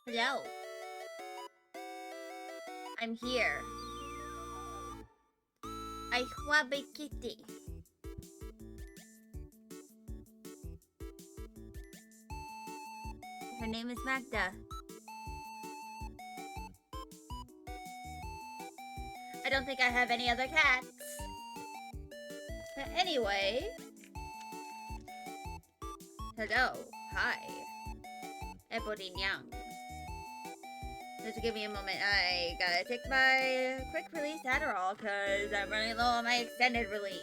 Hello. I'm here. I Huabe Kitty. Her name is Magda. I don't think I have any other cats. But anyway. Hello. Hi. Ebony Young. Just give me a moment. I gotta take my quick release Adderall because I'm running low on my extended release.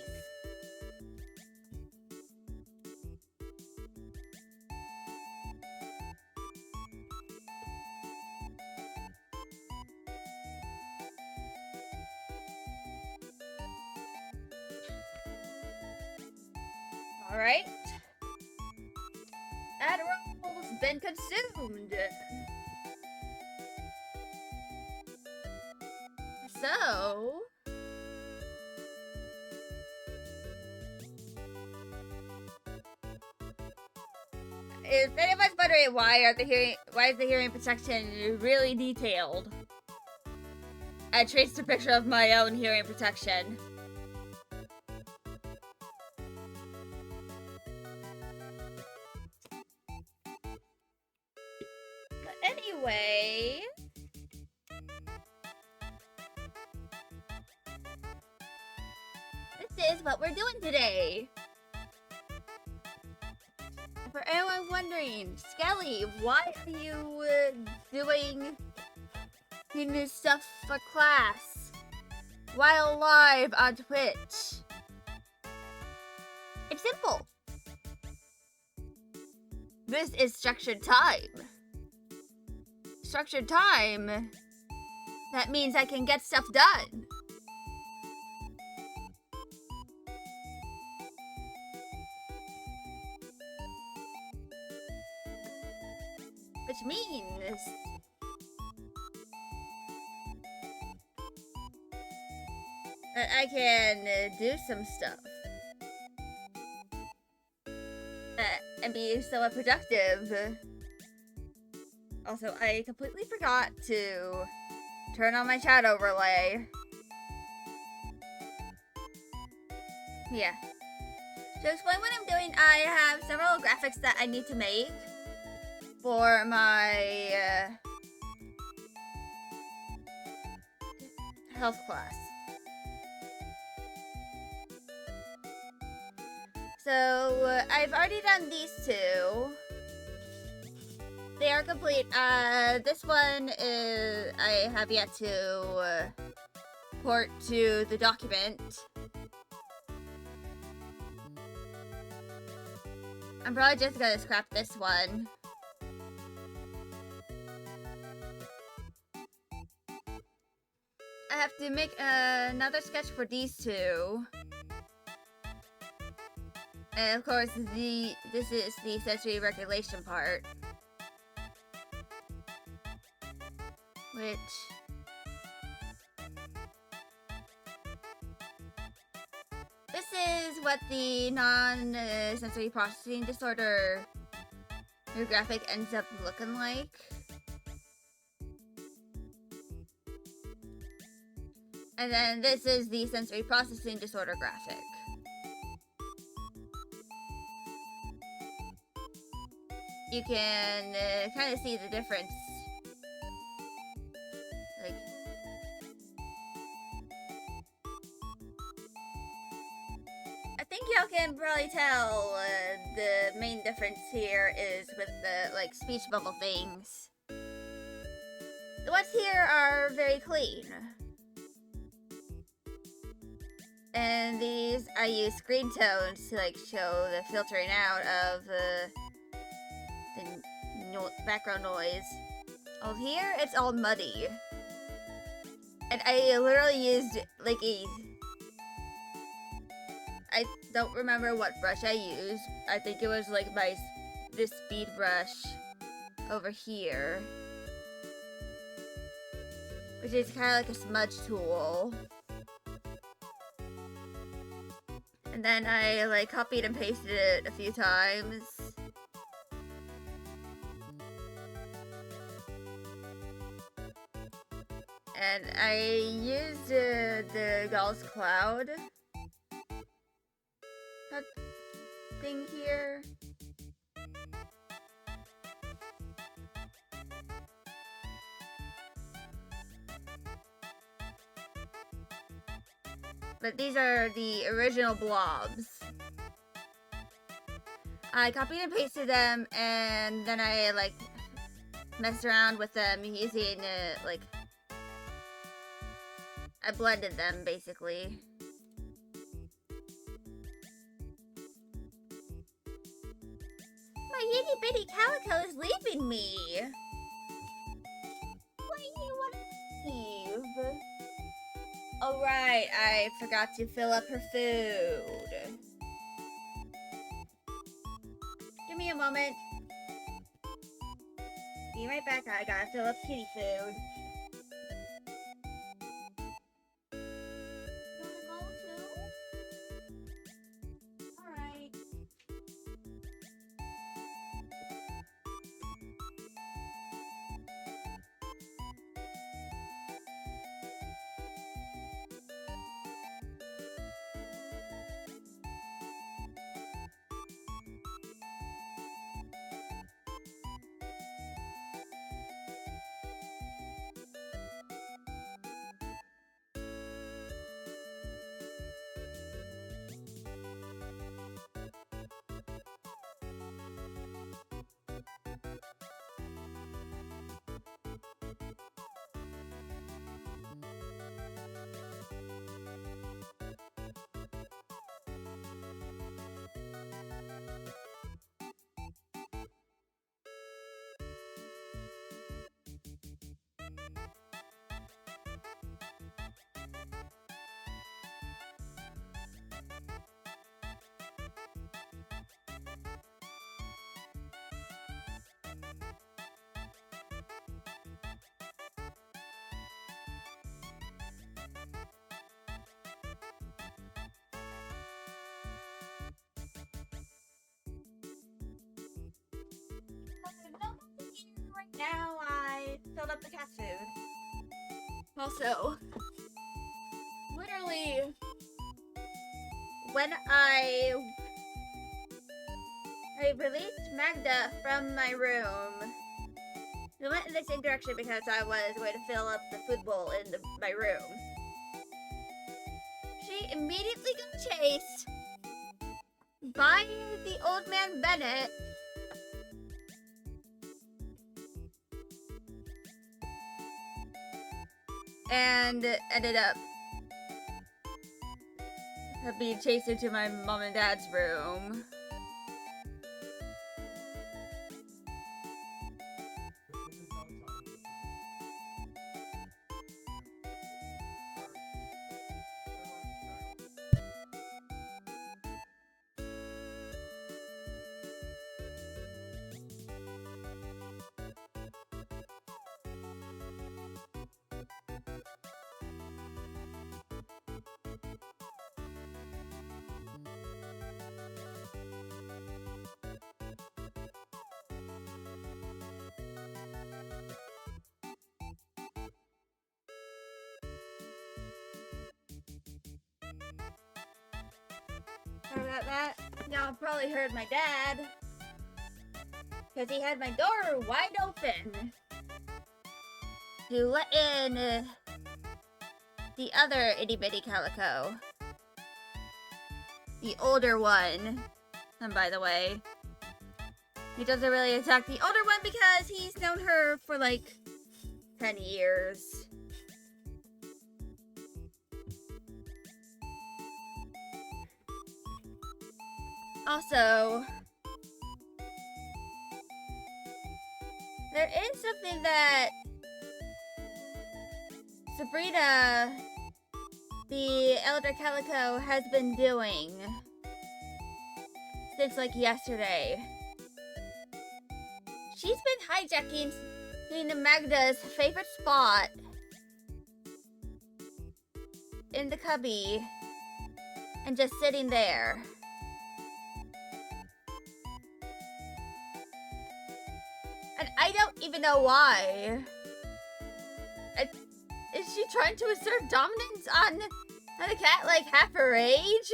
Alright. Adderall's been consumed. So... if anyone's wondering why is the hearing protection really detailed, I traced a picture of my own hearing protection. But anyway... this is what we're doing today. For anyone wondering, Skelly, why are you doing this stuff for class while live on Twitch? It's simple. This is structured time. Structured time, that means I can get stuff done. Which means that I can do some stuff and be somewhat productive. Also, I completely forgot to turn on my chat overlay. Yeah. To explain what I'm doing, I have several graphics that I need to make for my health class. So I've already done these two. They are complete. This one is I have yet to port to the document. I'm probably just gonna scrap this one. I have to make another sketch for these two. And of course, this is the sensory regulation part. Which... this is what the non-sensory processing disorder graphic ends up looking like. And then this is the sensory processing disorder graphic. You can kind of see the difference. Like, I think y'all can probably tell the main difference here is with the like speech bubble things. The ones here are very clean. And these, I use screen tones to like show the filtering out of the background noise. Oh, here it's all muddy. And I literally used like I don't remember what brush I used. I think it was like this speed brush over here. Which is kind of like a smudge tool. And then I like copied and pasted it a few times. And I used the Gauss Cloud thing here. But these are the original blobs. I copied and pasted them, and then I like messed around with them using like I blended them basically. My itty bitty calico is leaving me. Why do you want to leave? Oh right, I forgot to fill up her food. Give me a moment. Be right back, I gotta fill up kitty food. Alright. Right now, I filled up the cat food. Also, literally, when I released Magda from my room, we went in the same direction because I was going to fill up the food bowl in my room. She immediately got chased by the old man Bennett. And ended up being chased into my mom and dad's room. Sorry about that. Y'all probably heard my dad. Because he had my door wide open. To let in the other itty bitty calico. The older one. And by the way, he doesn't really attack the older one because he's known her for like 10 years. Also, there is something that Sabrina, the Elder Calico, has been doing since like yesterday. She's been hijacking Magda's favorite spot in the cubby and just sitting there. And I don't even know why. trying to assert dominance on a cat like half her age?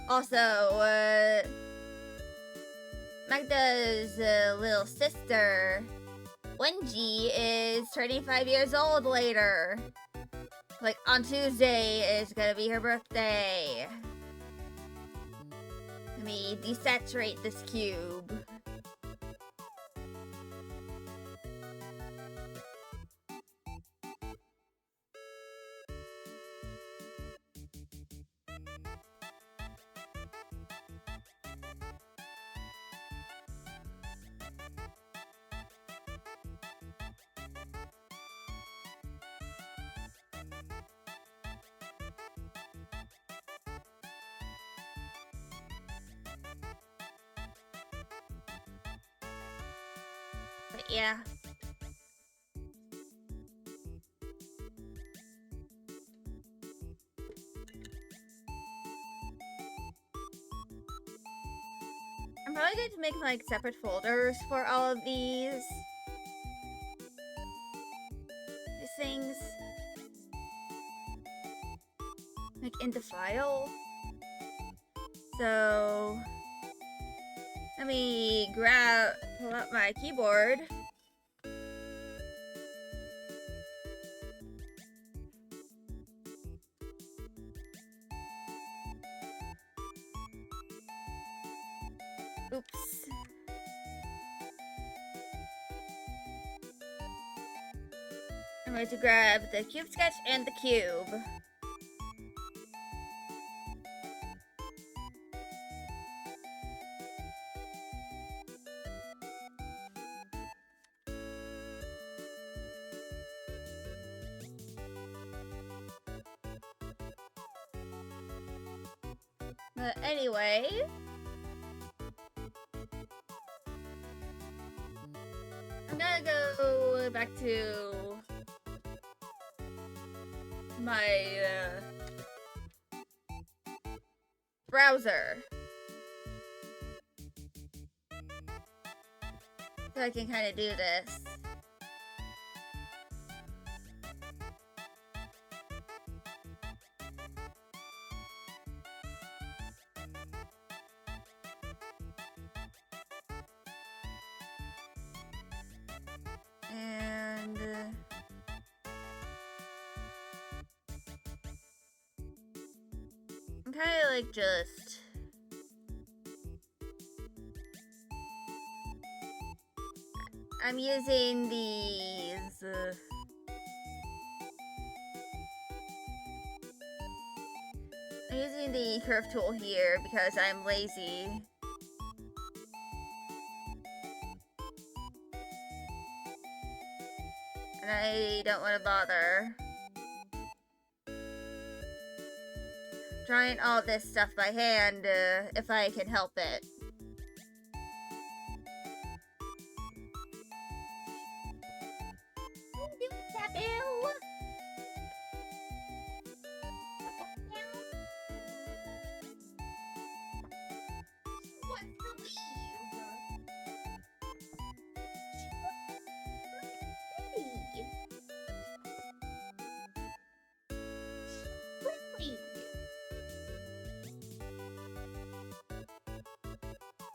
Also, Magda's little sister, Wenji, is turning 5 years old later. Like, on Tuesday is gonna be her birthday. Let me desaturate this cube. But yeah. I'm probably going to make like separate folders for all of these things. Like in the file. So let me pull out my keyboard. Oops. I'm going to grab the cube sketch and the cube. But anyway, I'm gonna go back to my browser so I can kind of do this. And I'm kind of like just I'm using these I'm using the curve tool here because I'm lazy. And I don't want to bother drawing all this stuff by hand if I can help it.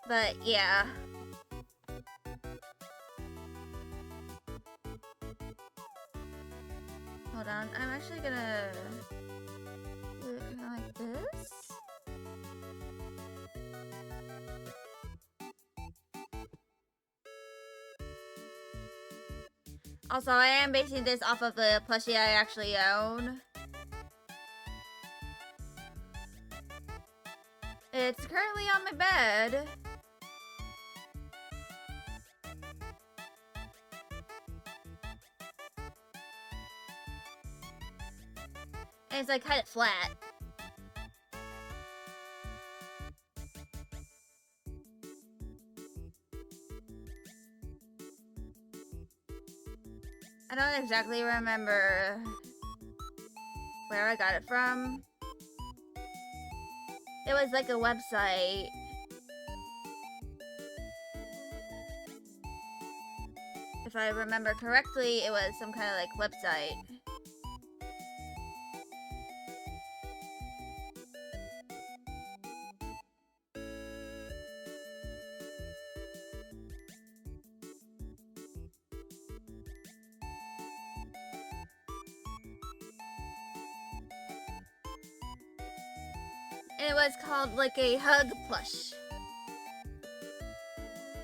But yeah. Hold on, I'm actually gonna do it kind of like this. Also, I am basing this off of the plushie I actually own. It's currently on my bed. And it's like kind of flat. I don't exactly remember where I got it from. It was like a website. If I remember correctly, it was some kind of like website. And it was called like a hug plush.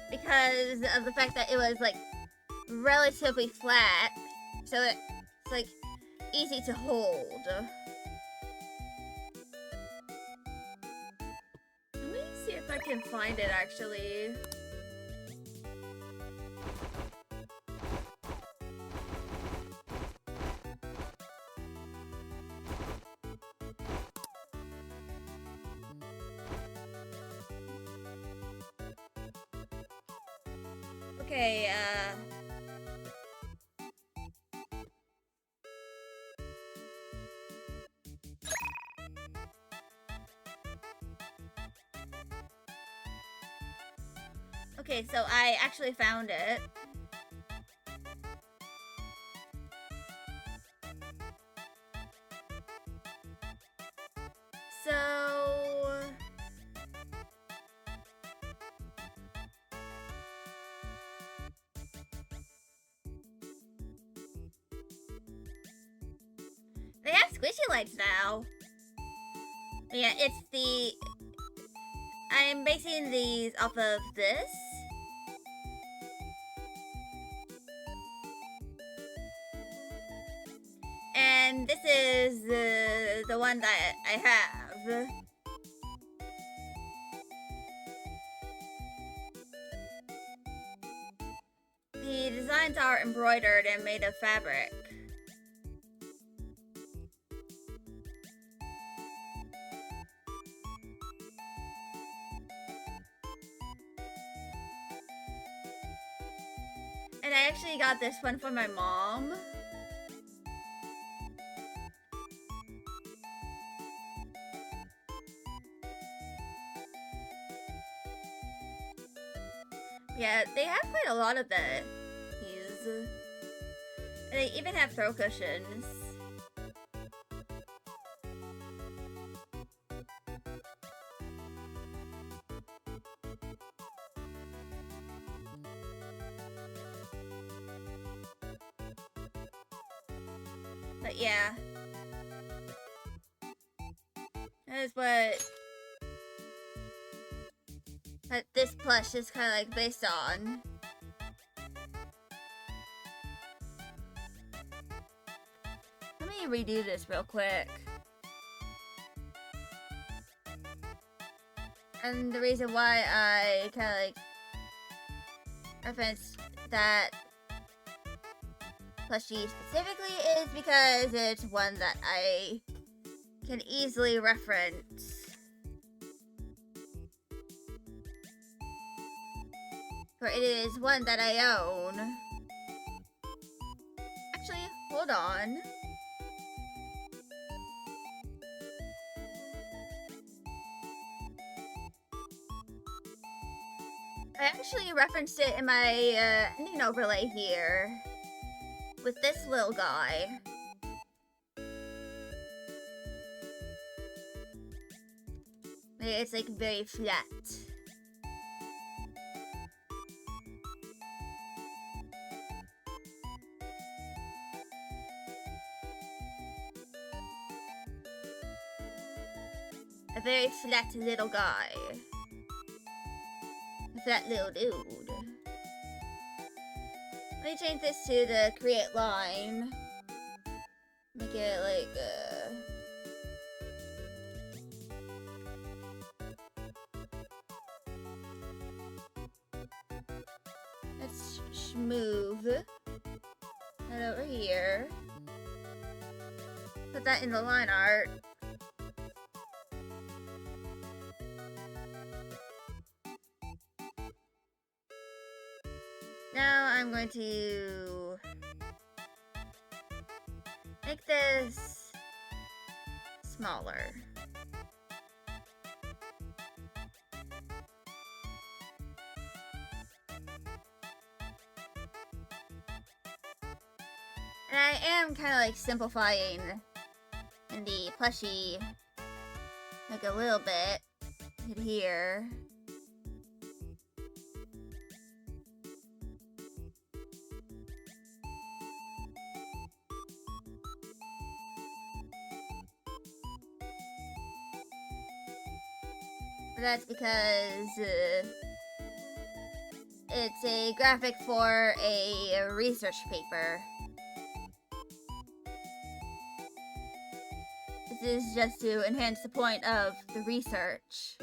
Because of the fact that it was like relatively flat, so it's like easy to hold. Let me see if I can find it actually. Okay, okay, so I actually found it. So they have squishy lights now. Yeah, it's the... I'm basing these off of this. And this is the one that I have. The designs are embroidered and made of fabric. And I actually got this one from my mom. Yeah, they have quite a lot of these. And they even have throw cushions. But yeah. That is what this plush is kind of like based on. Let me redo this real quick. And the reason why I kind of like referenced that plushie specifically is because it's one that I can easily reference. For it is one that I own. Actually, hold on. I actually referenced it in my ending overlay here. With this little guy. It's like very flat. A very flat little guy. A flat little dude. Let me change this to the create line. Make it like let's move that over here. Put that in the line art. Now I'm going to make this smaller. And I am kind of like simplifying in the plushie like a little bit here. But that's because it's a graphic for a research paper. This is just to enhance the point of the research.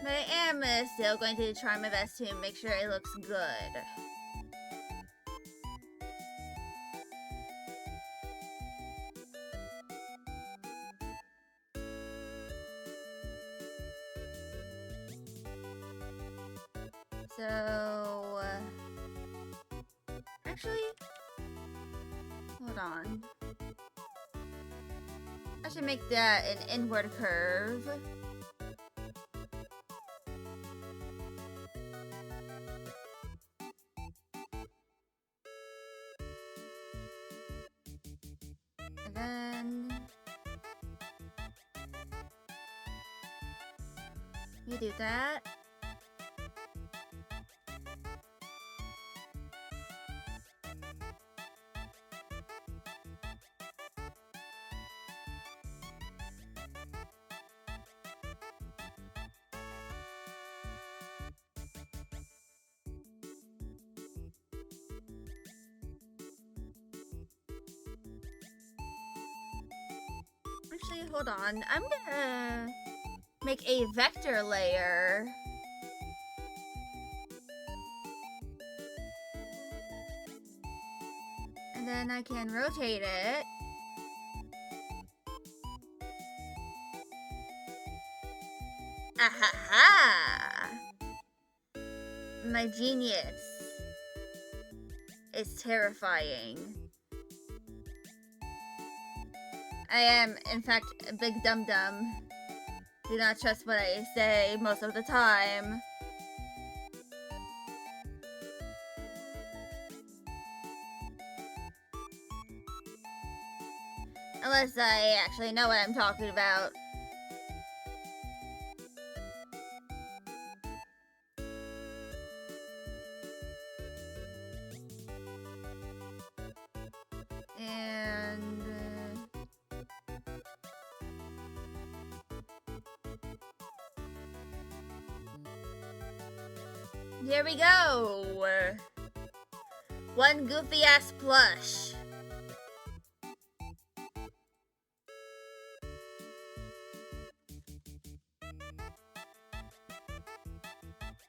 But I am still going to try my best to make sure it looks good. So, actually, hold on. I should make that an inward curve. And then you do that. Actually, hold on. I'm gonna make a vector layer. And then I can rotate it. Ahaha! My genius is terrifying. I am, in fact, a big dum-dum. Do not trust what I say most of the time. Unless I actually know what I'm talking about. And here we go. One goofy ass plush.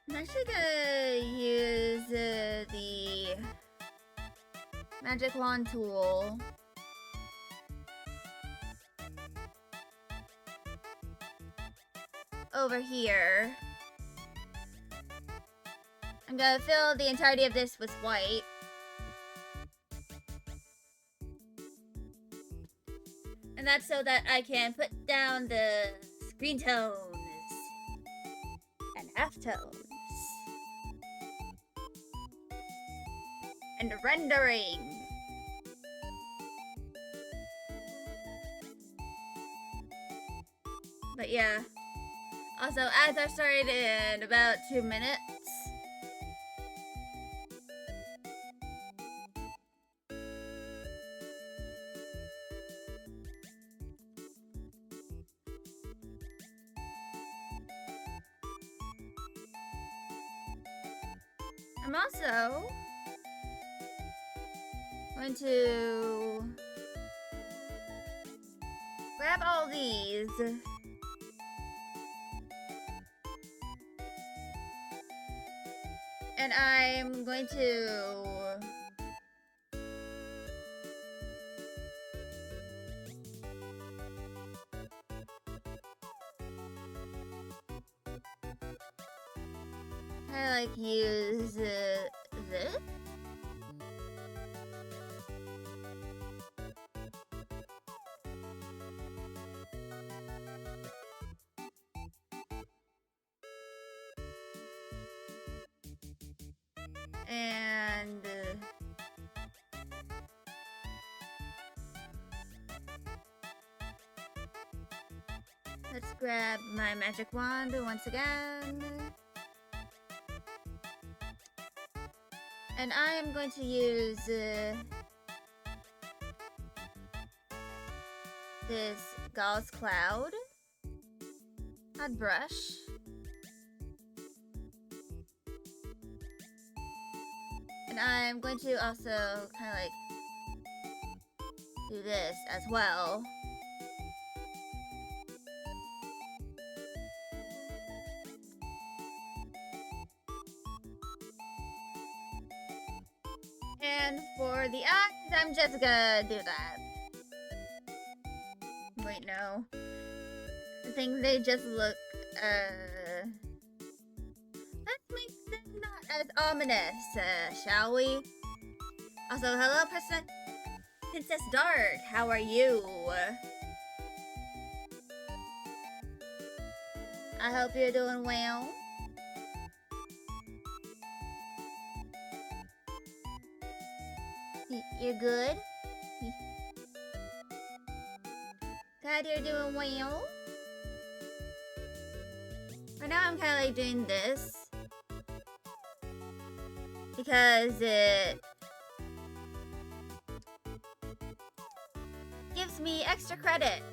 I'm actually gonna use the magic wand tool. Over here. I'm gonna fill the entirety of this with white. And that's so that I can put down the screen tones and halftones. And rendering. But yeah. Also, ads are started in about 2 minutes. I'm also going to grab all these and I'm going to use this. And let's grab my magic wand once again. And I am going to use this Gauze Cloud I'd brush. And I'm going to also kind of like do this as well. And for the eyes, I'm just gonna do that. Wait, no. I think they just look, let's make them not as ominous, shall we? Also, hello, Princess Dark, how are you? I hope you're doing well. You're good? Glad you're doing well. Right now I'm kind of like doing this because it gives me extra credit.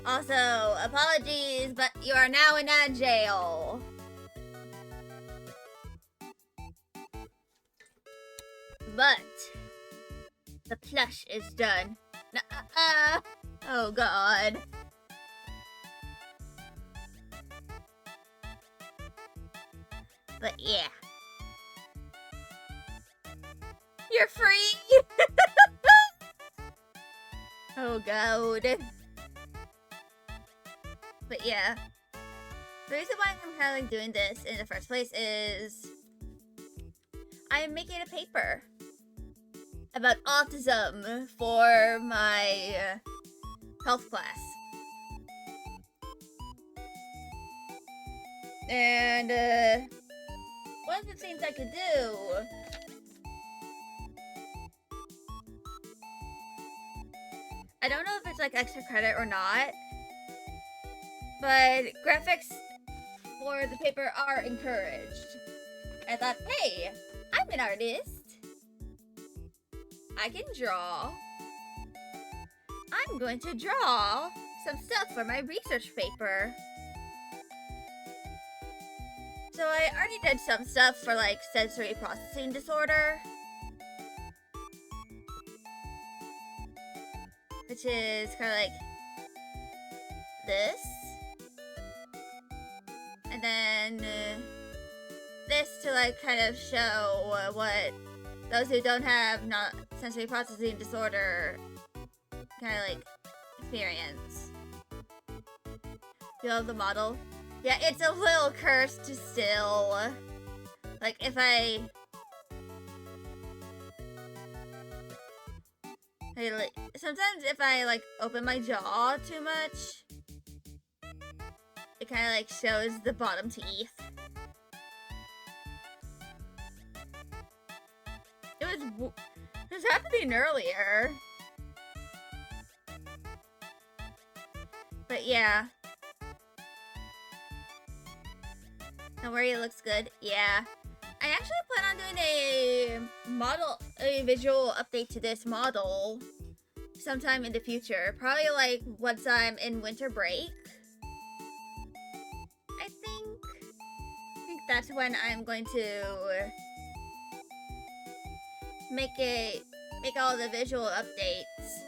Also, apologies, but you are now in a jail. But the plush is done. Oh god. But yeah. You're free! Oh god. But yeah. The reason why I'm kind of like doing this in the first place is I am making a paper about autism for my health class. And one of the things I could do I don't know if it's like extra credit or not, but graphics for the paper are encouraged. I thought, hey, I'm an artist. I can draw. I'm going to draw some stuff for my research paper. So I already did some stuff for like sensory processing disorder, which is kind of like this. And then this to like kind of show what those who don't have not sensory processing disorder kind of like experience. You love the model? Yeah, it's a little cursed still. Like if sometimes if I like open my jaw too much, it kind of like shows the bottom teeth. It was happening earlier. But yeah. Don't worry, it looks good. Yeah. I actually plan on doing a visual update to this model sometime in the future. Probably like once I'm in winter break. I think that's when I'm going to make all the visual updates.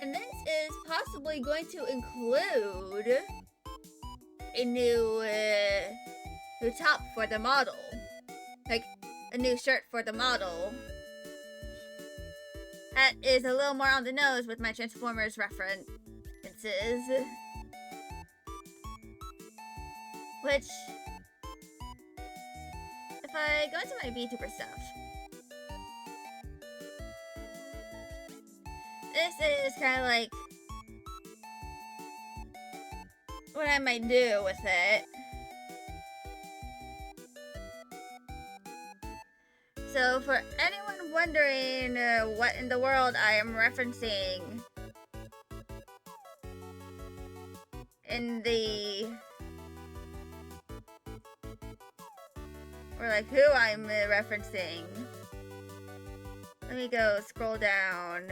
And this is possibly going to include a new top for the model. Like a new shirt for the model. That is a little more on the nose with my Transformers references. Which, if I go into my VTuber stuff, this is kind of like what I might do with it. So for anyone wondering what in the world I am referencing in the... or like who I'm referencing, let me go scroll down.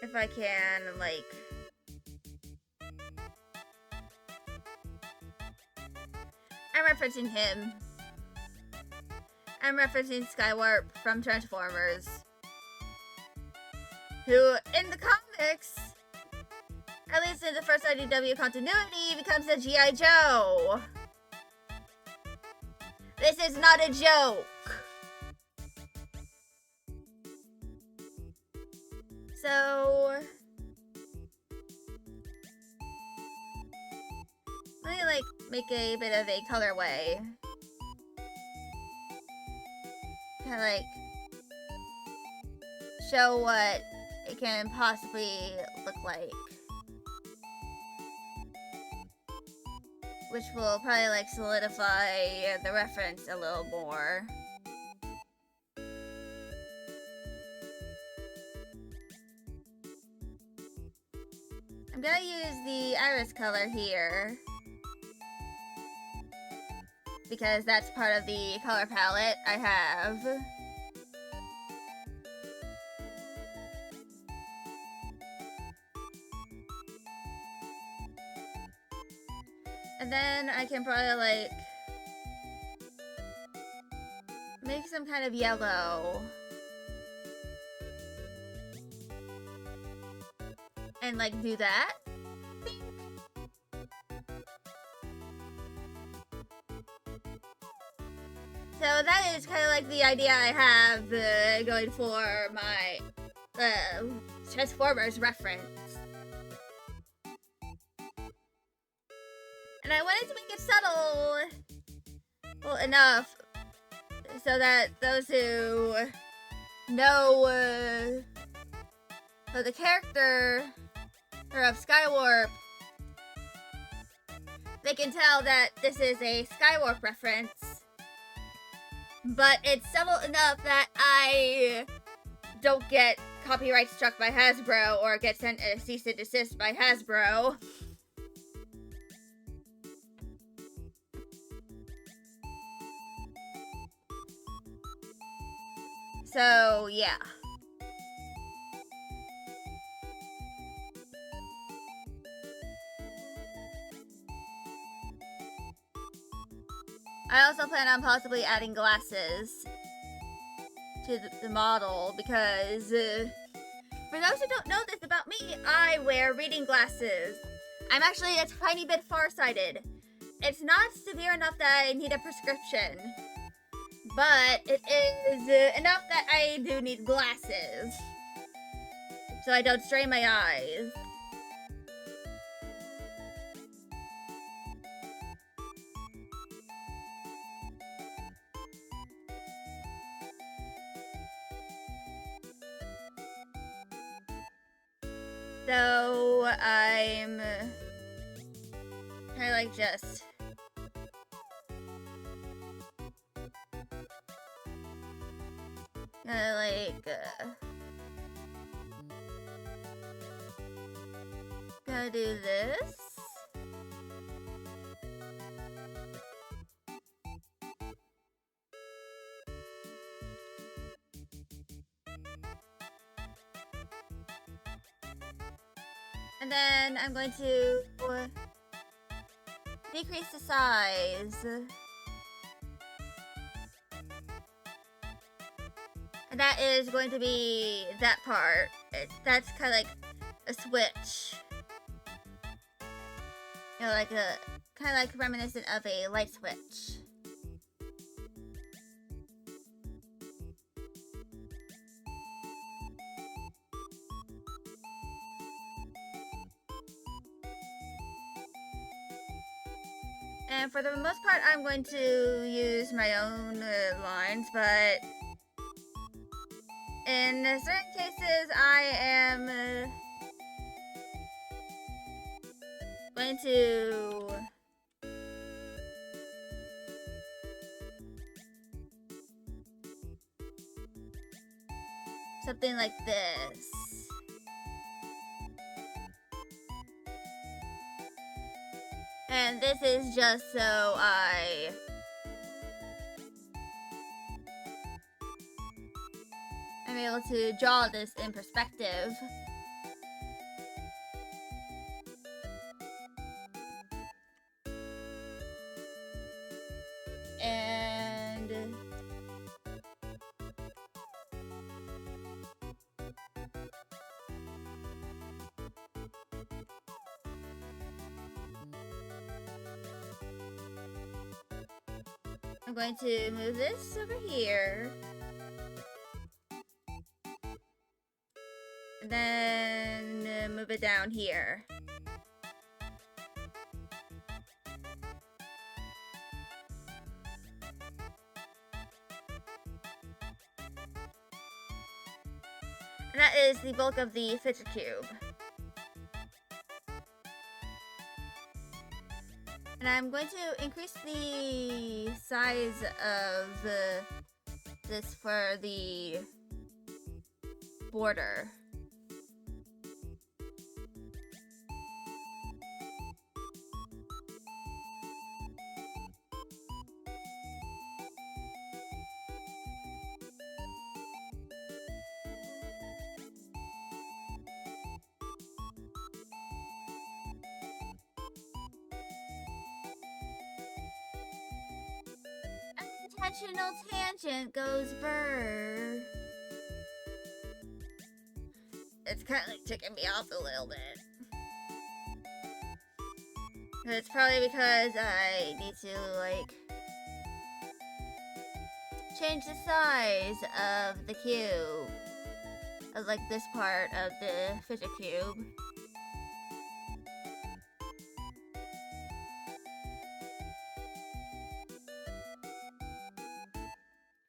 If I can, like... I'm referencing him. I'm referencing Skywarp from Transformers, who, in the comics, at least in the first IDW continuity, becomes a G.I. Joe. This is not a joke. So... let me, like, make a bit of a colorway. Kinda, like, show what it can possibly look like. Which will probably, like, solidify the reference a little more. I'm gonna use the iris color here, because that's part of the color palette I have. And then I can probably, like, make some kind of yellow. And, like, do that. So that is kind of like the idea I have going for my Transformers reference. And I wanted to make it subtle, well, enough so that those who know the character of Skywarp, they can tell that this is a Skywarp reference, but it's subtle enough that I don't get copyright struck by Hasbro or get sent a cease and desist by Hasbro. So, yeah. I also plan on possibly adding glasses to the model because, for those who don't know this about me, I wear reading glasses. I'm actually a tiny bit farsighted. It's not severe enough that I need a prescription, but it is enough that I do need glasses so I don't strain my eyes. So I'm kind of like just gonna do this. And then I'm going to decrease the size. And that is going to be that part. That's kind of like a switch. You know, like a kind of like reminiscent of a light switch. And for the most part, I'm going to use my own lines, but in certain cases, I am going to Something like this. And this is just so I'm able to draw this in perspective. And I'm going to move this over here. And then move it down here. And that is the bulk of the fidget cube. And I'm going to increase the size of this for the border. Unintentional tangent goes burr. It's currently ticking me off a little bit. It's probably because I need to, like, change the size of the cube. Of, like, this part of the fidget cube.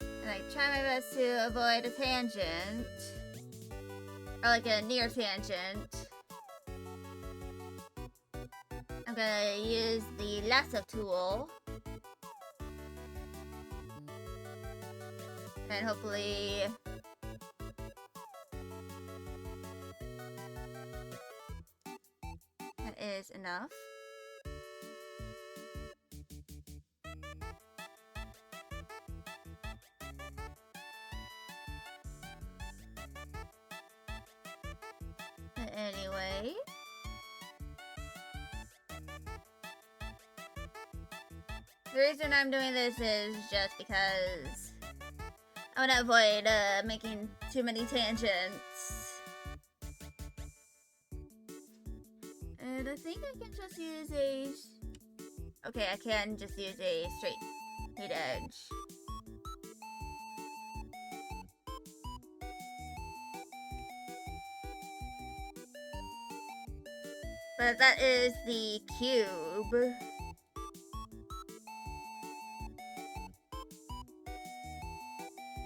And I try my best to avoid a tangent. Or like a near tangent. I'm gonna use the lasso tool. And hopefully that is enough. Anyway. The reason I'm doing this is just because I want to avoid making too many tangents. And I think I can just use a... Okay, I can just use a straight edge. But that is the cube.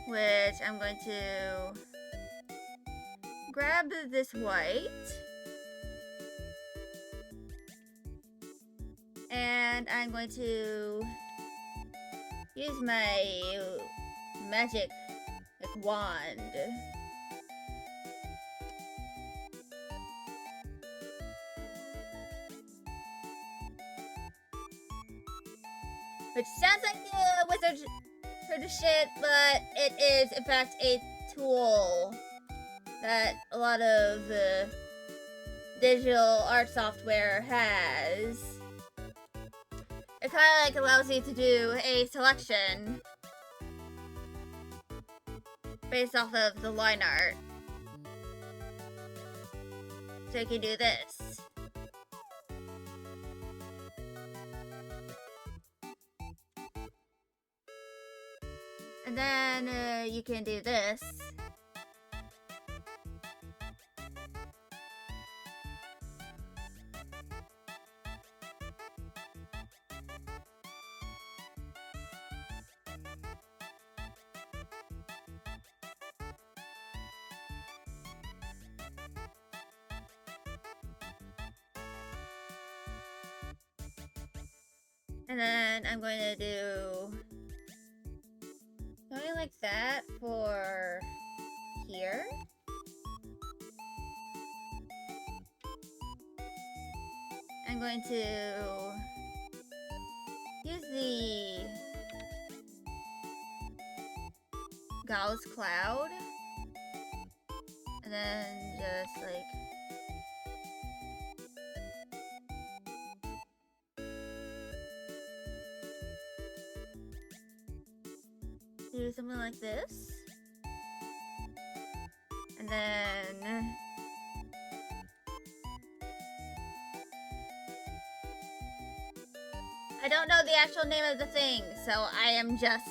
Which I'm going to grab this white. And I'm going to use my magic wand. Which sounds like the wizard shit, but it is in fact a tool that a lot of digital art software has. It kind of like allows you to do a selection based off of the line art. So you can do this. And then you can do this. And then I'm going to do something like that for here. I'm going to use the Gauss Cloud. And then just like do something like this. And then I don't know the actual name of the thing, so I am just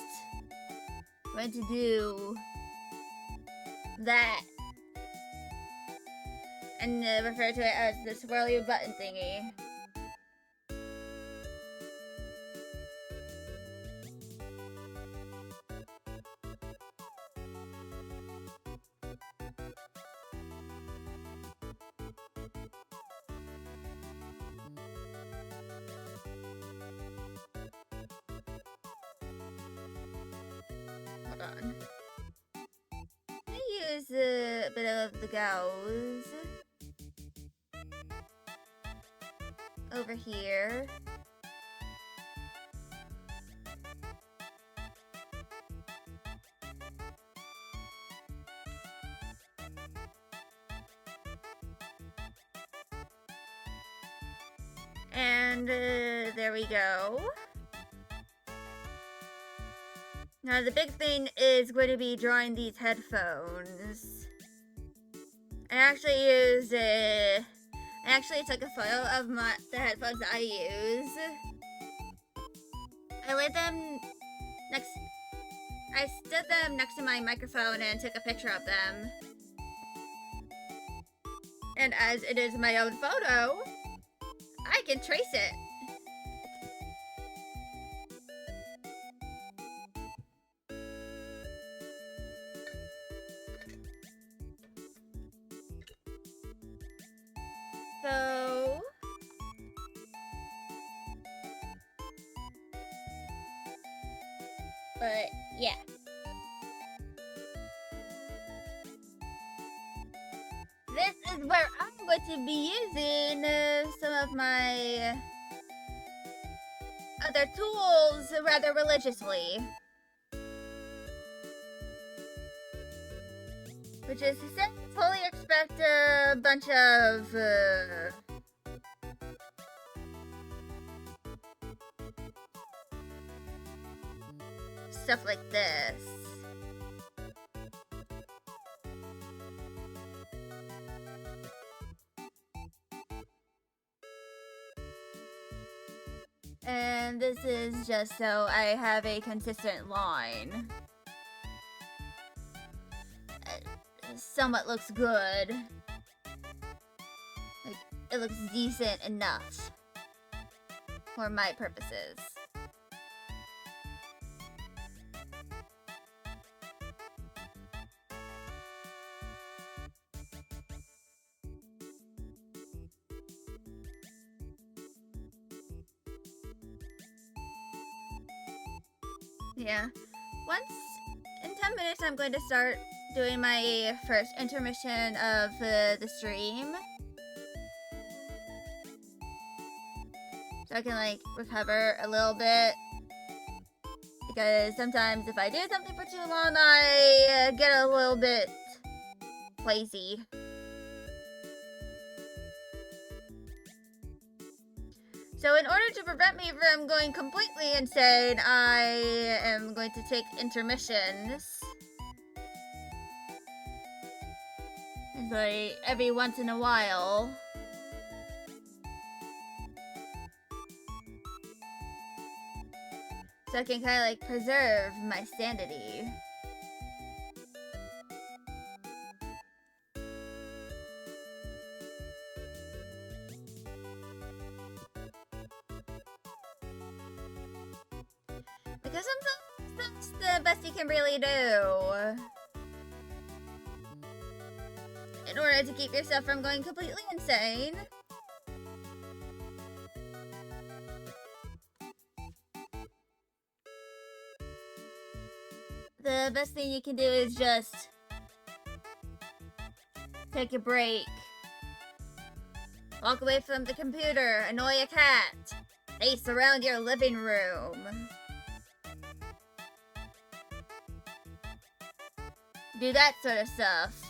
going to do that and refer to it as the swirly button thingy. Hold on. I use a bit of the Gauss over here. And there we go. Now the big thing is going to be drawing these headphones. I actually took a photo of the headphones that I use. I stood them next to my microphone and took a picture of them. And as it is my own photo, I can trace it. So but yeah. This is where I'm going to be using some of my other tools rather religiously. Which is to say, fully expect a bunch of stuff like this. And this is just so I have a consistent line. Somewhat looks good. Like, it looks decent enough for my purposes. Yeah. Once in 10 minutes, I'm going to start doing my first intermission of the stream. So I can like recover a little bit. Because sometimes if I do something for too long, I get a little bit lazy. So in order to prevent me from going completely insane, I am going to take intermissions. It's like every once in a while. So I can kind of like preserve my sanity. Because sometimes that's the best you can really do in order to keep yourself from going completely insane. The best thing you can do is just take a break Walk away from the computer. Annoy a cat. Pace around your living room. Do that sort of stuff.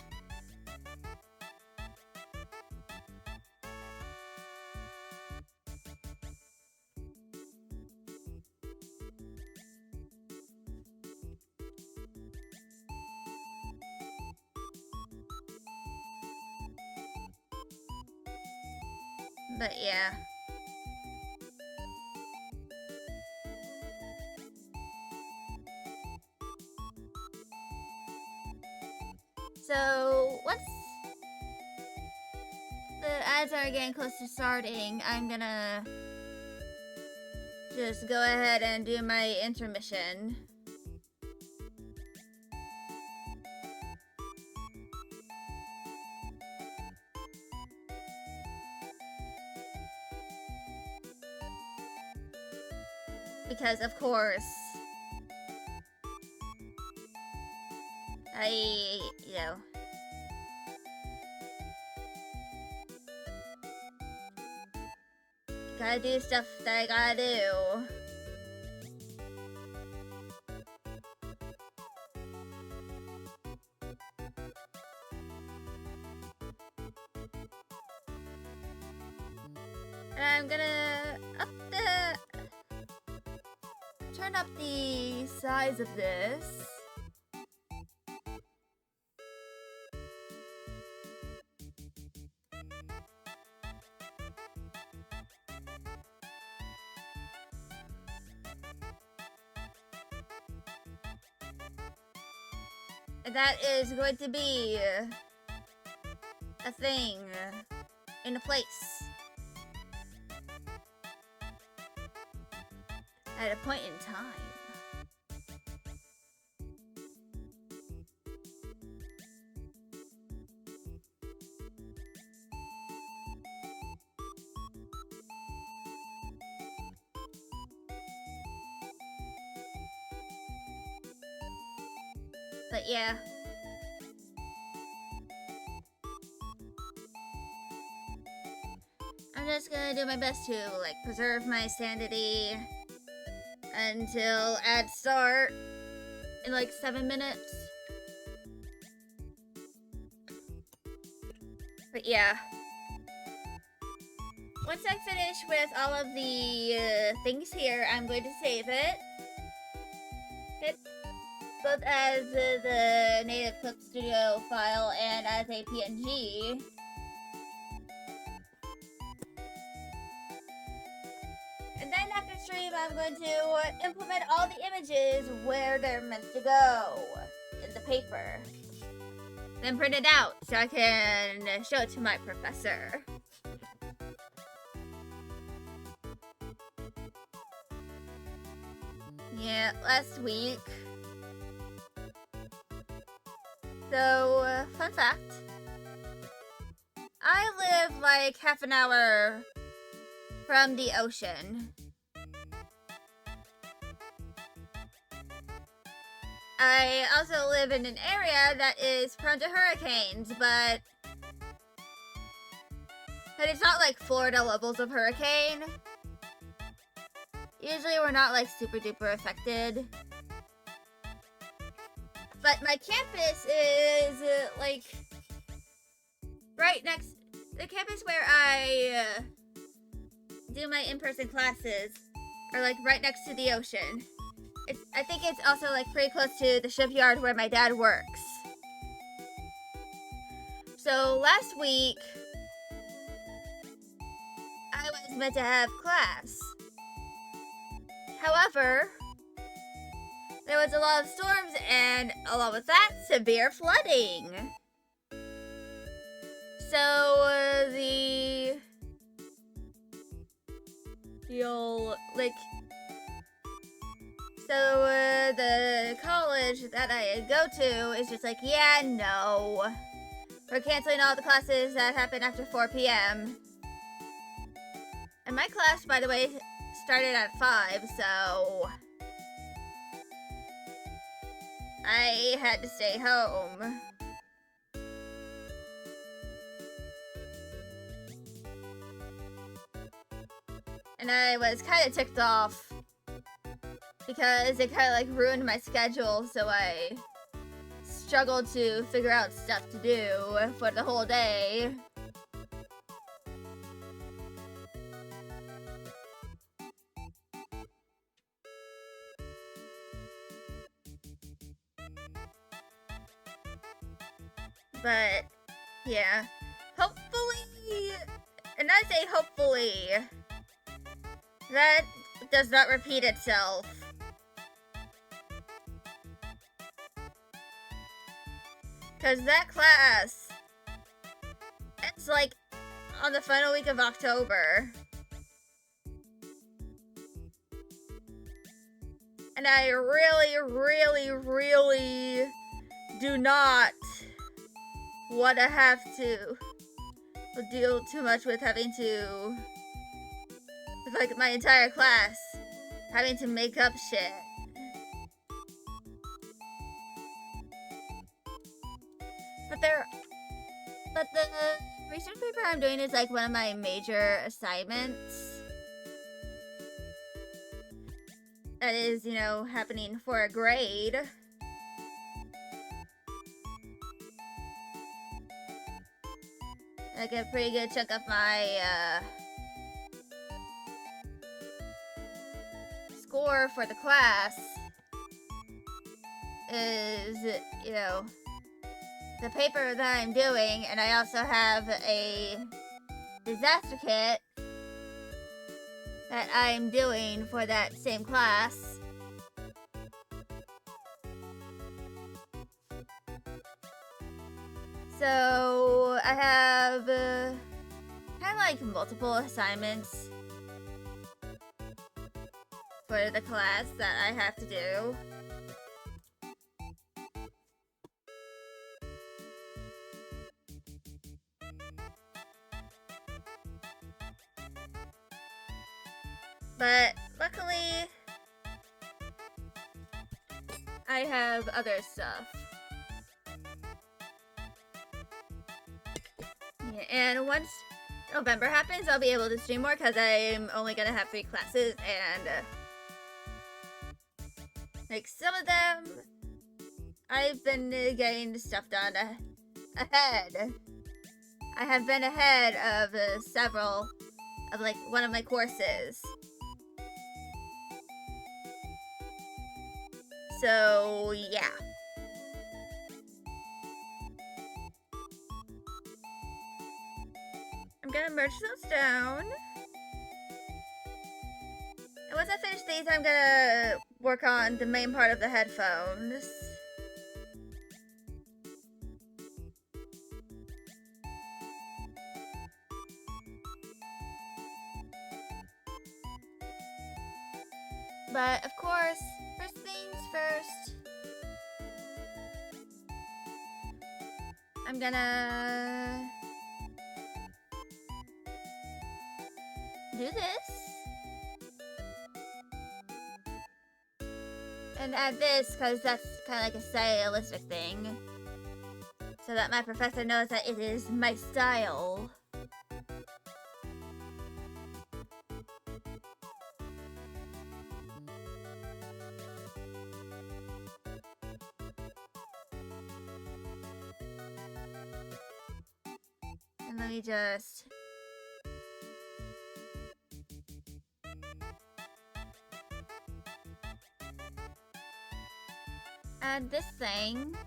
But yeah. So, once the ads are getting close to starting, I'm gonna just go ahead and do my intermission. Because, of course, gotta do stuff that I gotta do. And I'm gonna turn up the size of this. And that is going to be a thing in a place at a point in time. But yeah. I'm just gonna do my best to, like, preserve my sanity until ads start in, like, 7 minutes. But yeah. Once I finish with all of the things here, I'm going to save it. Both as the native Clip Studio file and as a PNG. And then after stream, I'm going to implement all the images where they're meant to go in the paper. Then print it out so I can show it to my professor. Yeah, last week. So, fun fact. I live like half an hour from the ocean. I also live in an area that is prone to hurricanes, but it's not like Florida levels of hurricane. Usually we're not like super duper affected. But my campus is like right next, the campus where I do my in-person classes are like right next to the ocean. I think it's also like pretty close to the shipyard where my dad works. So last week, I was meant to have class. However, there was a lot of storms and along with that, severe flooding. So the college that I go to is just like, yeah, no. We're canceling all the classes that happen after 4 p.m. And my class, by the way, started at 5, so I had to stay home. And I was kind of ticked off because it kind of like ruined my schedule, so I struggled to figure out stuff to do for the whole day. But yeah, hopefully, and I say hopefully, that does not repeat itself. Because that class, it's like on the final week of October. And I really do not want to have to deal too much with having to, with like my entire class having to make up shit. But the research paper I'm doing is like one of my major assignments. That is, you know, happening for a grade. Like a pretty good chunk of my score for the class is, you know, the paper that I'm doing, and I also have a disaster kit that I'm doing for that same class. So I have kind of like multiple assignments for the class that I have to do. But luckily, I have other stuff. Yeah, and once November happens, I'll be able to stream more because I'm only gonna have 3 classes, and like some of them, I've been getting stuff done ahead. I have been ahead of several of like one of my courses. So, yeah. I'm gonna merge those down. And once I finish these, I'm gonna work on the main part of the headphones. But, of course, first things first, I'm gonna do this. And add this, because that's kind of like a stylistic thing. So that my professor knows that it is my style. And let me just... add this thing.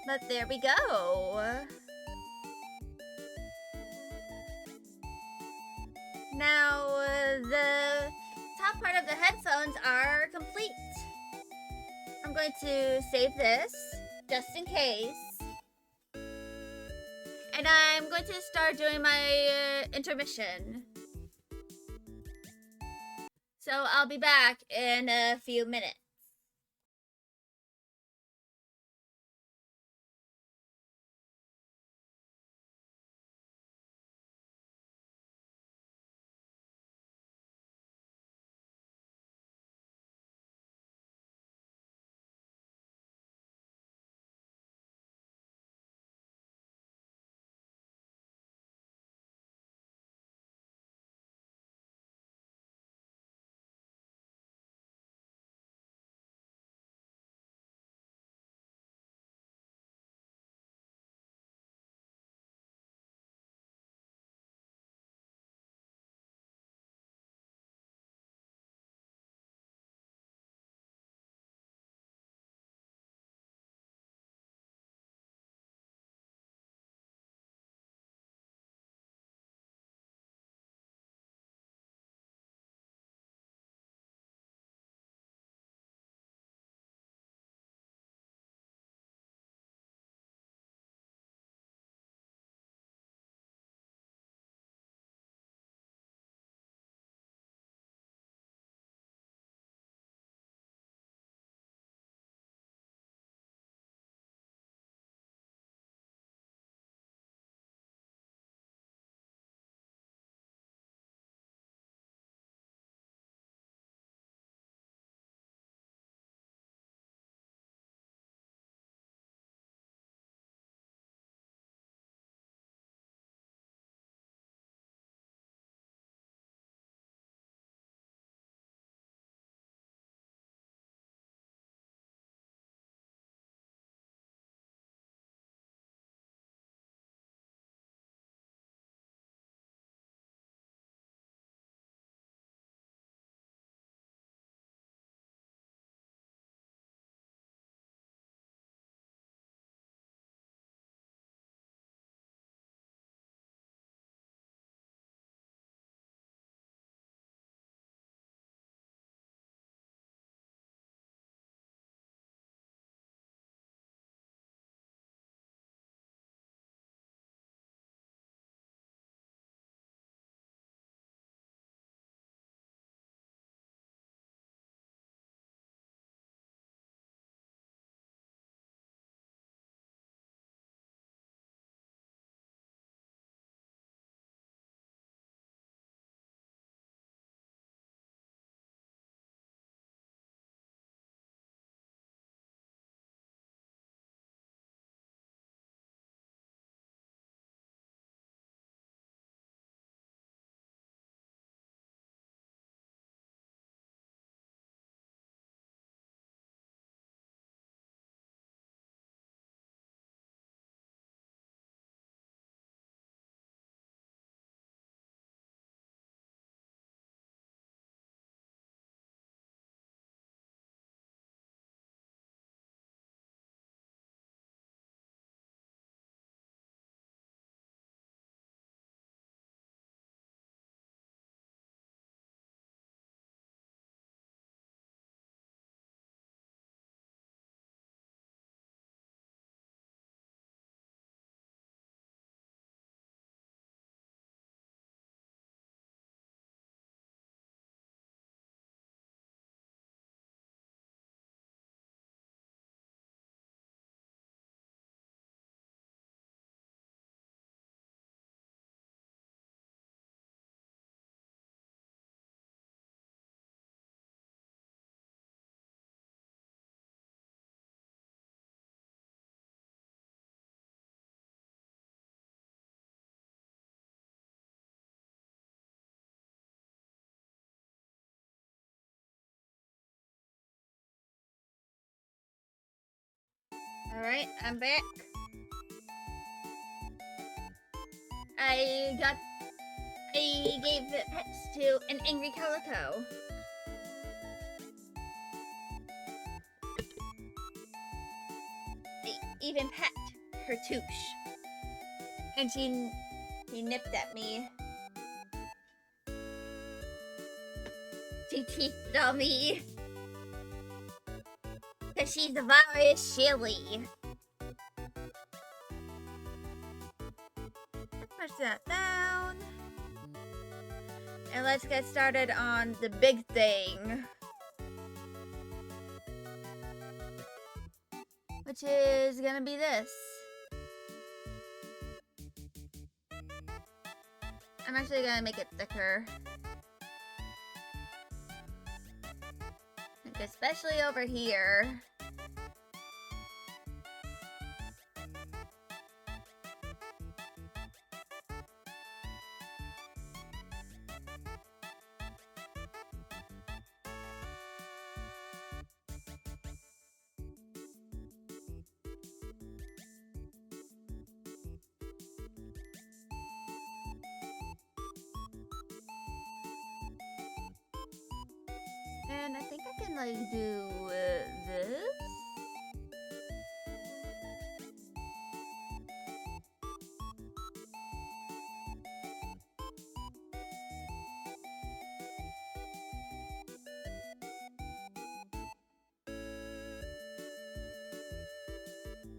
But there we go. Now, the top part of the headphones are complete. I'm going to save this, just in case. And I'm going to start doing my intermission. So I'll be back in a few minutes. Alright, I'm back. I gave the pets to an angry calico. I even pet her touche. And she nipped at me. She teethed on me. Cause she's very chilly. Push that down. And let's get started on the big thing. Which is gonna be this. I'm actually gonna make it thicker. Like especially over here. And I think I can like do this.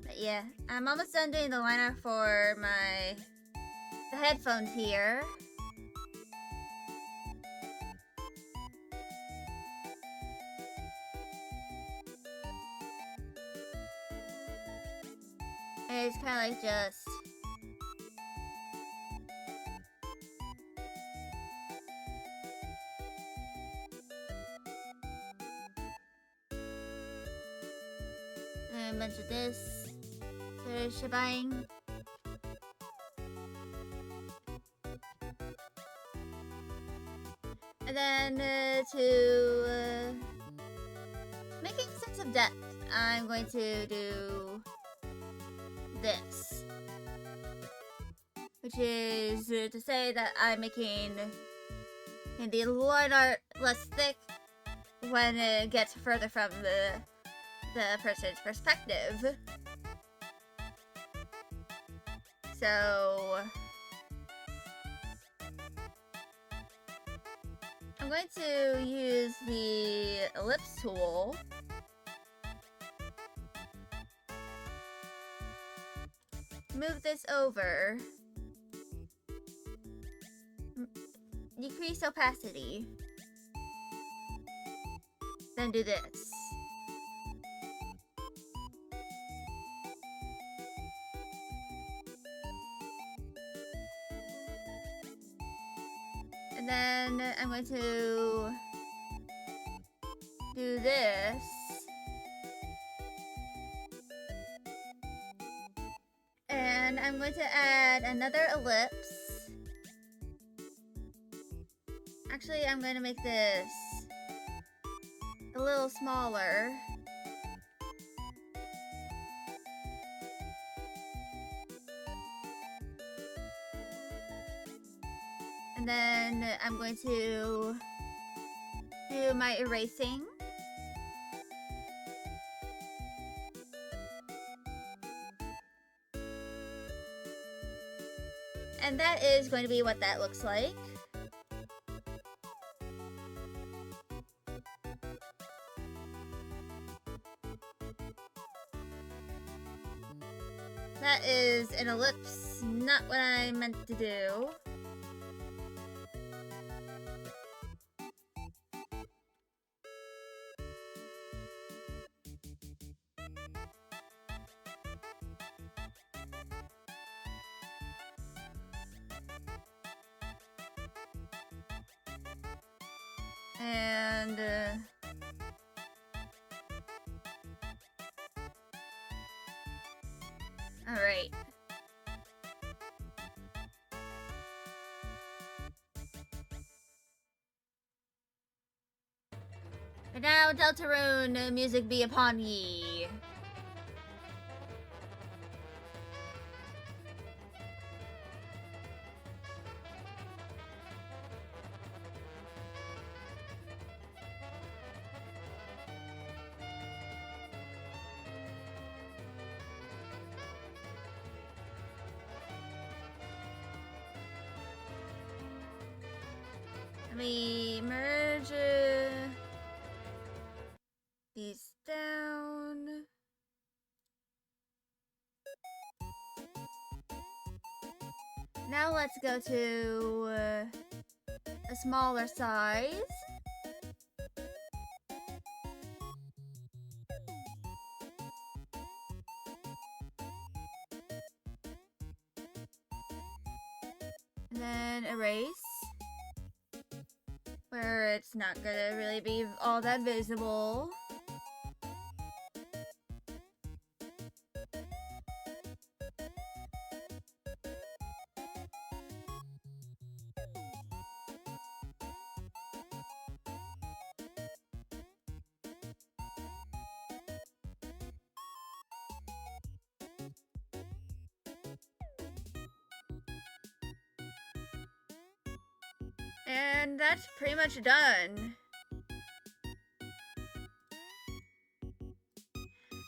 But yeah, I'm almost done doing the liner for the headphones here. And it's kind of like just and a bunch of this sort of shebang. And then to making sense of depth, I'm going to do this, which is to say that I'm making the line art less thick when it gets further from the person's perspective. So I'm going to use the ellipse tool move this over, decrease opacity, then do this. And then I'm going to do this. And I'm going to add another ellipse. Actually, I'm going to make this a little smaller. And then I'm going to do my erasing. And that is going to be what that looks like. That is an ellipse, not what I meant to do. And all right. And now, Deltarune, music be upon ye. Let me merge these down. Now let's go to a smaller size. And then erase, where it's not gonna really be all that visible. And that's pretty much done.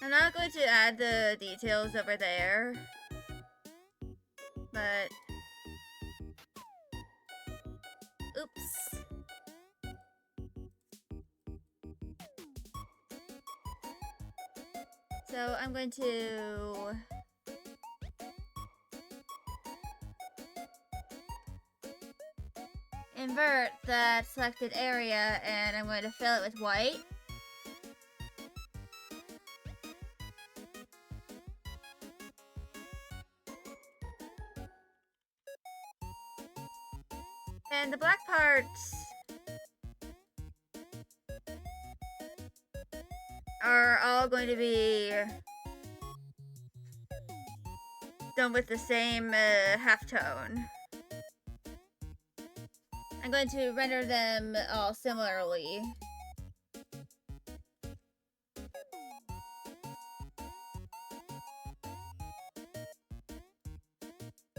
I'm not going to add the details over there, but oops. So I'm going to invert that selected area, and I'm going to fill it with white. And the black parts are all going to be done with the same halftone. I'm going to render them all similarly.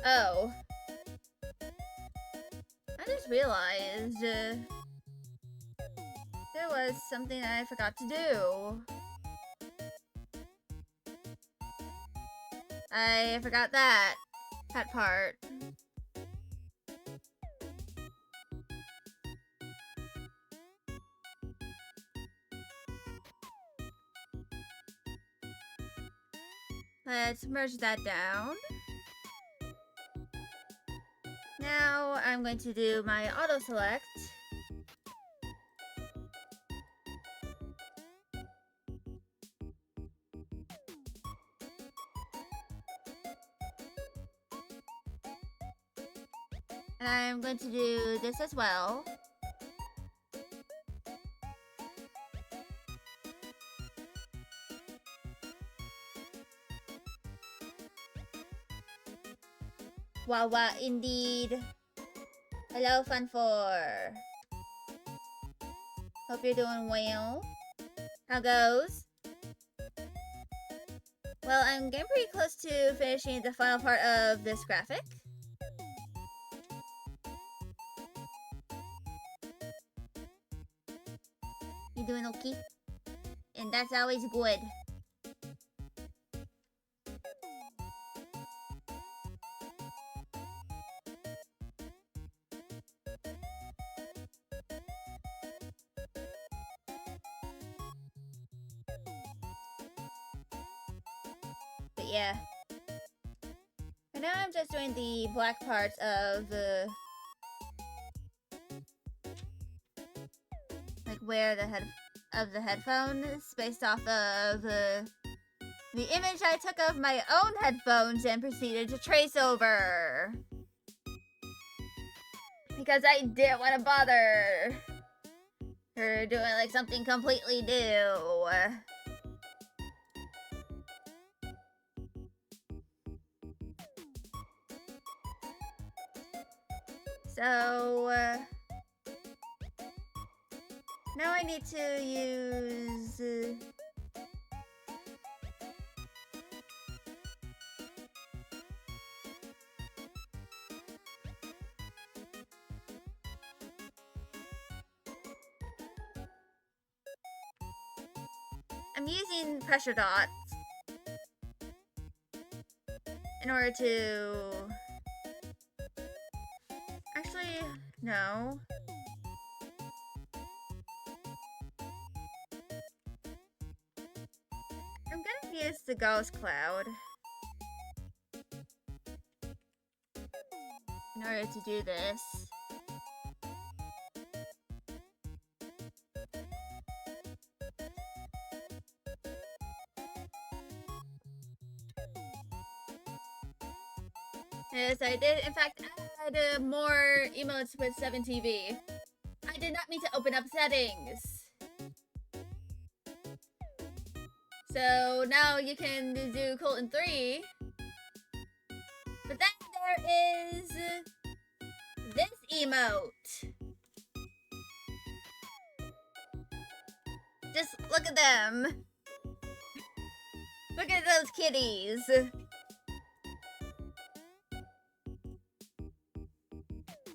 Oh. I just realized there was something I forgot to do. I forgot that part. Let's merge that down. Now I'm going to do my auto select. And I'm going to do this as well. Wawa indeed. Hello, Fun4. Hope you're doing well. How goes? Well, I'm getting pretty close to finishing the final part of this graphic. You doing okay? And that's always good. But yeah. For now, I'm just doing the black parts of the... like where the head of the headphone is based off of the image I took of my own headphones and proceeded to trace over. Because I didn't want to bother her doing like something completely new. So, now I need to use... I'm using pressure dots in order to... Actually, no. I'm gonna use the Gauss cloud in order to do this. Yes, I did, in fact, add more emotes with 7TV. I did not mean to open up settings. So now you can do Colton 3. But then there is this emote. Just look at them. Look at those kitties.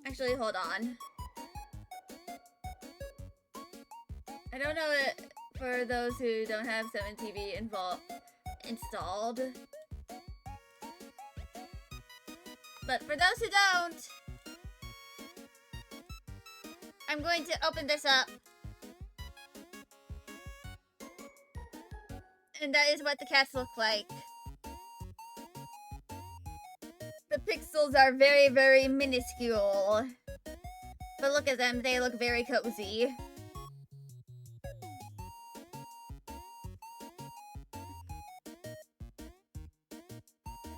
Actually, hold on. I don't know it for those who don't have 7TV installed. But for those who don't, I'm going to open this up. And that is what the cats look like. The pixels are very, very minuscule. But look at them, they look very cozy.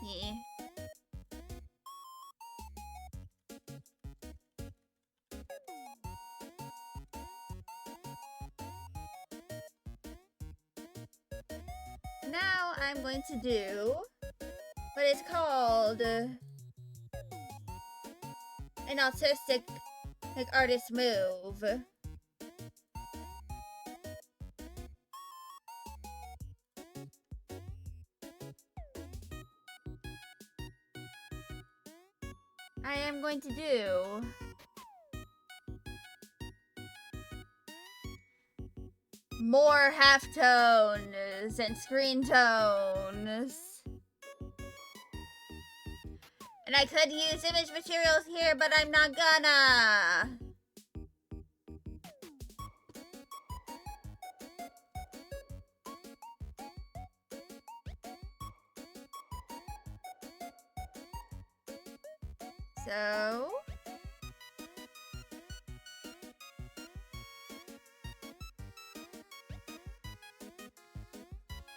Yeah. Now I'm going to do what is called an autistic artist move. I am going to do more halftones and screen tones. And I could use image materials here, but I'm not gonna. So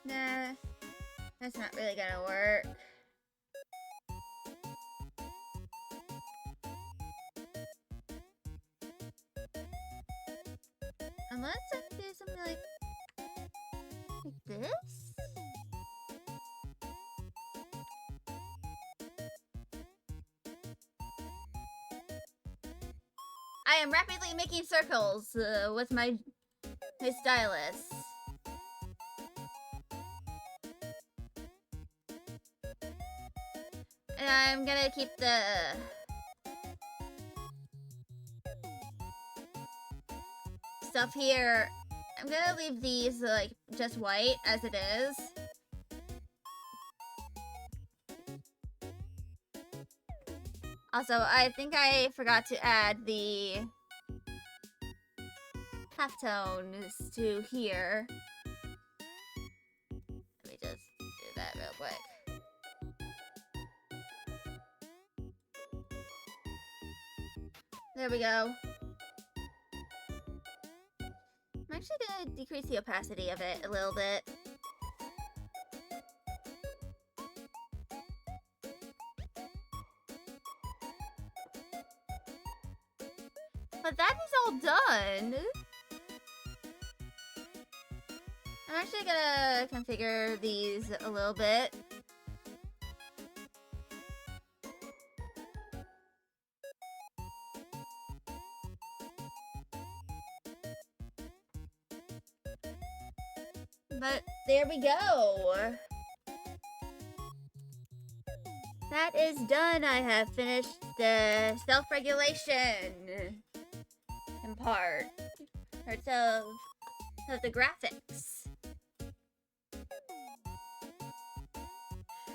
nah, that's not really gonna work. Unless I do something like this? I am rapidly making circles with my stylus. And I'm gonna keep the stuff here. I'm gonna leave these like just white as it is. Also, I think I forgot to add the halftones to here. Let me just do that real quick. There we go. I'm actually gonna decrease the opacity of it a little bit. But that is all done. I'm actually gonna configure these a little bit. But there we go. That is done. I have finished the self-regulation part of the graphics.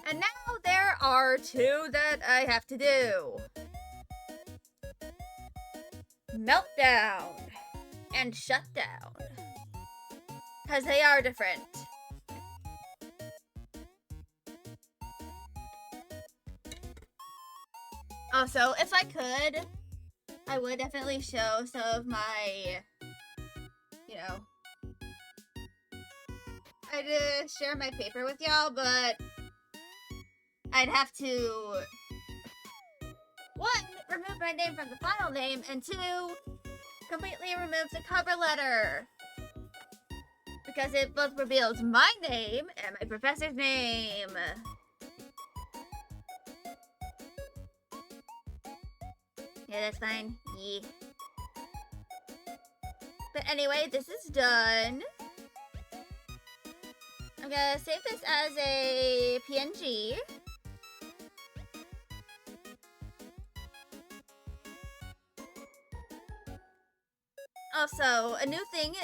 And now there are two that I have to do. Meltdown and Shutdown. Because they are different. Also, if I could, I would definitely show some of my, you know, I'd share my paper with y'all, but I'd have to my name from the final name, and 2, completely removes the cover letter. Because it both reveals my name and my professor's name. Yeah, that's fine. Yeah. But anyway, this is done. I'm gonna save this as a PNG. Also, a new thing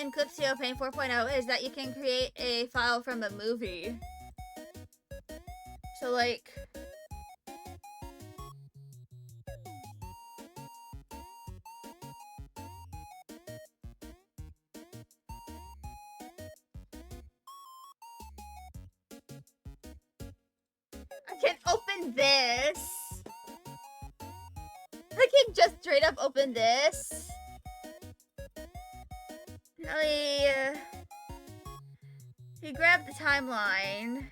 in Clipsio Paint 4.0 is that you can create a file from a movie. So like... I can open this! I can just straight up open this! He grabbed the timeline.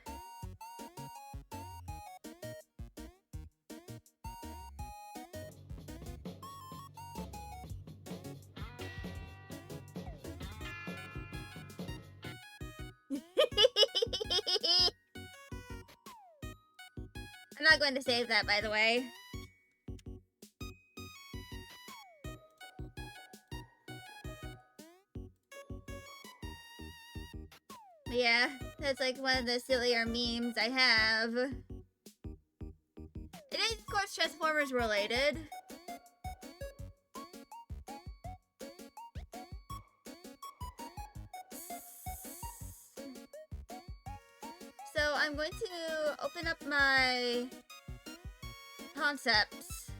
I'm not going to save that, by the way. Yeah, that's like one of the sillier memes I have. It is, of course, Transformers related. So I'm going to open up my concepts.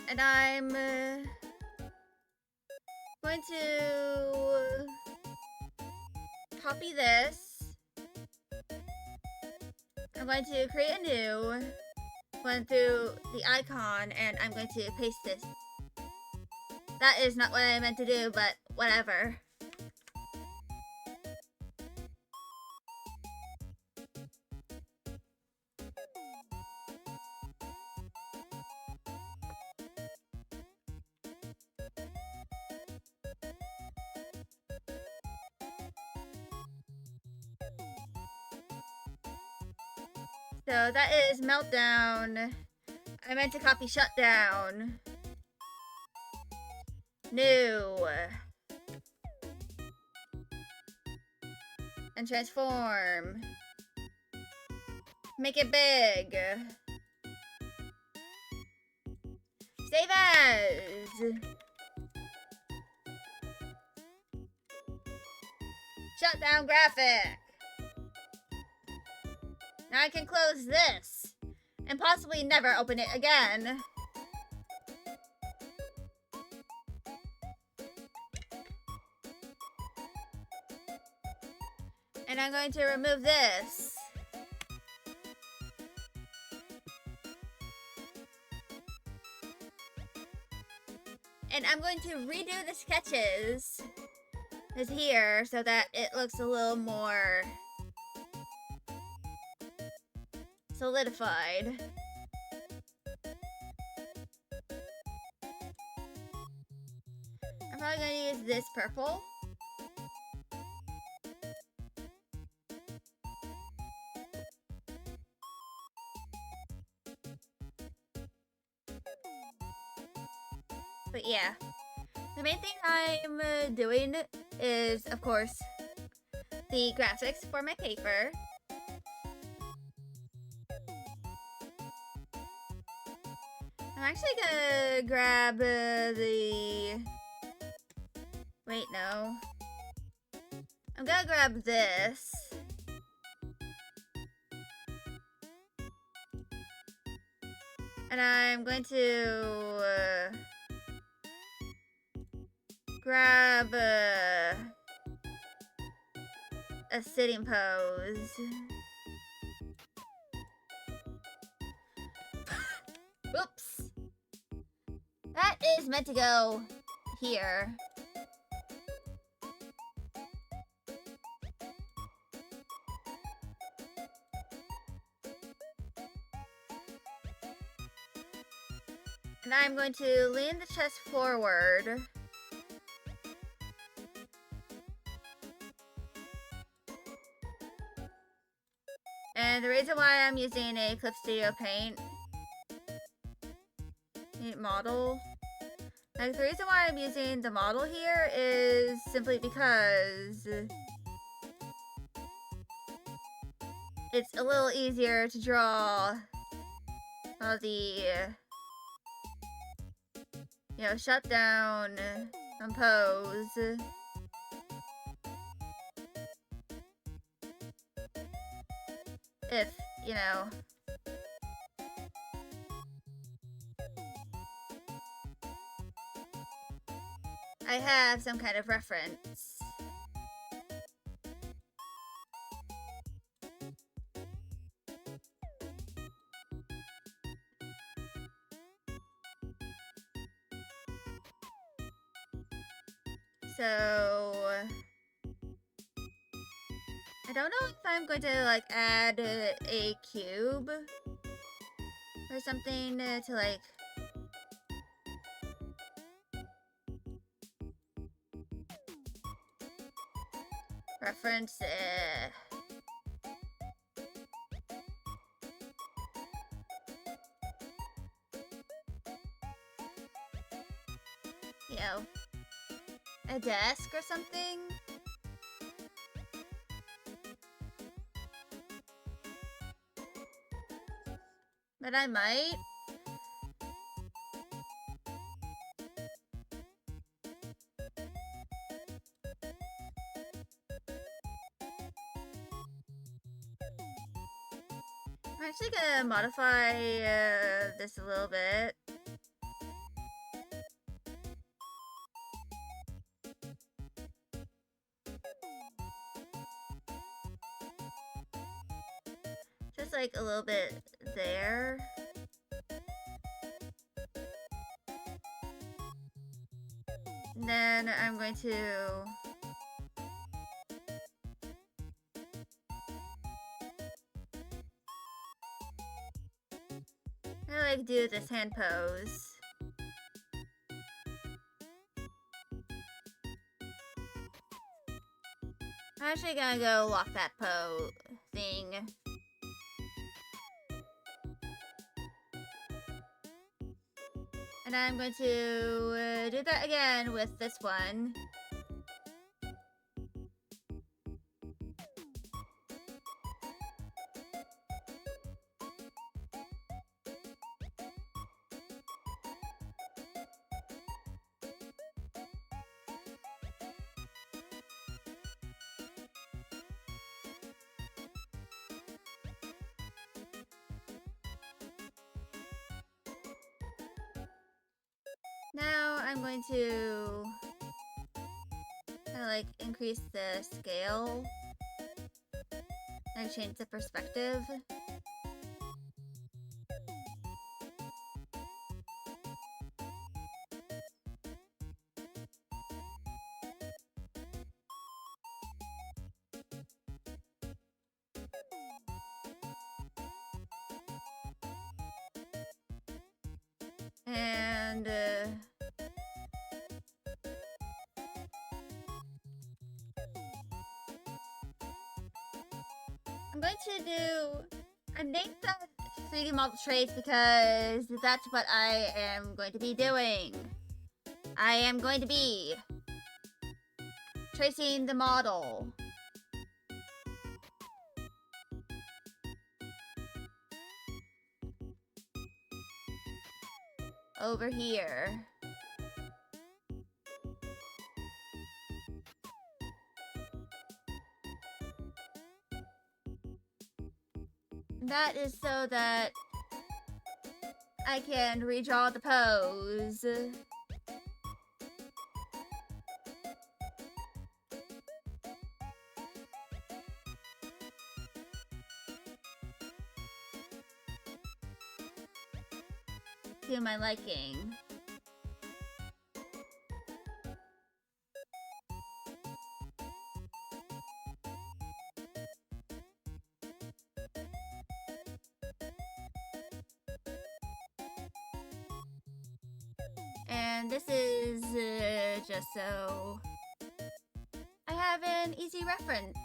And I'm going to copy this. I'm going to create a new one through the icon, and I'm going to paste this. That is not what I meant to do, but whatever. So that is Meltdown. I meant to copy Shutdown. New. And transform. Make it big. Save as. Shutdown graphic. Now I can close this, and possibly never open it again. And I'm going to remove this. And I'm going to redo the sketches is here so that it looks a little more solidified. I'm probably going to use this purple. But yeah, the main thing I'm doing is, of course, the graphics for my paper. I'm actually gonna grab the... Wait, no. I'm gonna grab this. And I'm going to grab a sitting pose. Oops. That is meant to go here. And I'm going to lean the chest forward. And the reason why I'm using a Clip Studio Paint model, like the reason why I'm using the model here is simply because it's a little easier to draw all the, you know, shut down, compose. If, you know, I have some kind of reference. So I don't know if I'm going to like add a cube or something to like reference you know, a desk or something. But I might. I'm actually gonna modify this a little bit. Just like a little bit there. And then I'm going to like do this hand pose. I'm actually gonna go lock that pose thing. And I'm going to do that again with this one. Now I'm going to kind of like increase the scale and change the perspective. And I'm going to do, I named that 3D model trace because that's what I am going to be doing. I am going to be tracing the model. Over here. That is so that I can redraw the pose. To my liking. this is just so I have an easy reference.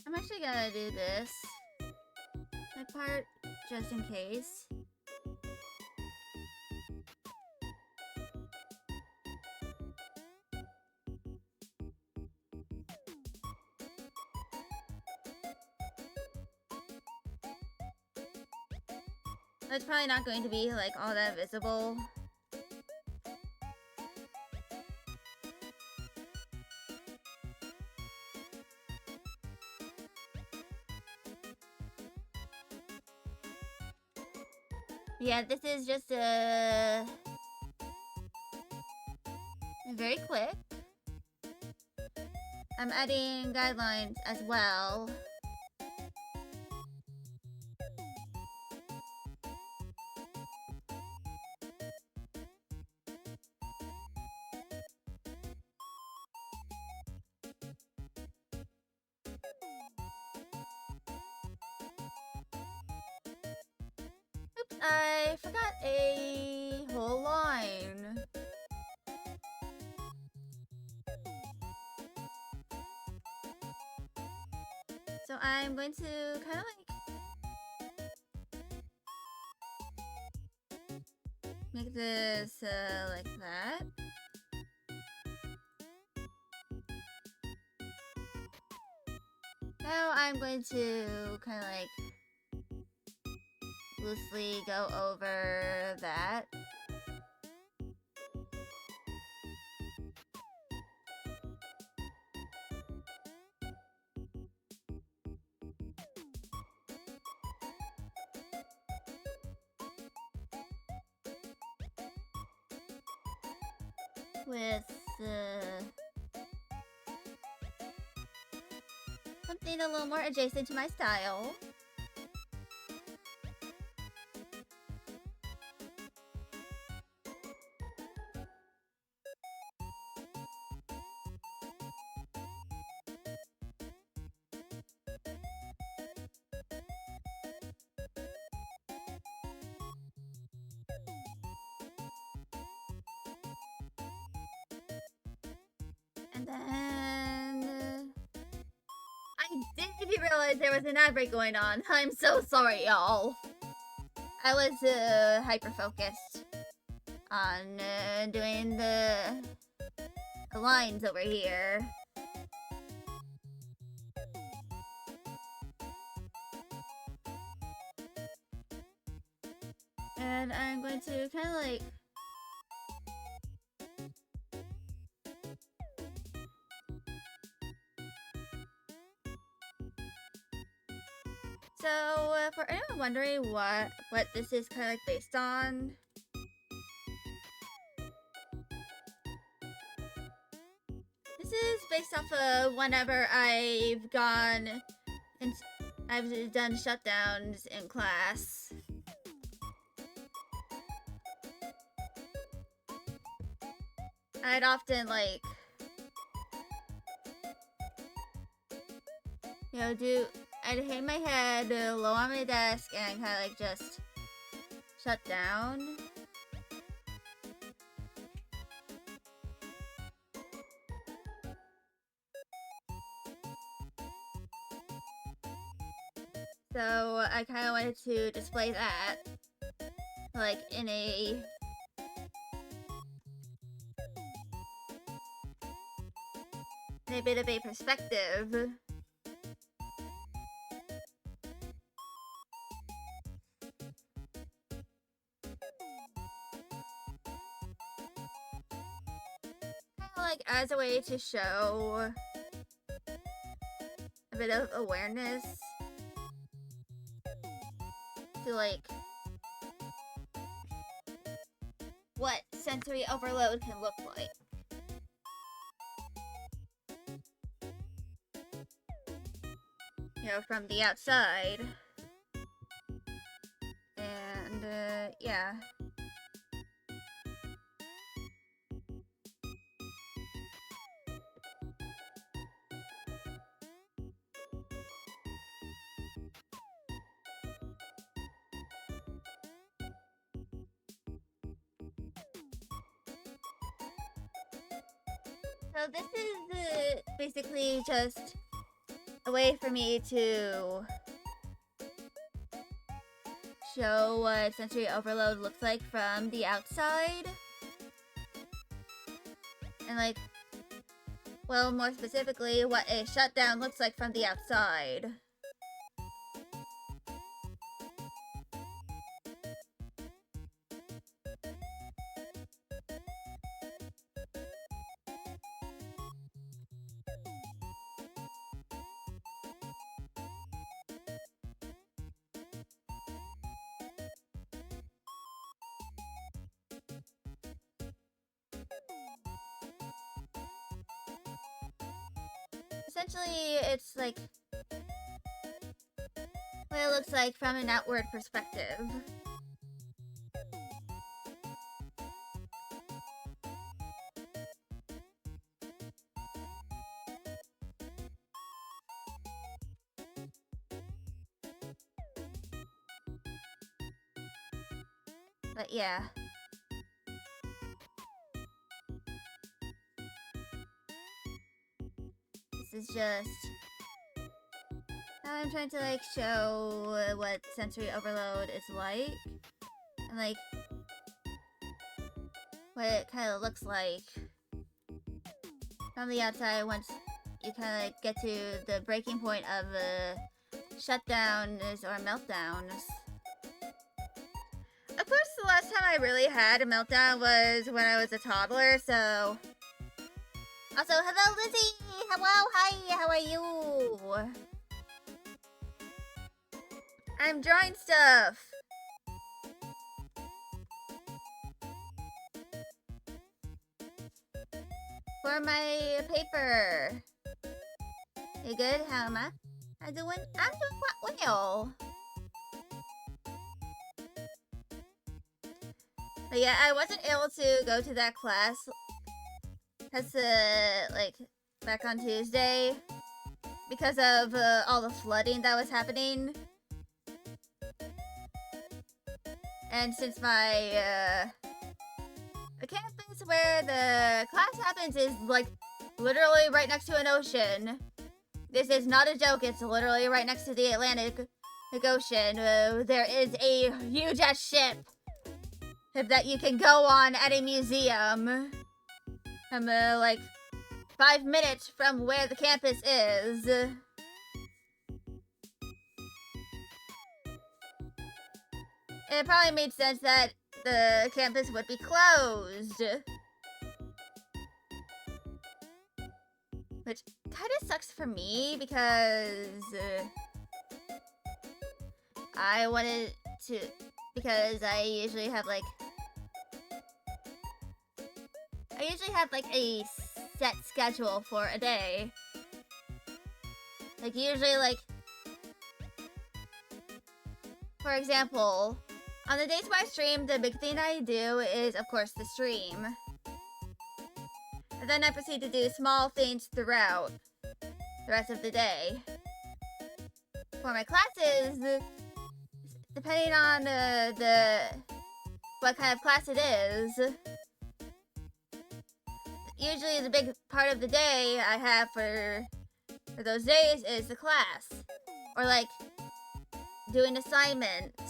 I'm actually gonna do this. My part, just in case. It's probably not going to be like all that visible. Yeah, this is just very quick. I'm adding guidelines as well. Oops, I forgot a whole line. So I'm going to kind of like make this like that. Now I'm going to kind of like loosely go over that. With something a little more adjacent to my style. And then I didn't realize there was an ad break going on. I'm so sorry, y'all. I was hyper focused on doing the lines over here. And I'm going to kind of like so for anyone wondering what this is kind of like based on, this is based off of whenever I've gone and I've done shutdowns in class. I'd often like, you know, I'd hang my head low on my desk and kind of like just shut down. So I kind of wanted to display that, like in a bit of a perspective. Kind of like as a way to show a bit of awareness to like what sensory overload can look like. You know, from the outside. And, yeah. So this is basically just a way for me to show what sensory overload looks like from the outside. And like, well, more specifically, what a shutdown looks like from the outside. Essentially, it's like what it looks like from an outward perspective. But yeah. This is just how I'm trying to like show what sensory overload is like. And like what it kind of looks like from the outside once you kind of like get to the breaking point of shutdowns or meltdowns. Of course, the last time I really had a meltdown was when I was a toddler, so... Also, hello, Lizzie! Hello, hi, how are you? I'm drawing stuff! For my paper. You good? How am I? I'm doing quite well. But yeah, I wasn't able to go to that class because, like, back on Tuesday because of all the flooding that was happening. And since my, the campus where the class happens is, like, literally right next to an ocean. This is not a joke, it's literally right next to the Atlantic Ocean. There is a huge-ass ship that you can go on at a museum. I'm like 5 minutes from where the campus is. It probably made sense that the campus would be closed. Which kind of sucks for me because I wanted to, because I usually have like a set schedule for a day. Like usually like, for example, on the days where I stream, the big thing I do is of course the stream. And then I proceed to do small things throughout the rest of the day. For my classes, depending on what kind of class it is, usually the big part of the day I have for those days is the class. Or like doing assignments.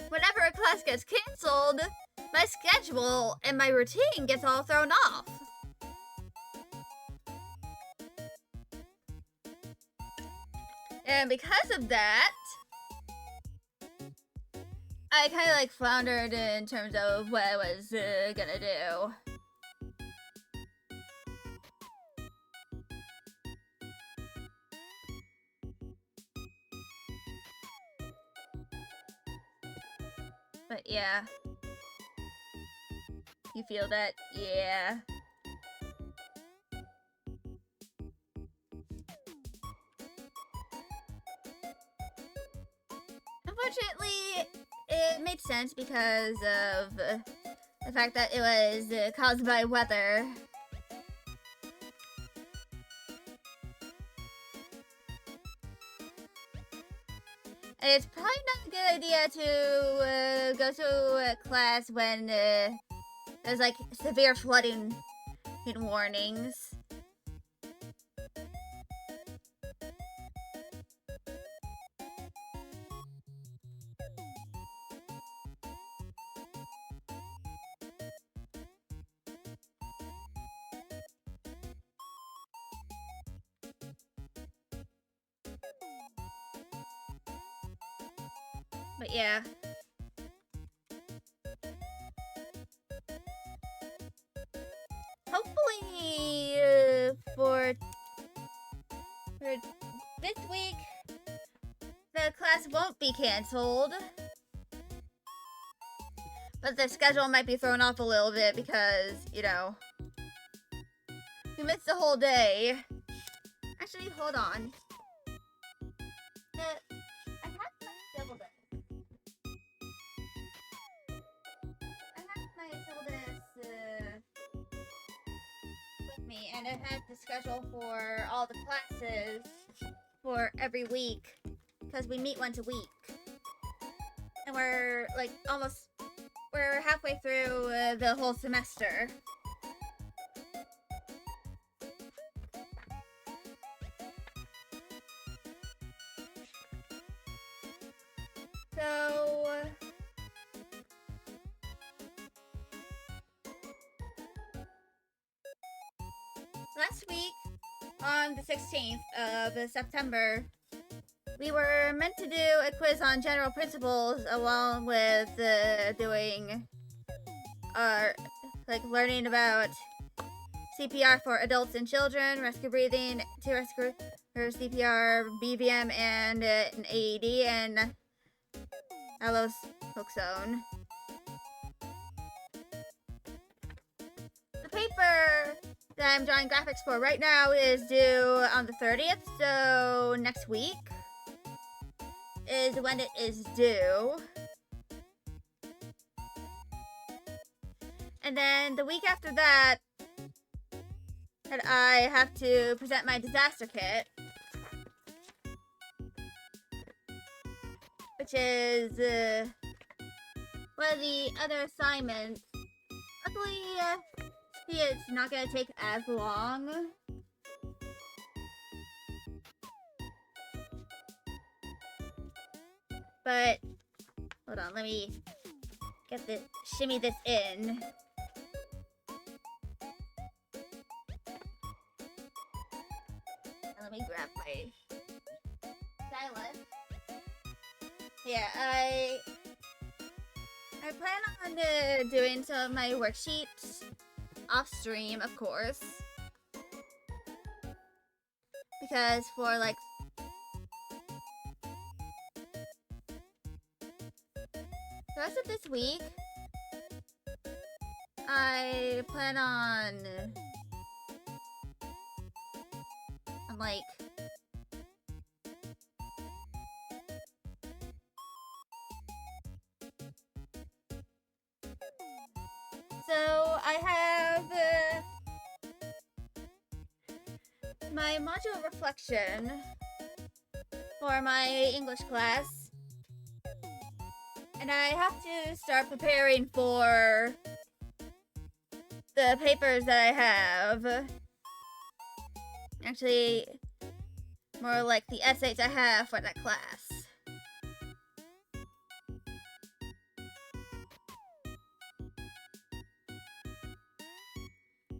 Whenever a class gets canceled, my schedule and my routine gets all thrown off. And because of that, I kind of like floundered in terms of what I was gonna do. But yeah. You feel that? Yeah. Unfortunately, it made sense because of the fact that it was caused by weather. And it's probably not a good idea to go to class when there's like severe flooding warnings. But yeah. Hopefully, for this week, the class won't be canceled. But the schedule might be thrown off a little bit because, you know, we missed the whole day. Actually, hold on. I had my syllabus. I had my syllabus with me, and I had the schedule for all the classes for every week because we meet once a week, and we're like we're halfway through the whole semester. So last week, on the 16th of September, we were meant to do a quiz on general principles along with doing our, learning about CPR for adults and children, rescue breathing, to rescue CPR, BVM, and an AED, and naloxone. The paper that I'm drawing graphics for right now is due on the 30th, so next week is when it is due. And then the week after that, I have to present my disaster kit, which is one of the other assignments. Luckily, it's not gonna take as long. But hold on, let me shimmy this in. Let me grab my stylus. Yeah, I plan on doing some of my worksheets off stream, of course, because for the rest of this week, I plan on so I have my module reflection for my English class, and I have to start preparing for the papers that I have. Actually, more like the essays I have for that class.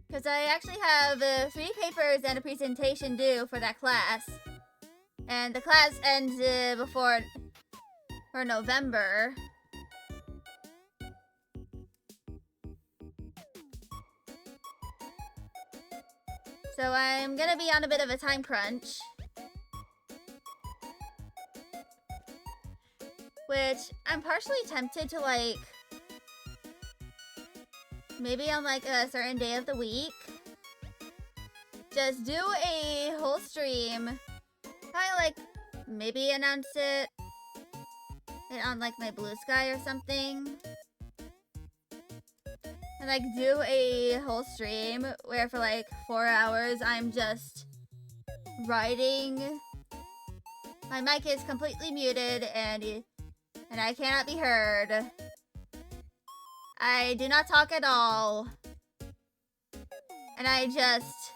Because I actually have 3 papers and a presentation due for that class. And the class ends for November. So I'm gonna be on a bit of a time crunch. which I'm partially tempted to, like, maybe on, like, a certain day of the week, just do a whole stream, probably, like, maybe announce it on, like, my Blue Sky or something, and, like, do a whole stream where for, like, 4 hours I'm just writing. My mic is completely muted and I cannot be heard. I do not talk at all. And I just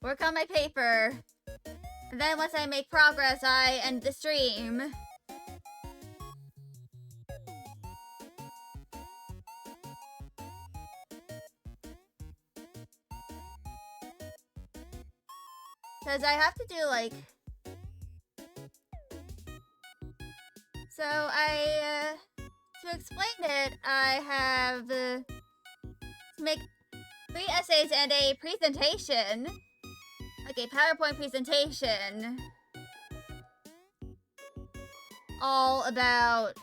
work on my paper. And then once I make progress, I end the stream. Because I have to do, like... So, to explain it, I have to make 3 essays and a presentation. Like a PowerPoint presentation. All about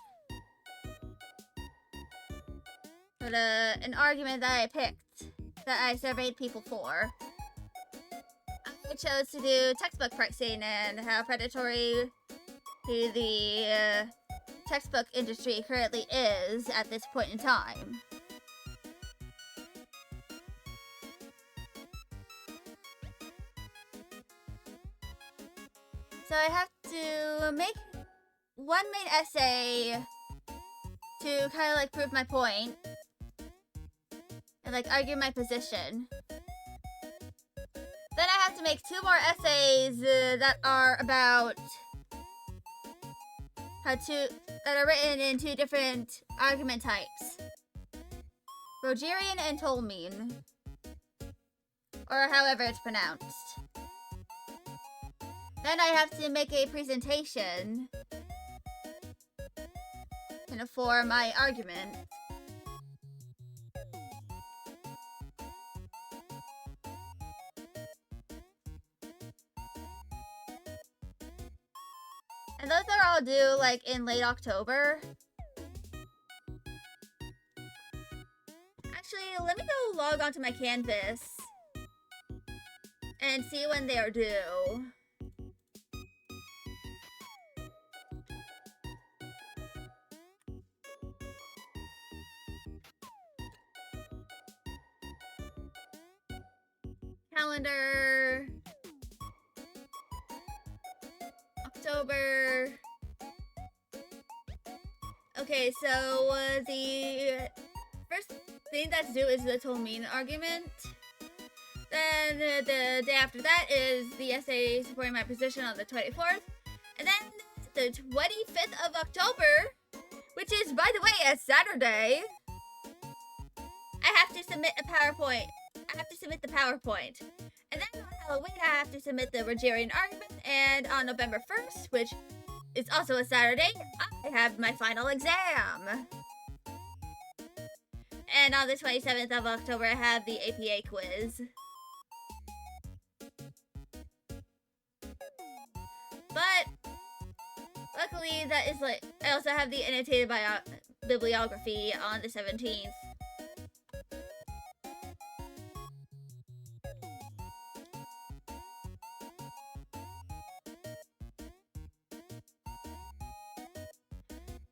an argument that I picked, that I surveyed people for. I chose to do textbook pricing and how predatory the textbook industry currently is at this point in time. So I have to make one main essay to kind of like prove my point and like argue my position. Then I have to make 2 more essays that are about that are written in 2 different argument types. Rogerian and Tolmien. Or however it's pronounced. Then I have to make a presentation for my argument. And those are all due, like, in late October. Actually, let me go log onto my Canvas and see when they are due. Calendar... October. Okay, so the first thing that's due is the Tolmien argument. Then the day after that is the essay supporting my position on the 24th. And then the 25th of October, which is, by the way, a Saturday, I have to submit a PowerPoint. I have to submit the PowerPoint. And then on Halloween, I have to submit the Rogerian argument. And on November 1st, which is also a Saturday, I have my final exam. And on the 27th of October, I have the APA quiz. But luckily, that is like, I also have the annotated bibliography on the 17th.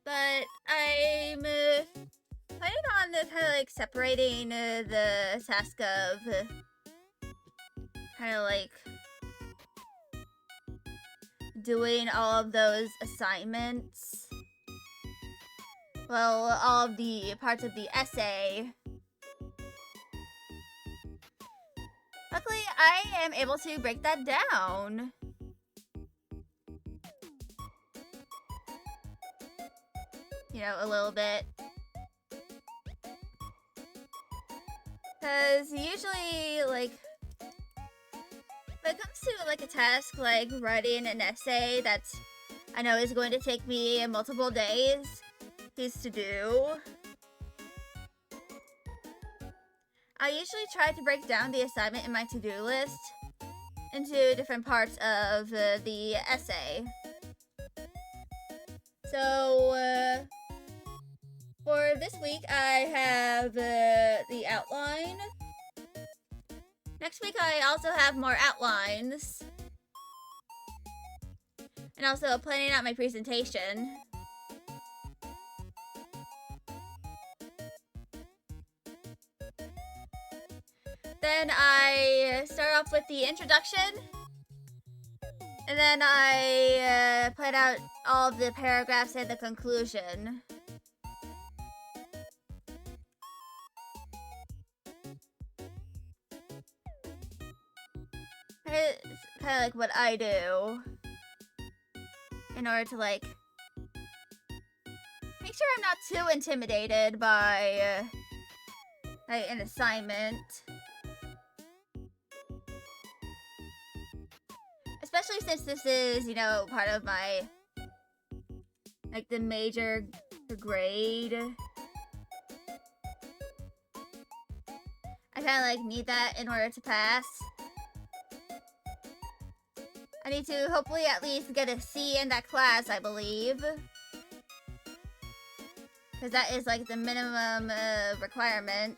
But I'm planning on kind of like separating the task of kind of like doing all of those assignments. Well, all of the parts of the essay. Luckily, I am able to break that down. You know, a little bit. Because usually, like, when it comes to, like, a task, like, writing an essay that's, I know is going to take me multiple days to do, I usually try to break down the assignment in my to-do list into different parts of the essay. So, for this week, I have the outline. Next week, I also have more outlines. And also planning out my presentation. Then I start off with the introduction. And then I plan out all of the paragraphs and the conclusion. It's kind of like what I do in order to like make sure I'm not too intimidated by an assignment. Especially since this is, you know, part of my, like, the major grade. I kind of, like, need that in order to pass. I need to hopefully at least get a C in that class, I believe. Because that is, like, the minimum requirement.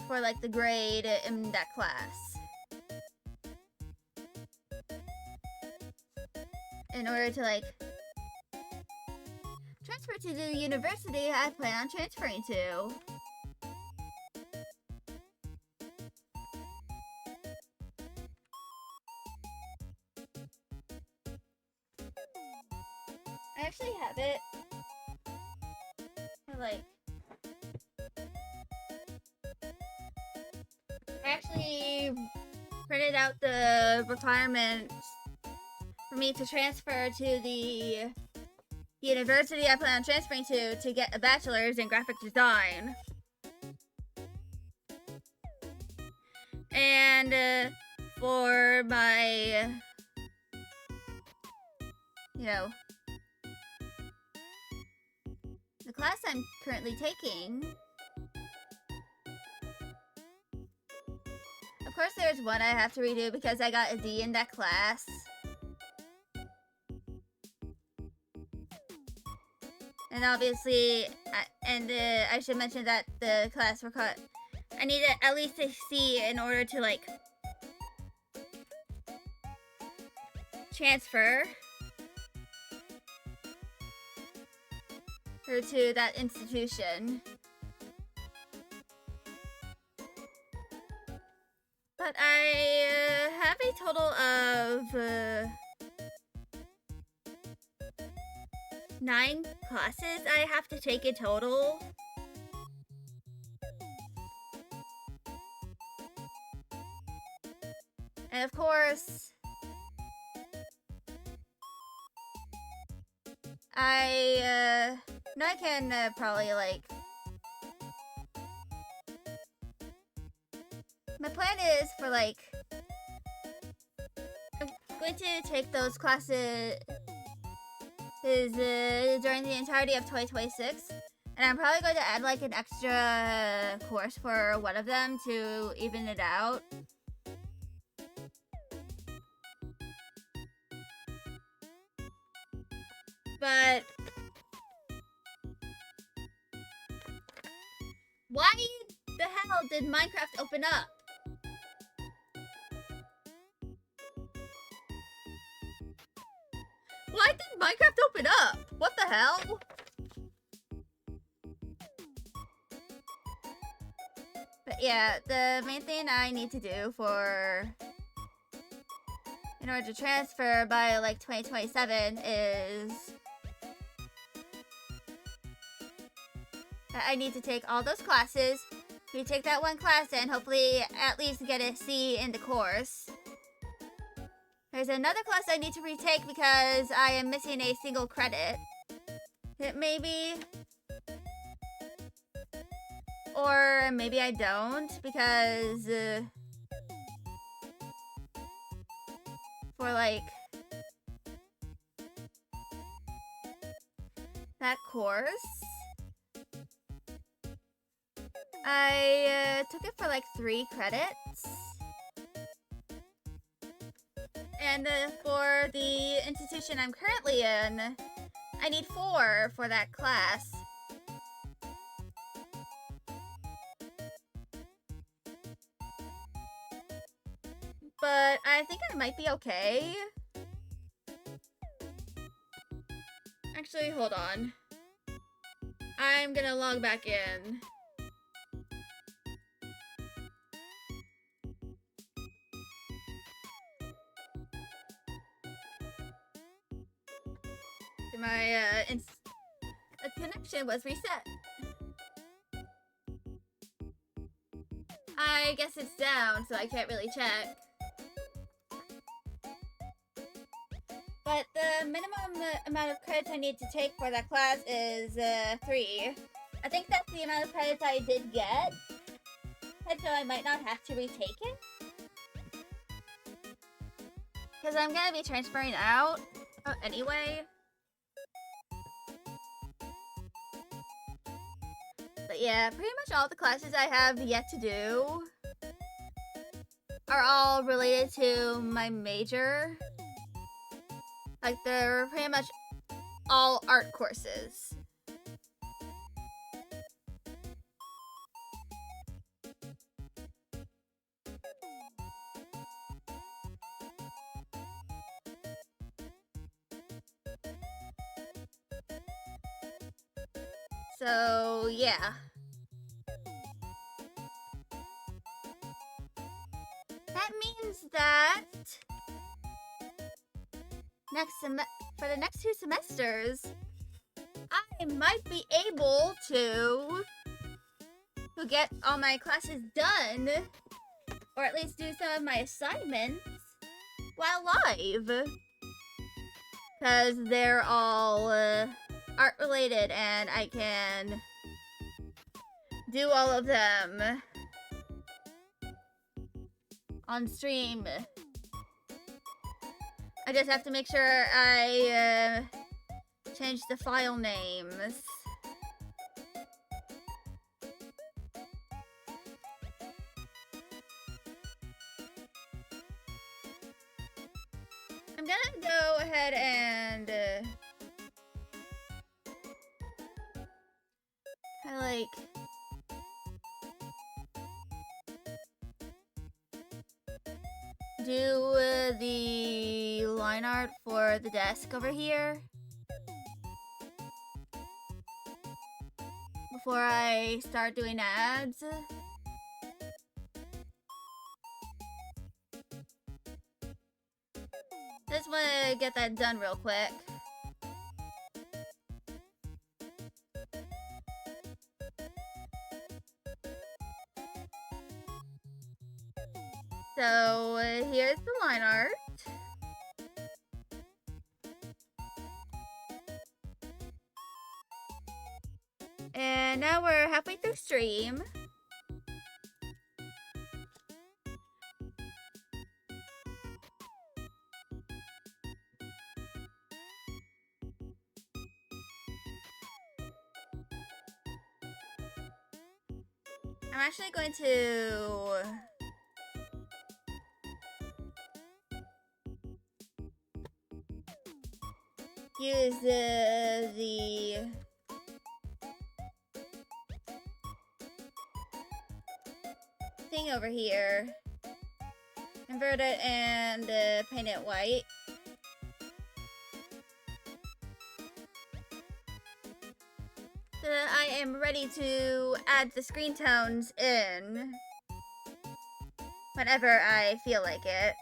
For like the grade in that class. In order to like transfer to the university I plan on transferring to. I actually have it. Like I actually printed out the requirements for me to transfer to the university I plan on transferring to get a bachelor's in graphic design. And for my, you know, the class I'm currently taking, of course there's one I have to redo because I got a D in that class. And obviously, I should mention that the class I need at least a C in order to like transfer her to that institution. But I have a total of 9 classes I have to take in total. And of course, I know I can probably like... My plan is for like... I'm going to take those classes during the entirety of 2026. And I'm probably going to add like an extra course for one of them to even it out. But why the hell did Minecraft open up? Why did Minecraft open up? What the hell? But yeah, the main thing I need to do in order to transfer by like 2027 is that I need to take all those classes. We take that one class and hopefully at least get a C in the course. There's another class I need to retake because I am missing a single credit. Maybe. Or maybe I don't because for like that course, I took it for like 3 credits. And for the institution I'm currently in, I need 4 for that class. But I think I might be okay. Actually, hold on. I'm gonna log back in. My connection was reset. I guess it's down, so I can't really check. But the minimum amount of credits I need to take for that class is 3. I think that's the amount of credits I did get, and so I might not have to retake it. Because I'm gonna be transferring out anyway. But yeah, pretty much all the classes I have yet to do are all related to my major. Like, they're pretty much all art courses. So, yeah. That means that for the next 2 semesters, I might be able to get all my classes done, or at least do some of my assignments while live. Because they're all art related and I can do all of them on stream. I just have to make sure I change the file names. I'm gonna go ahead and do the line art for the desk over here before I start doing ads. Just want to get that done real quick. So here's the line art. And now we're halfway through stream. I'm actually going to use the thing over here, invert it and paint it white. So that I am ready to add the screen tones in whenever I feel like it.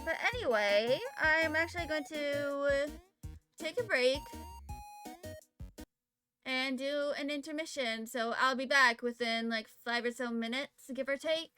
But anyway, I'm actually going to take a break and do an intermission. So I'll be back within like 5 or so minutes, give or take.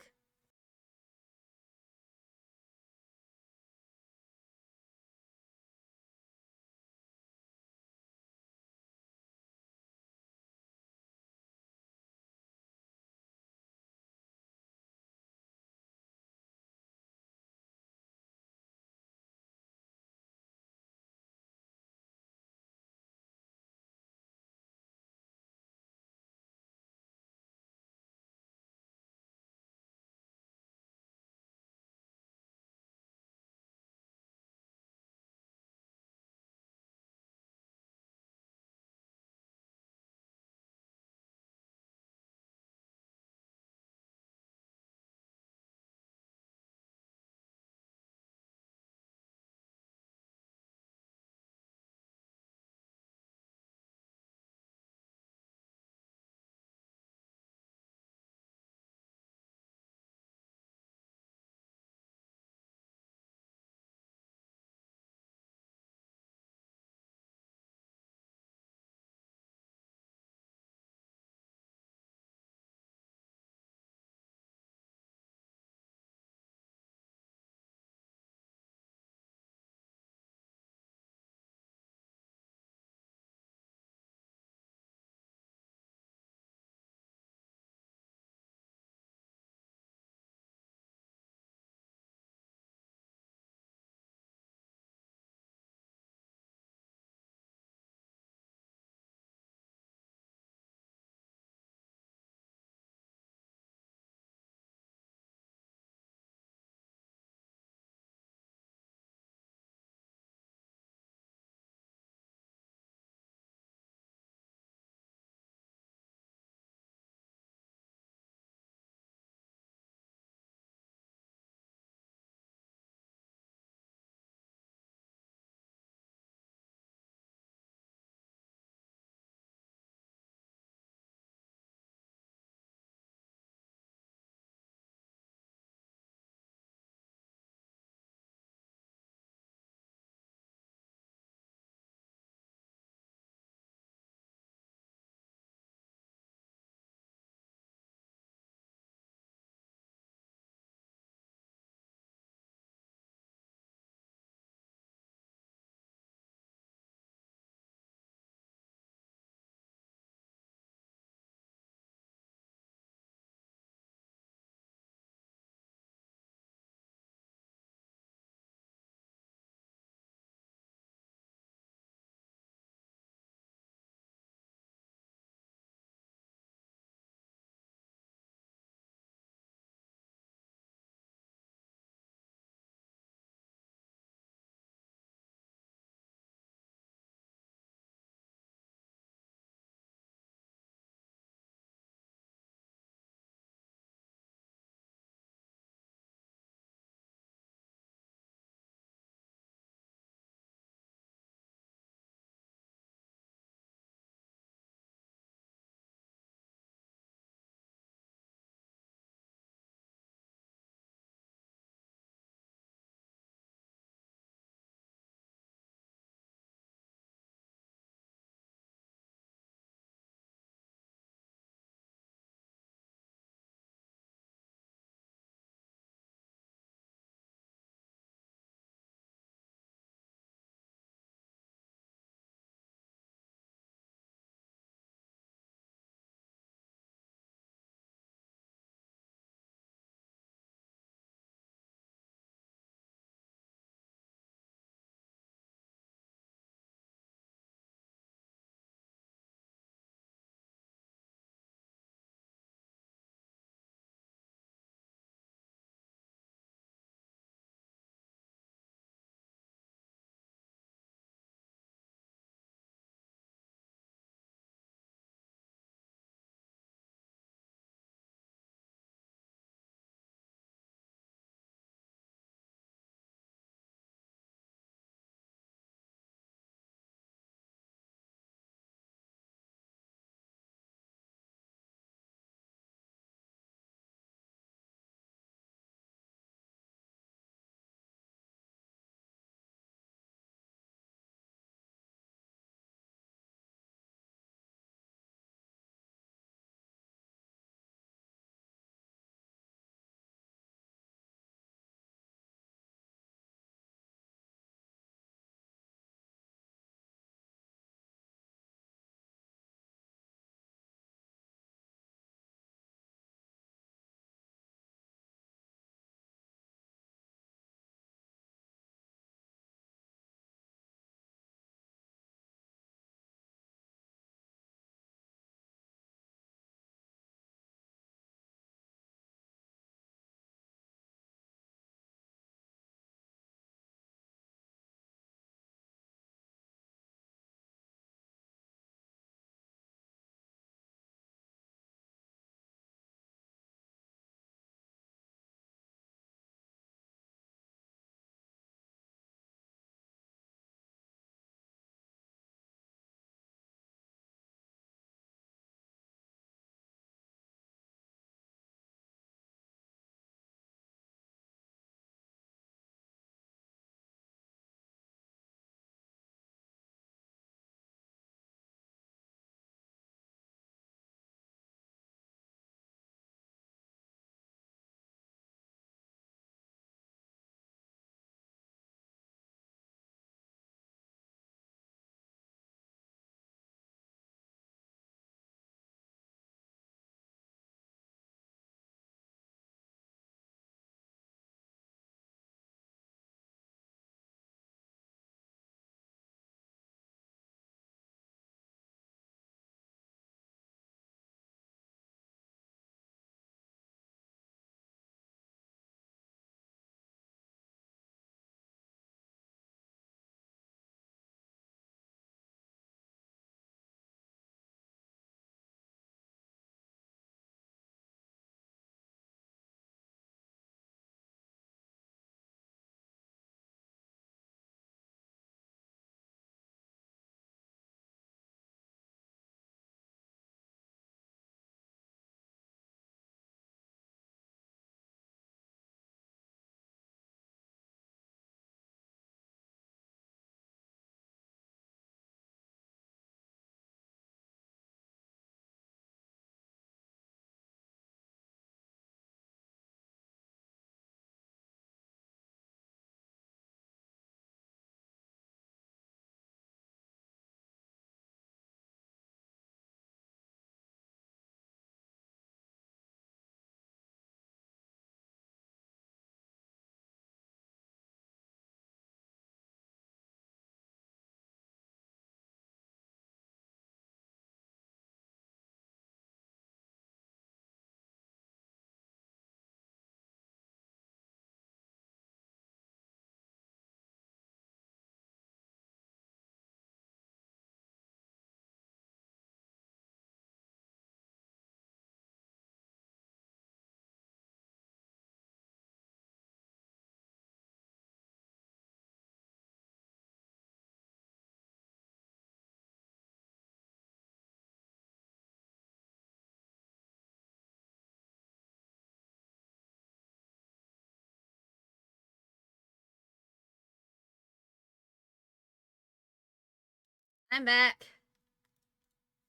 I'm back.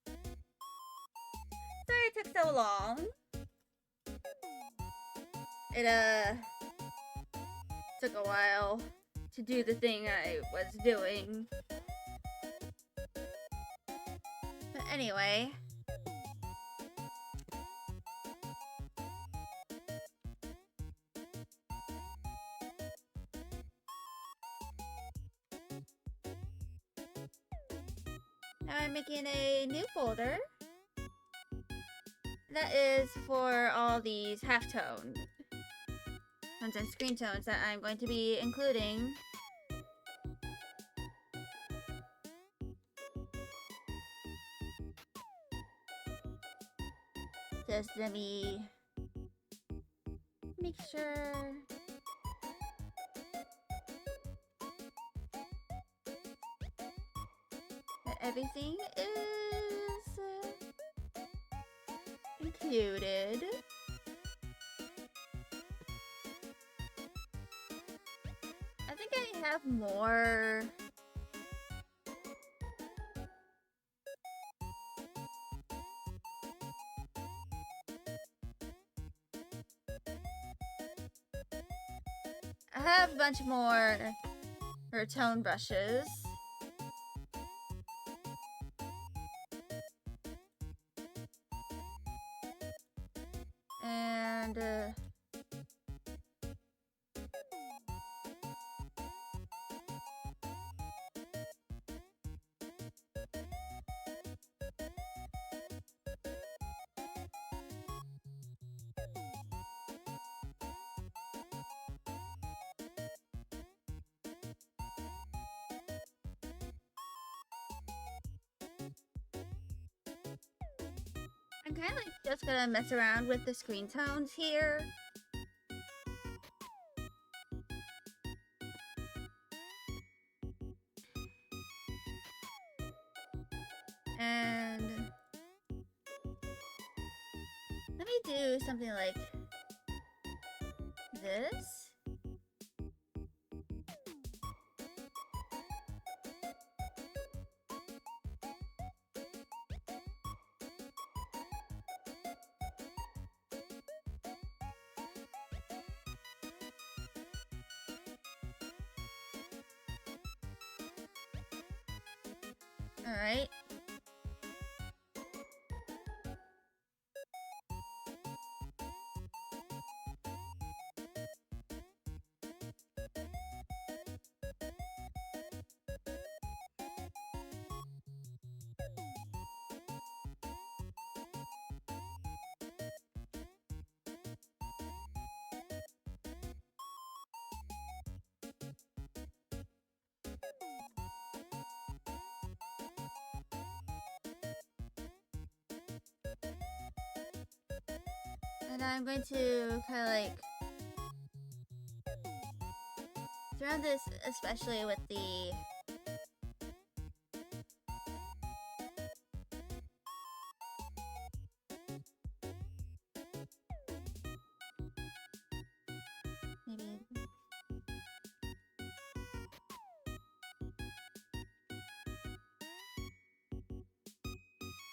Sorry it took so long. It took a while to do the thing I was doing. But anyway. Now I'm making a new folder. That is for all these halftone tones and screen tones that I'm going to be including. Just let me make sure that everything is included. I think I have more. I have a bunch more tone brushes. And I'm kind of like just gonna mess around with the screen tones here. And let me do something like this. All right. And I'm going to kind of like surround this, especially with the maybe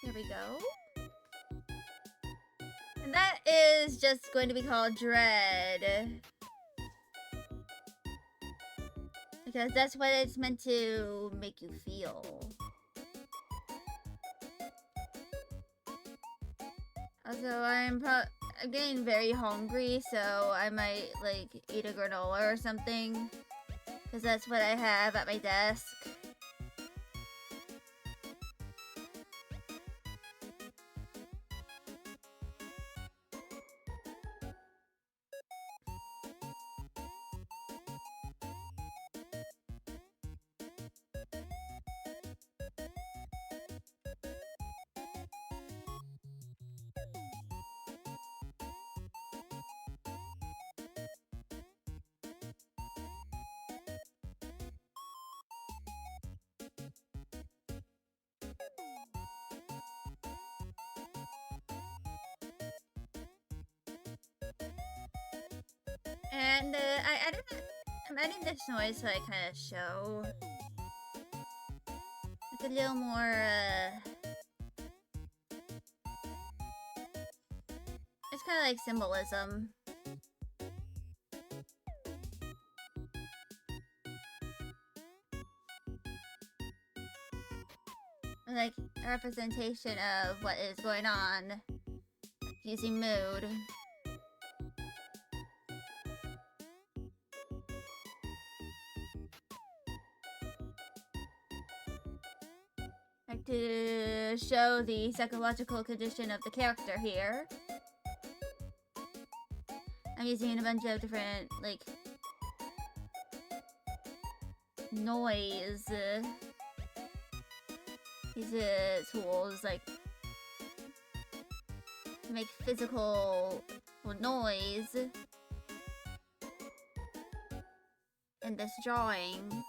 there we go. And that is just going to be called Dread. Because that's what it's meant to make you feel. Also, I'm getting very hungry, so I might like eat a granola or something. Because that's what I have at my desk. And I'm adding this noise so I kind of show that a little more, it's kind of like symbolism. Like a representation of what is going on using mood. Like to show the psychological condition of the character here. I'm using a bunch of different, like, noise. These tools, like, to make physical noise in this drawing.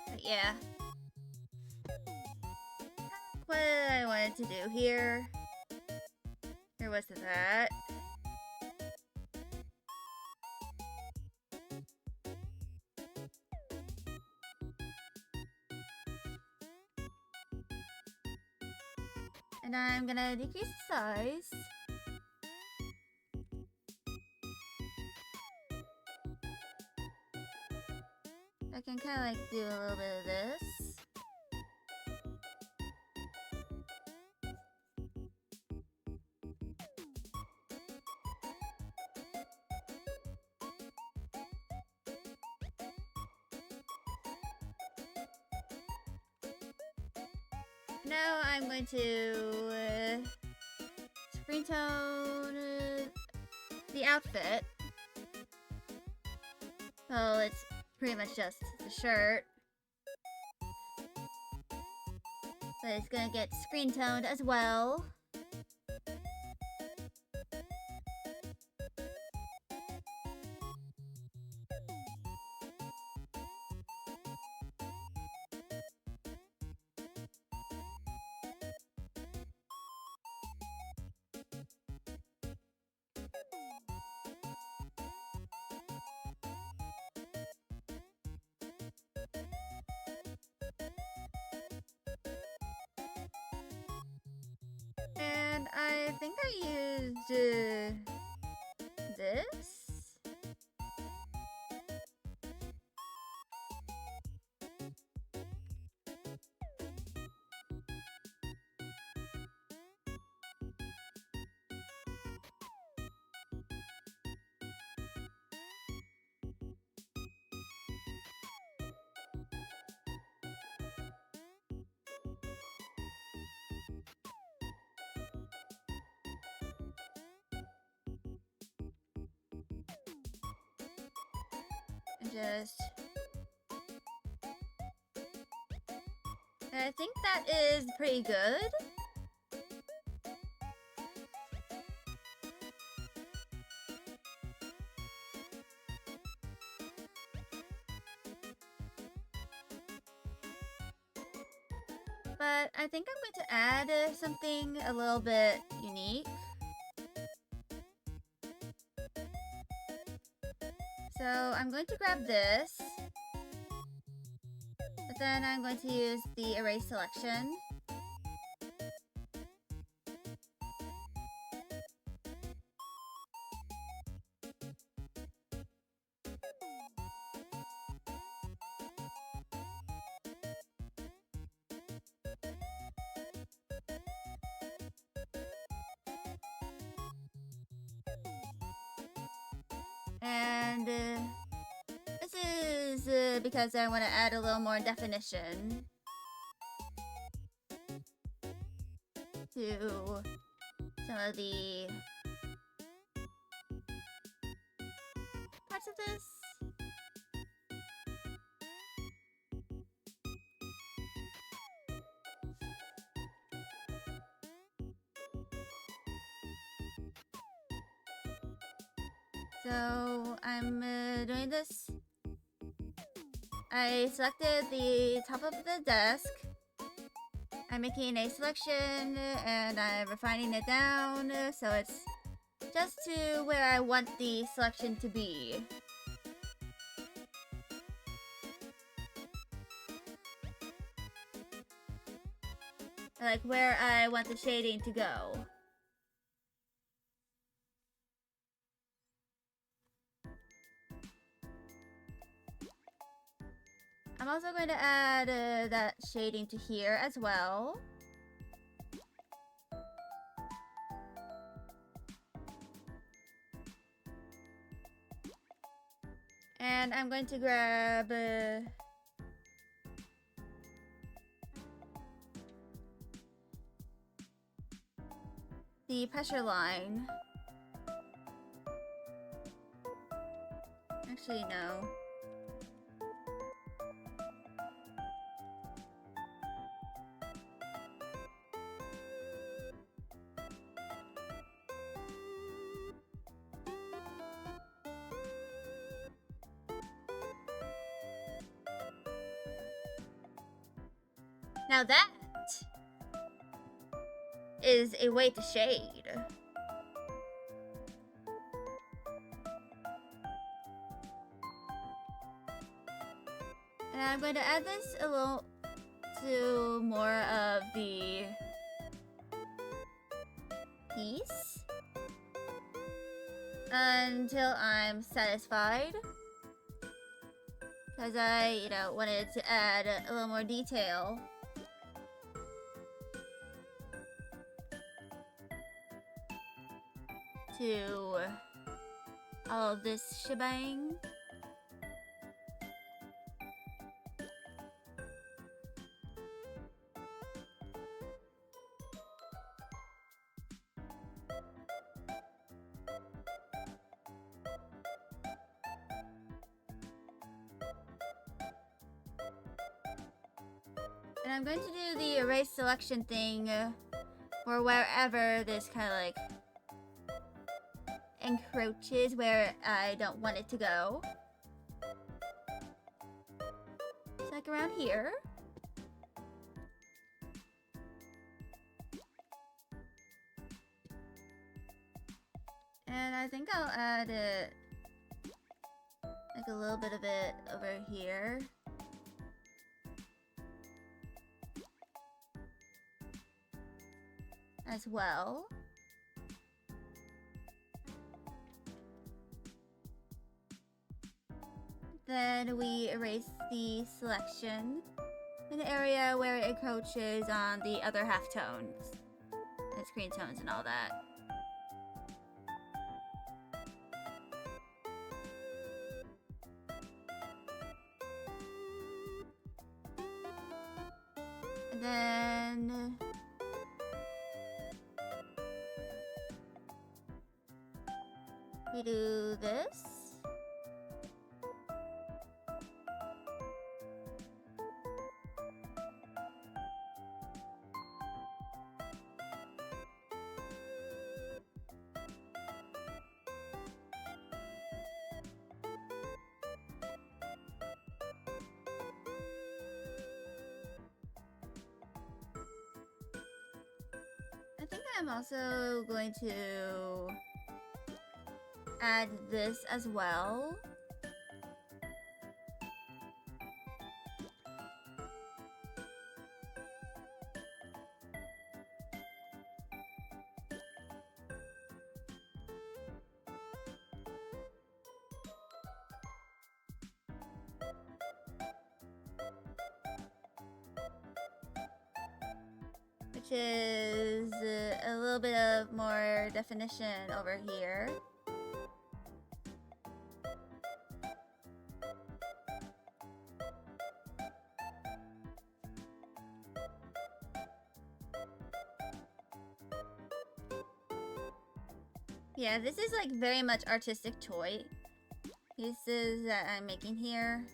But yeah. What I wanted to do here. Where was it at? And I'm gonna decrease the size. I can kind of like do a little bit of this. Now I'm going to screen tone the outfit. Well, it's pretty much just the shirt. But it's gonna get screen toned as well. And I think I used this. And I think that is pretty good. But I think I'm going to add something a little bit unique. So I'm going to grab this, but then I'm going to use the erase selection. And this is because I want to add a little more definition to some of the parts of this. So I'm doing this. I selected the top of the desk. I'm making a selection and I'm refining it down so it's just to where I want the selection to be. Like where I want the shading to go. I'm also going to add that shading to here as well. And I'm going to grab the pressure line. Actually, no. Now that is a way to shade. And I'm going to add this a little to more of the piece until I'm satisfied. Because I, wanted to add a little more detail. To all of this shebang. And I'm going to do the erase selection thing for wherever this kind of like encroaches where I don't want it to go. It's like around here. And I think I'll add like a little bit of it over here. As well. Then we erase the selection in the area where it encroaches on the other halftones and screen tones and all that. And then we do this. I think I'm also going to add this as well. Which is a little bit of more definition over here. Yeah, this is like very much artistic toy pieces that I'm making here.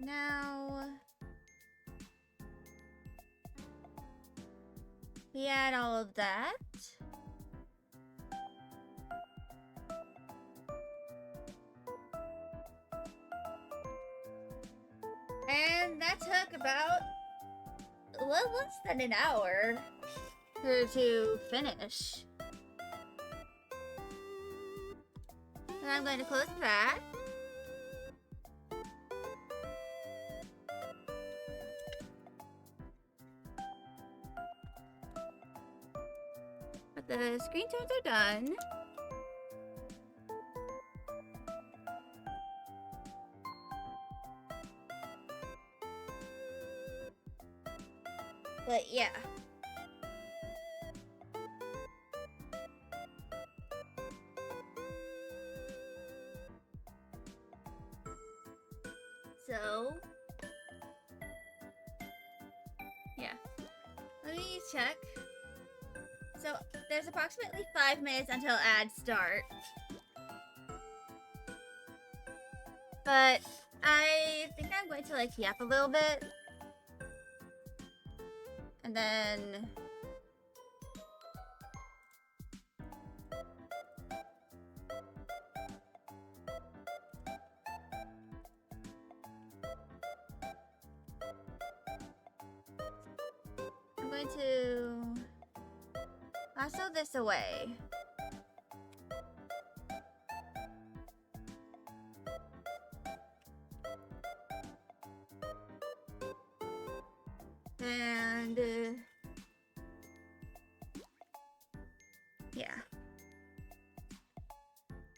Now we add all of that. And that took about less than an hour to finish. And I'm going to close that. But the screen tones are done. But yeah. So, yeah. Let me check. So, there's approximately 5 minutes until ads start. But I think I'm going to like yap a little bit. And then I'm going to lasso this away. And yeah,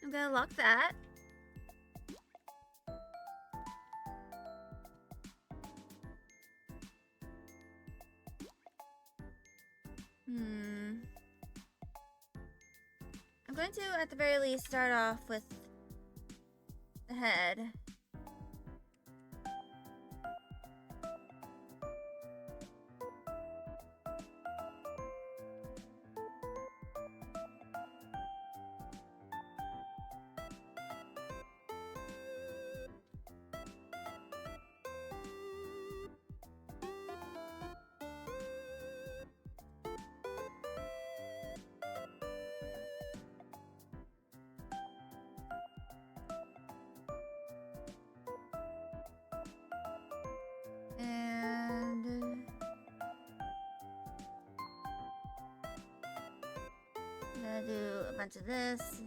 I'm gonna lock that. I'm going to, at the very least, start off with the head. And I'm gonna do a bunch of this.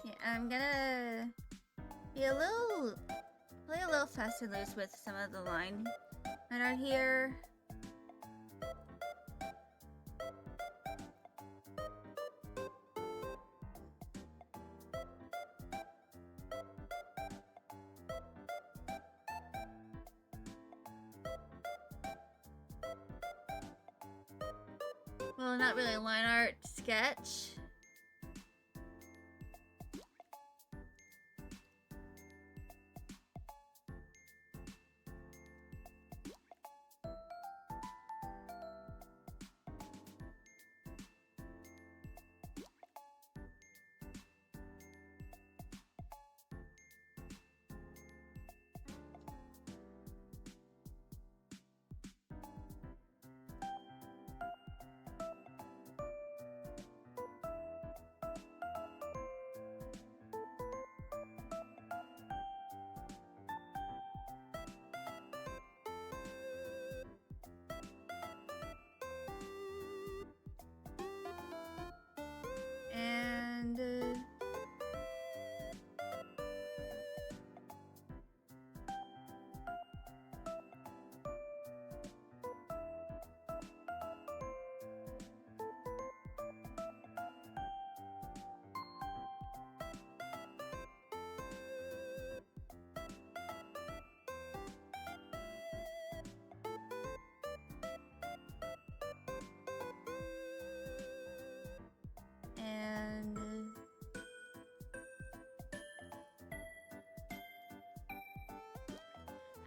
Yeah, I'm gonna be play a little fast and loose with some of the line art here. Well, not really line art, sketch.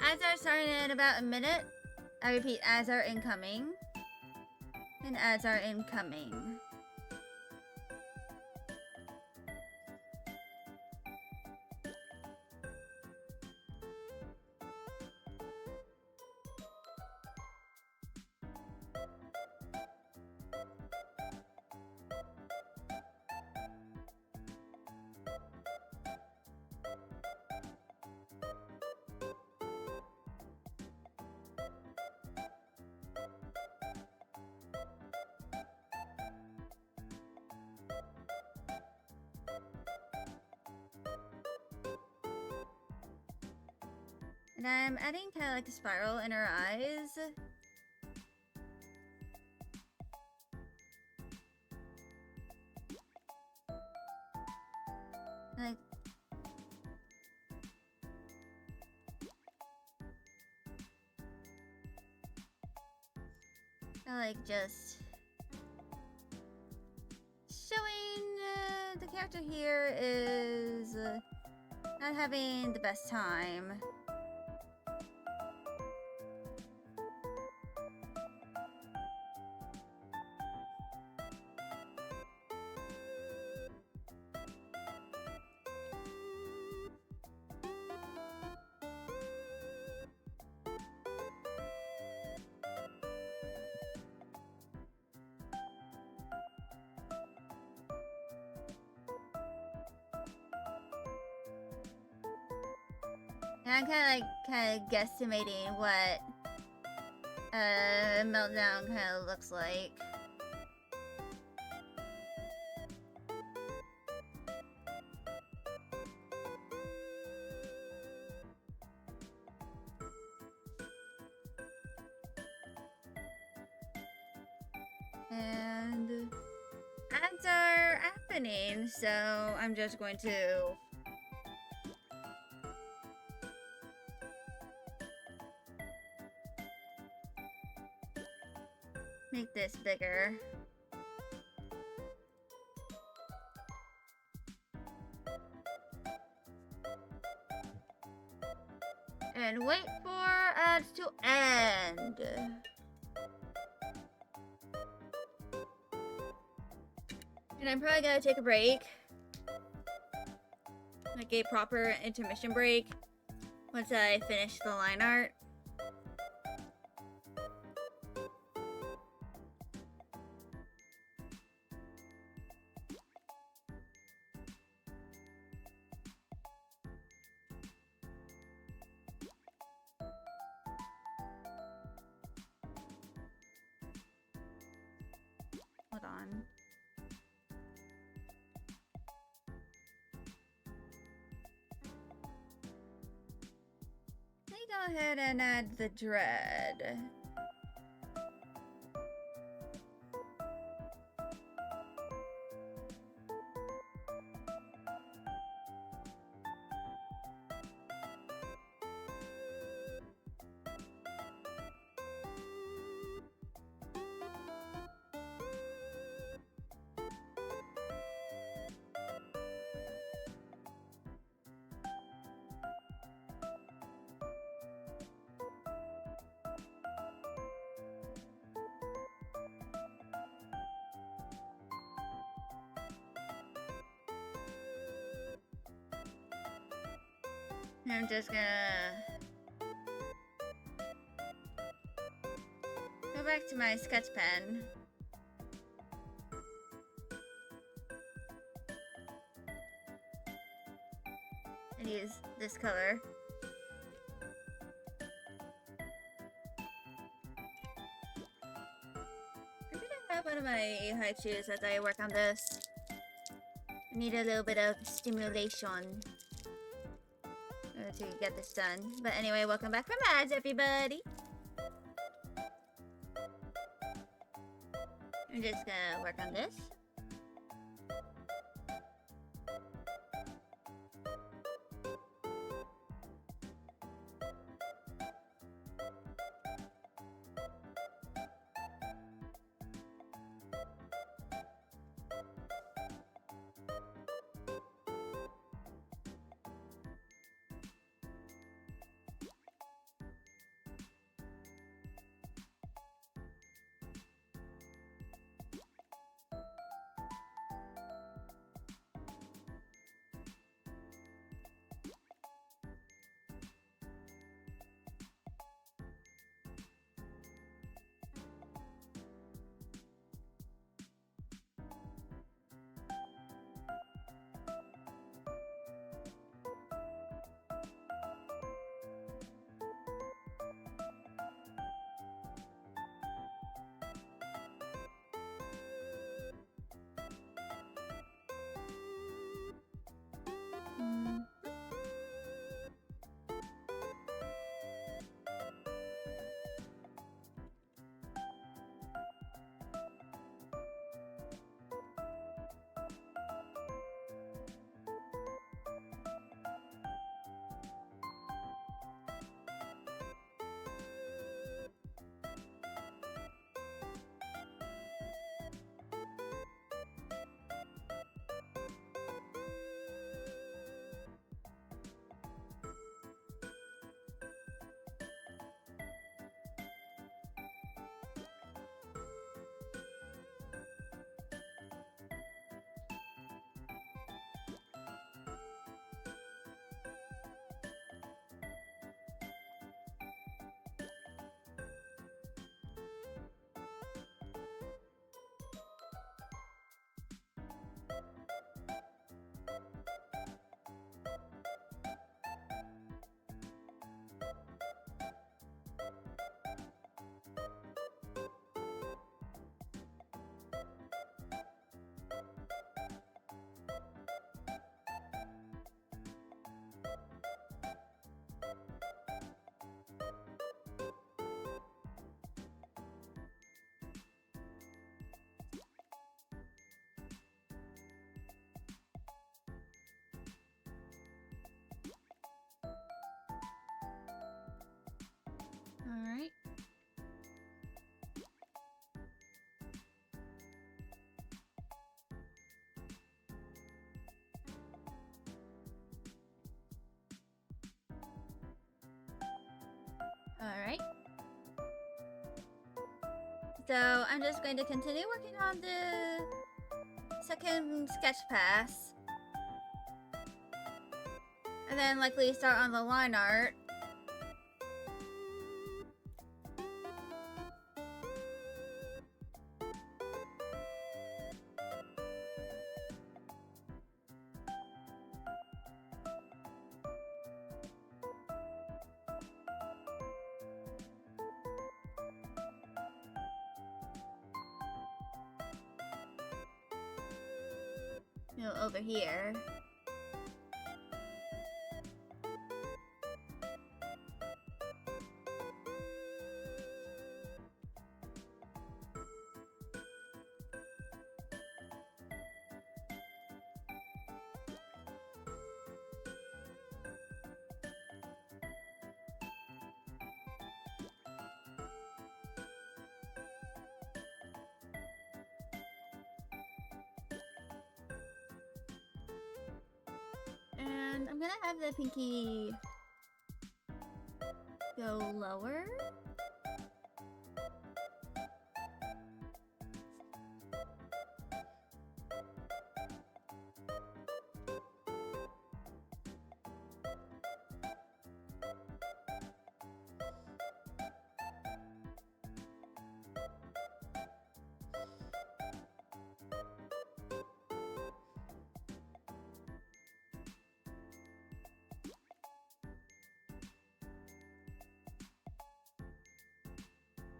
Ads are starting in about a minute. I repeat, ads are incoming. And ads are incoming. And I'm adding kind of like a spiral in her eyes. Like, just showing the character here is not having the best time. And I'm kind of guesstimating what meltdown kind of looks like. And ads are happening, so I'm just going to make this bigger. And wait for ads to end. And I'm probably gonna take a break. Like a proper intermission break. Once I finish the line art. Hold on. Let me go ahead and add the dread. I'm just gonna go back to my sketch pen. And use this color. I'm gonna have one of my haikus as I work on this. I need a little bit of stimulation to get this done. But anyway, welcome back from ads, everybody. I'm just gonna work on this. Alright. Alright. So I'm just going to continue working on the second sketch pass. And then likely start on the line art. You know, over here. And I'm gonna have the pinky go lower.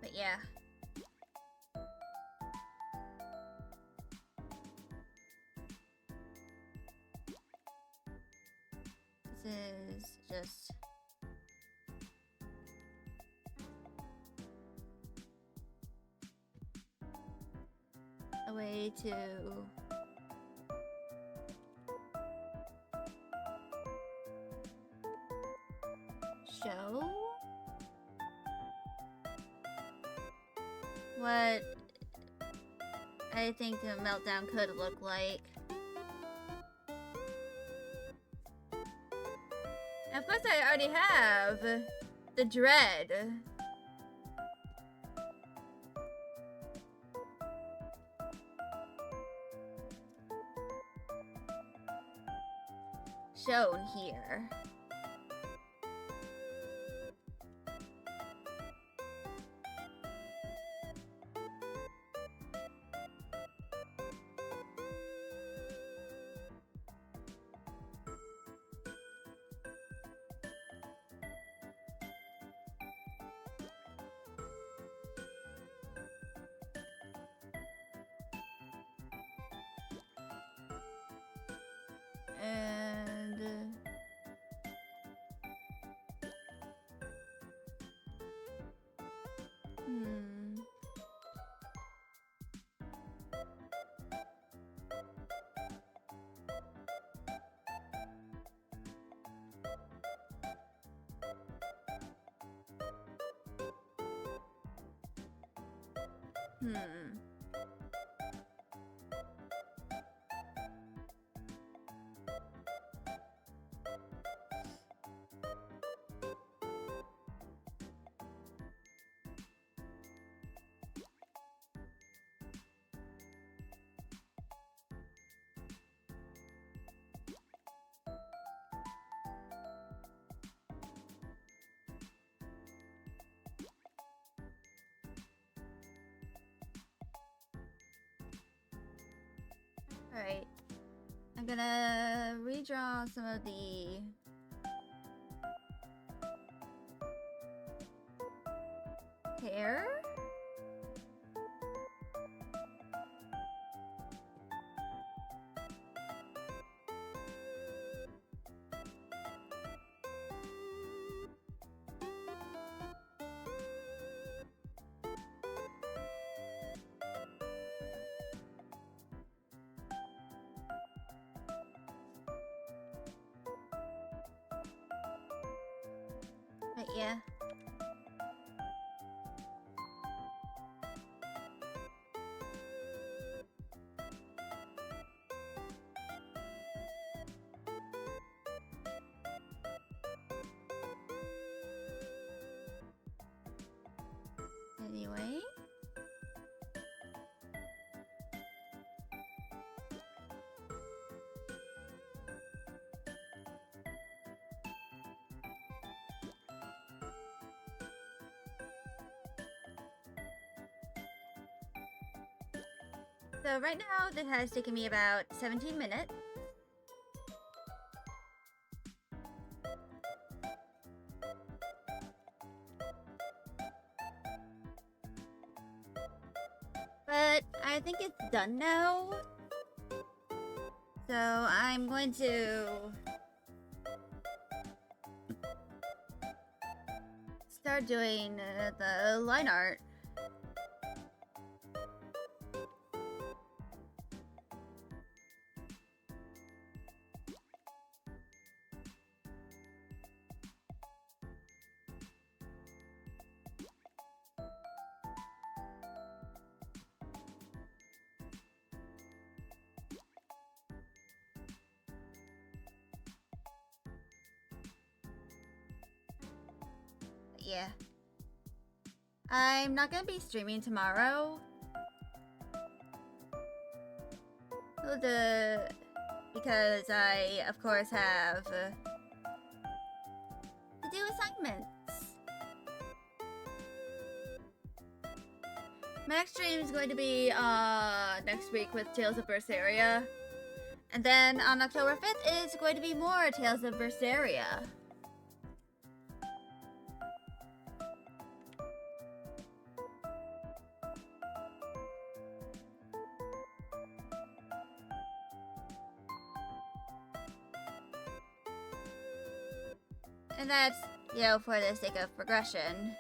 But yeah. This is just a way to show what I think the meltdown could look like. And of course I already have the dread. Shown here. And Alright. I'm gonna redraw some of the hair. But yeah. So right now, this has taken me about 17 minutes. But I think it's done now. So I'm going to start doing the line art. Yeah. I'm not gonna be streaming tomorrow. Because I, of course, have to do assignments. My next stream is going to be next week with Tales of Berseria. And then on October 5th is going to be more Tales of Berseria. And that's, you know, for the sake of progression.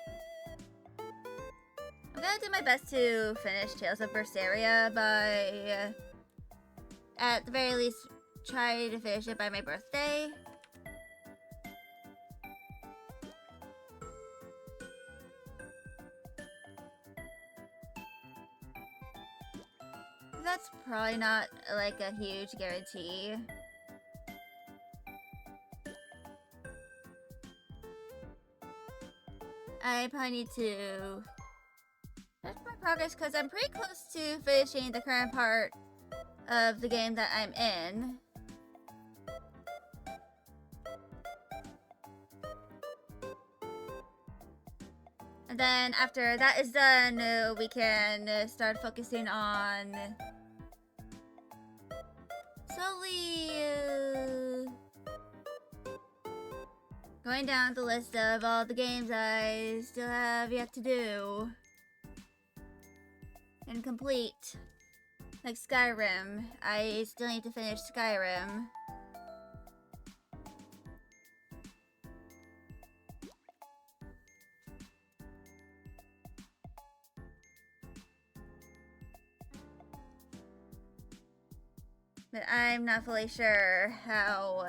I'm gonna do my best to finish Tales of Berseria by, at the very least, try to finish it by my birthday. That's probably not, like, a huge guarantee. I probably need to check my progress because I'm pretty close to finishing the current part of the game that I'm in. And then after that is done, we can start focusing on slowly going down the list of all the games I still have yet to do and complete. Like Skyrim. I still need to finish Skyrim. But I'm not fully sure how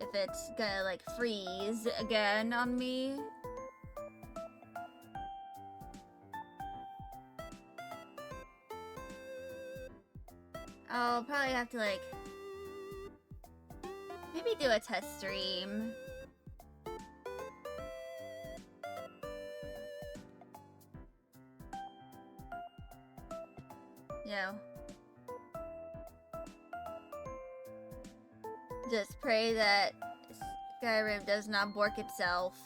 if it's gonna like freeze again on me. I'll probably have to like maybe do a test stream. You know, just pray that Skyrim does not bork itself.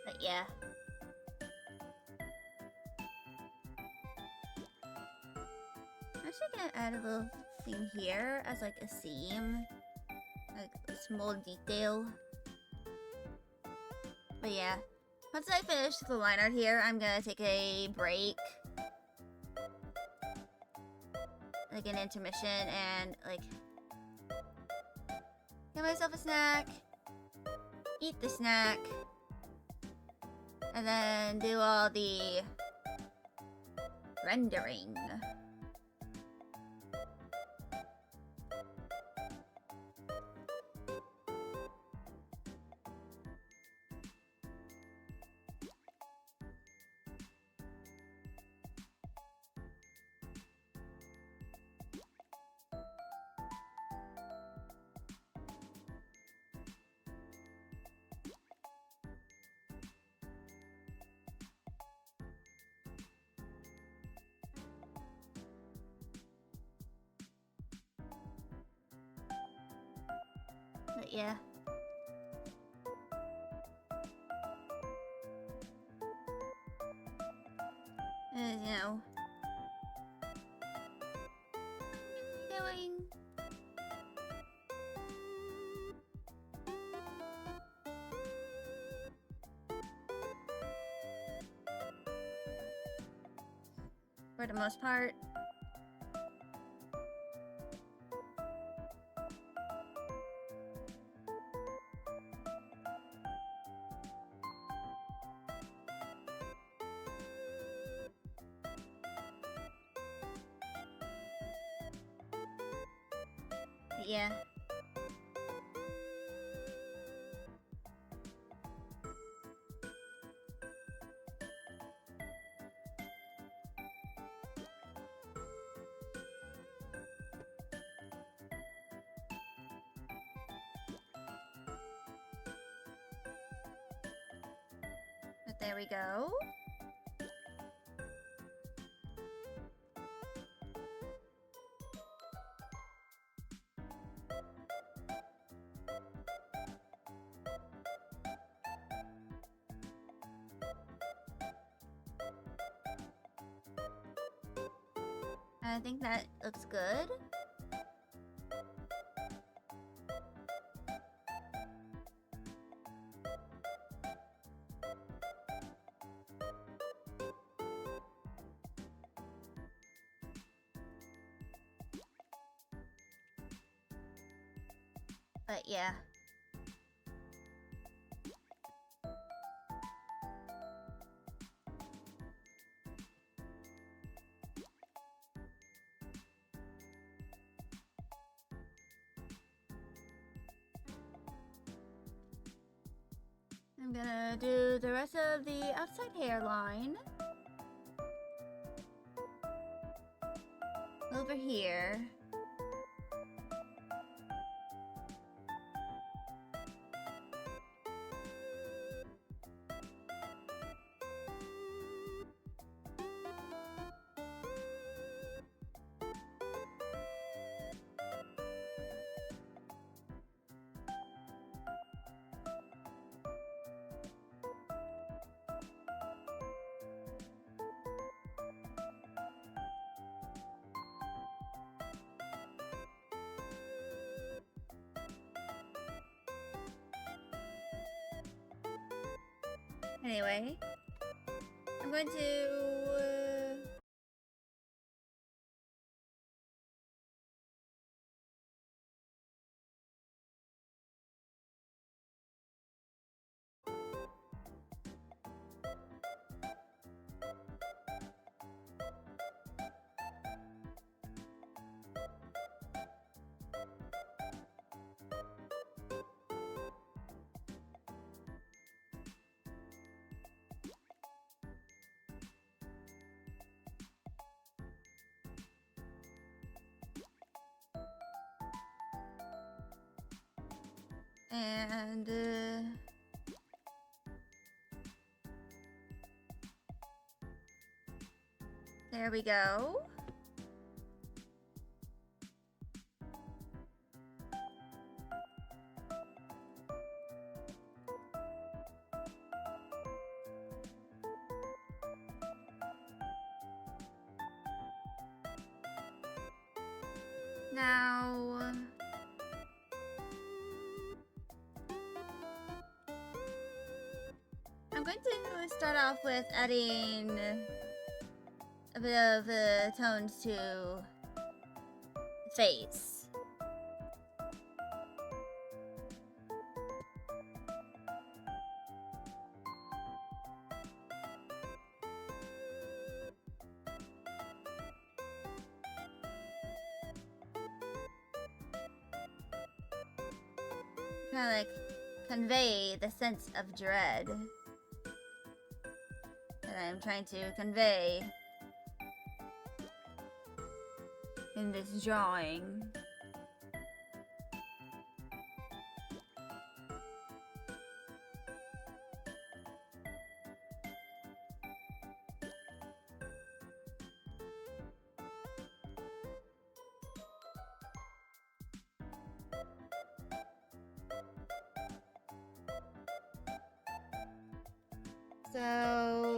But yeah. I'm actually gonna add a little thing here as like a seam. Like a small detail. But yeah. Once I finish the line art here, I'm gonna take a break. Like an intermission and like get myself a snack. Eat the snack. And then do all the rendering. But yeah. You know. Going. For the most part. Yeah. But there we go. I think that looks good. But yeah. I'm gonna do the rest of the outside hairline. Over here. Anyway, I'm going to... And, there we go. Now... I'm going to start off with adding a bit of tones to the face. Kind of like convey the sense of dread that I'm trying to convey in this drawing. So...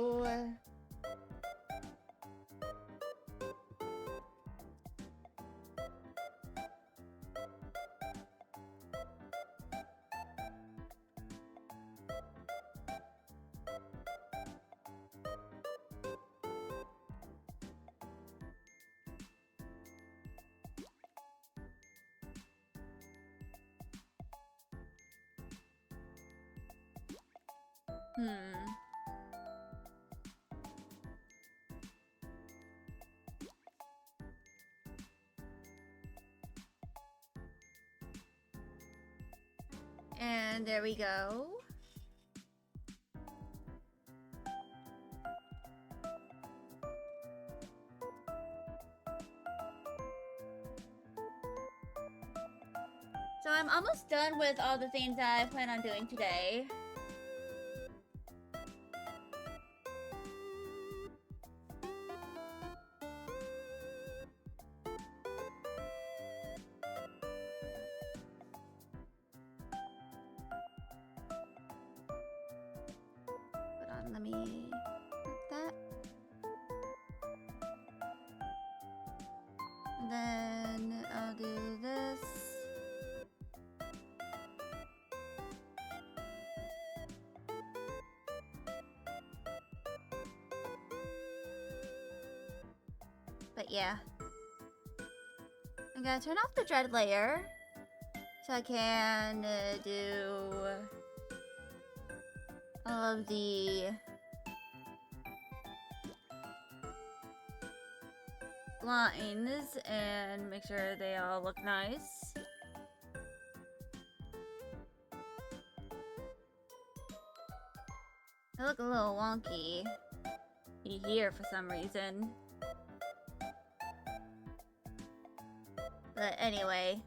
And there we go. So I'm almost done with all the things that I plan on doing today. Hold on, let me put that. And then I'll do this. But yeah. I'm gonna turn off the dread layer so I can do all of the lines and make sure they all look nice. They look a little wonky here for some reason. But anyway.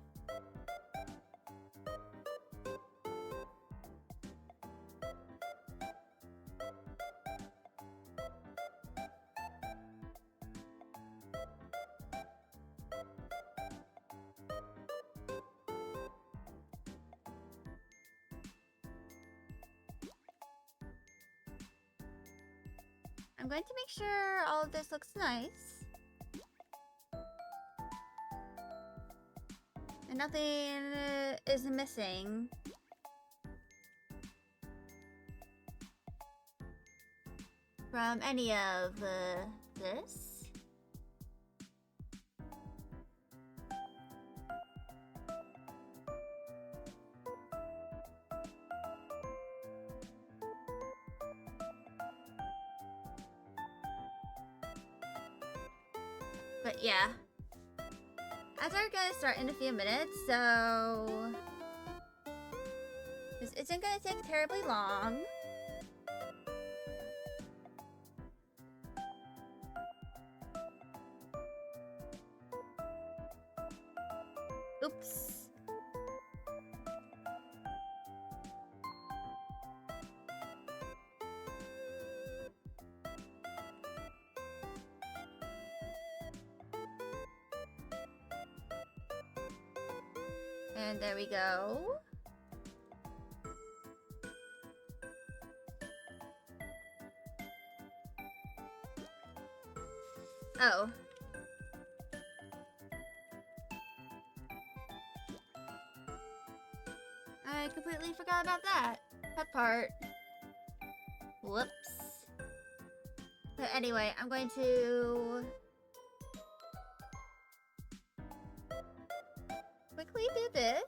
I'm going to make sure all of this looks nice. And nothing is missing. From any of this. But yeah. As we're gonna start in a few minutes, so this isn't gonna take terribly long. Oops. And there we go. Oh. I completely forgot about that part. Whoops. But anyway, I'm going to quickly do this.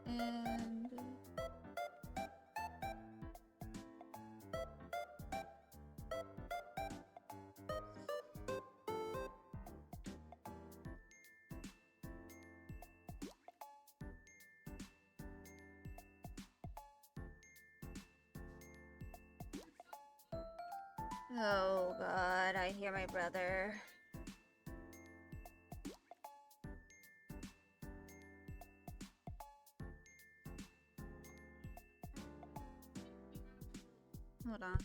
And oh god, I hear my brother. Hold on.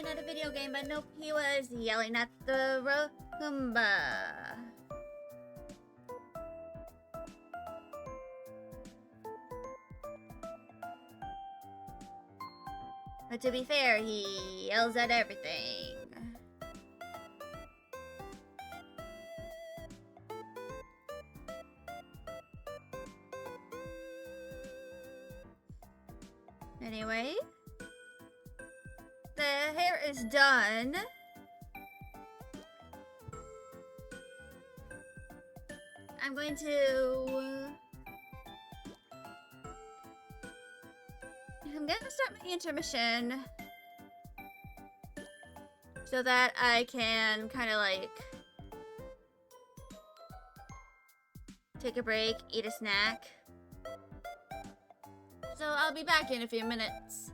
yelling at a video game, but nope, he was yelling at the Roomba. But to be fair, he yells at everything. Anyway, the hair is done. I'm going to start my intermission so that I can kind of like take a break, eat a snack. So I'll be back in a few minutes.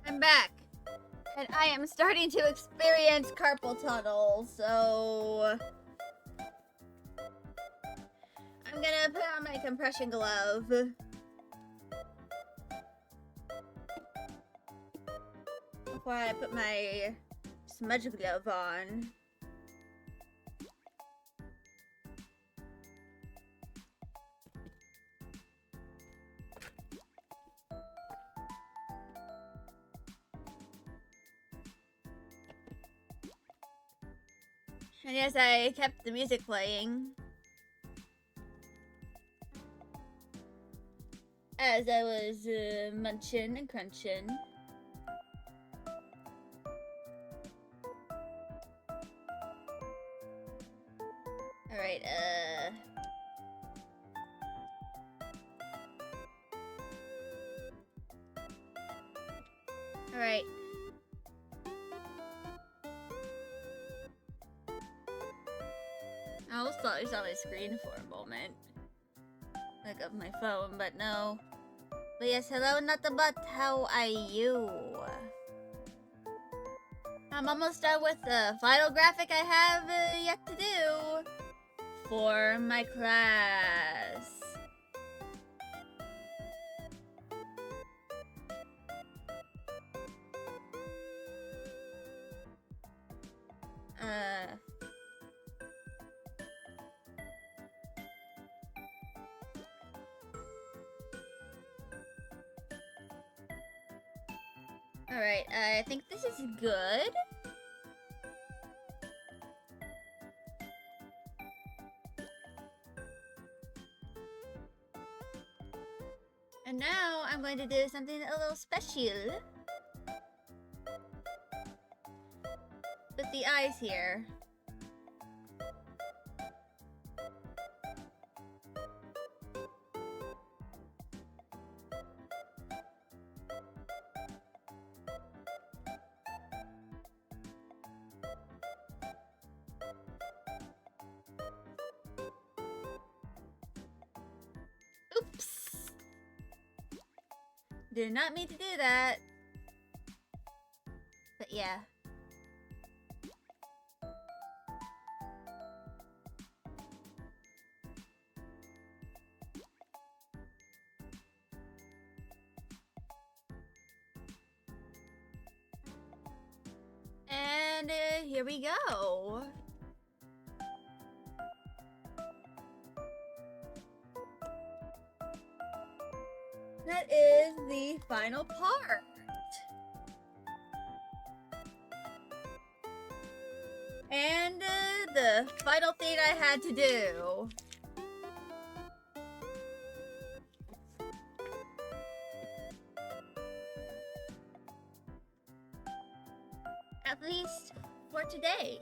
I'm back. And I am starting to experience carpal tunnel, so I'm gonna put on my compression glove. Before I put my smudge glove on. And yes, I kept the music playing as I was munching and crunching. Alright, Alright. I almost thought it was on my screen for a moment. Like of my phone, but no. But yes, hello Nutabut, how are you? I'm almost done with the final graphic I have yet to do for my class. Alright, I think this is good. And now I'm going to do something a little special with the eyes here. Oops. Did not mean to do that. But yeah. And here we go. That is the final part. And the final thing I had to do. At least for today.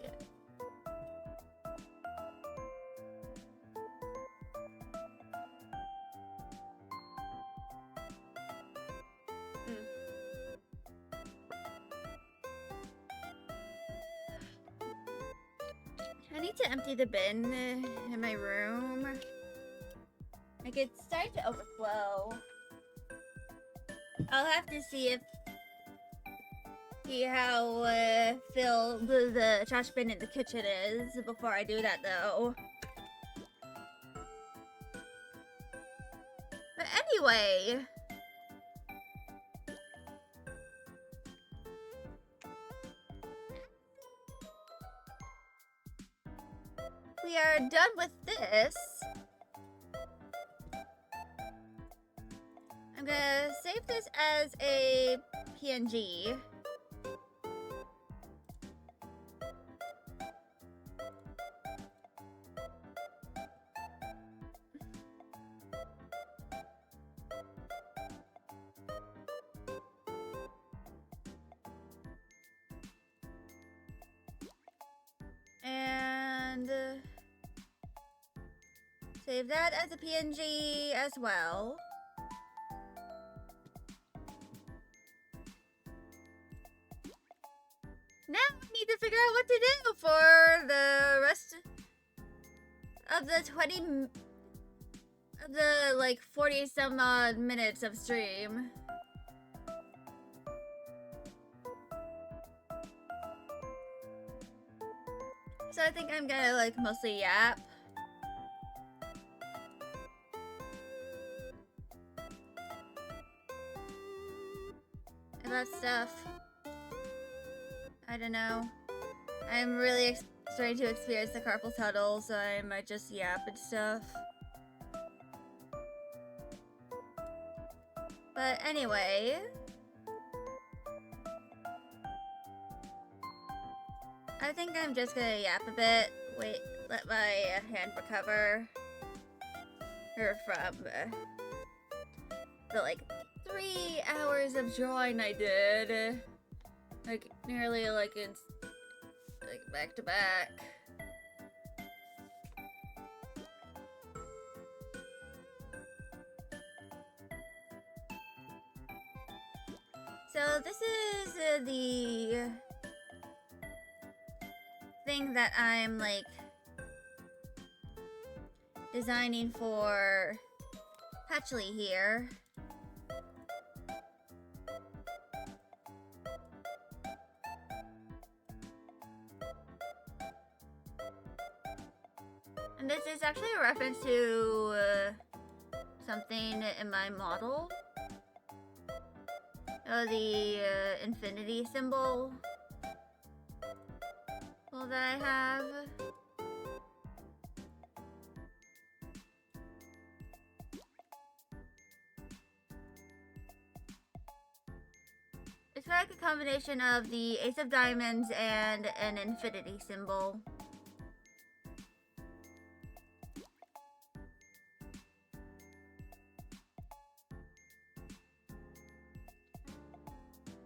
I need to empty the bin in my room. Like, it's starting to overflow. I'll have to see how filled the trash bin in the kitchen is before I do that, though. But anyway, we are done with this. I'm gonna save this as a PNG. And save that as a PNG as well. Now I need to figure out what to do for the rest of the 40 some odd minutes of stream. So I think I'm gonna like mostly yap. About stuff. I don't know. I'm really starting to experience the carpal tunnel, so I might just yap and stuff. But anyway, I think I'm just gonna yap a bit. Wait, let my hand recover. Or from the like 3 hours of drawing I did. Like nearly like in like back to back. So this is the thing that I'm like designing for Patchley here. And this is actually a reference to something in my model. Oh, the infinity symbol. Well, that I have. It's like a combination of the Ace of Diamonds and an infinity symbol.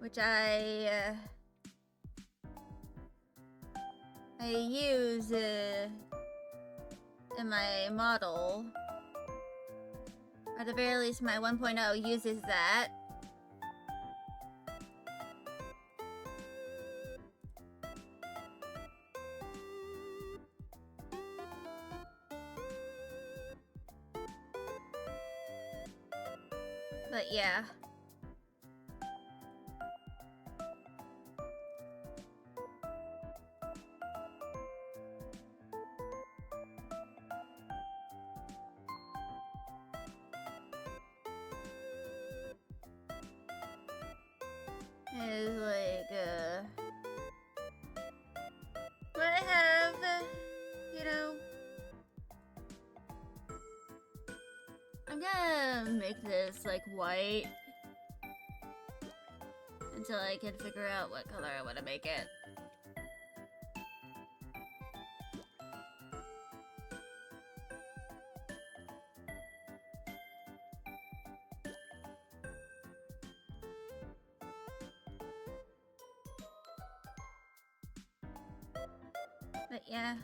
Which I use in my model. Or at the very least, my 1.0 uses that. But yeah. Is like, but I have, you know, I'm gonna make this like white until I can figure out what color I want to make it. But yeah.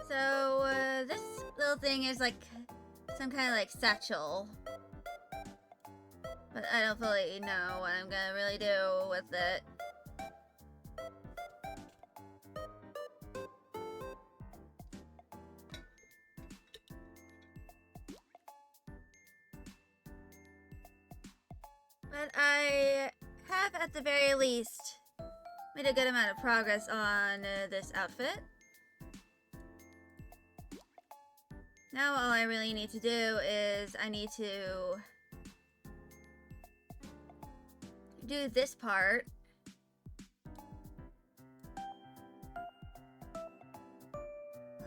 So, this little thing is like some kind of like satchel. But I don't fully know what I'm gonna really do with it. But I have, at the very least, made a good amount of progress on this outfit. Now all I really need to do is I need to do this part.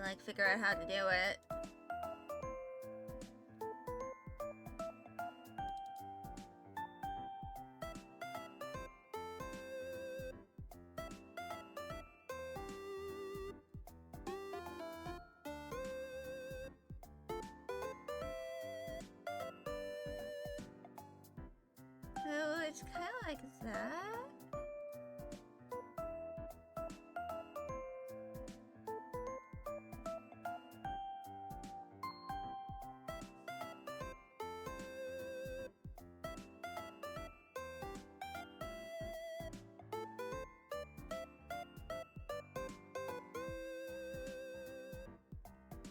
Like, figure out how to do it. So it's kind of like that.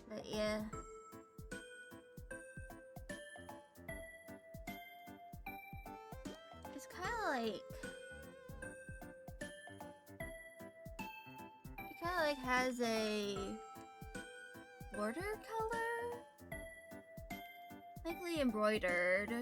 But yeah. like... It kind of like has a border color? Likely embroidered.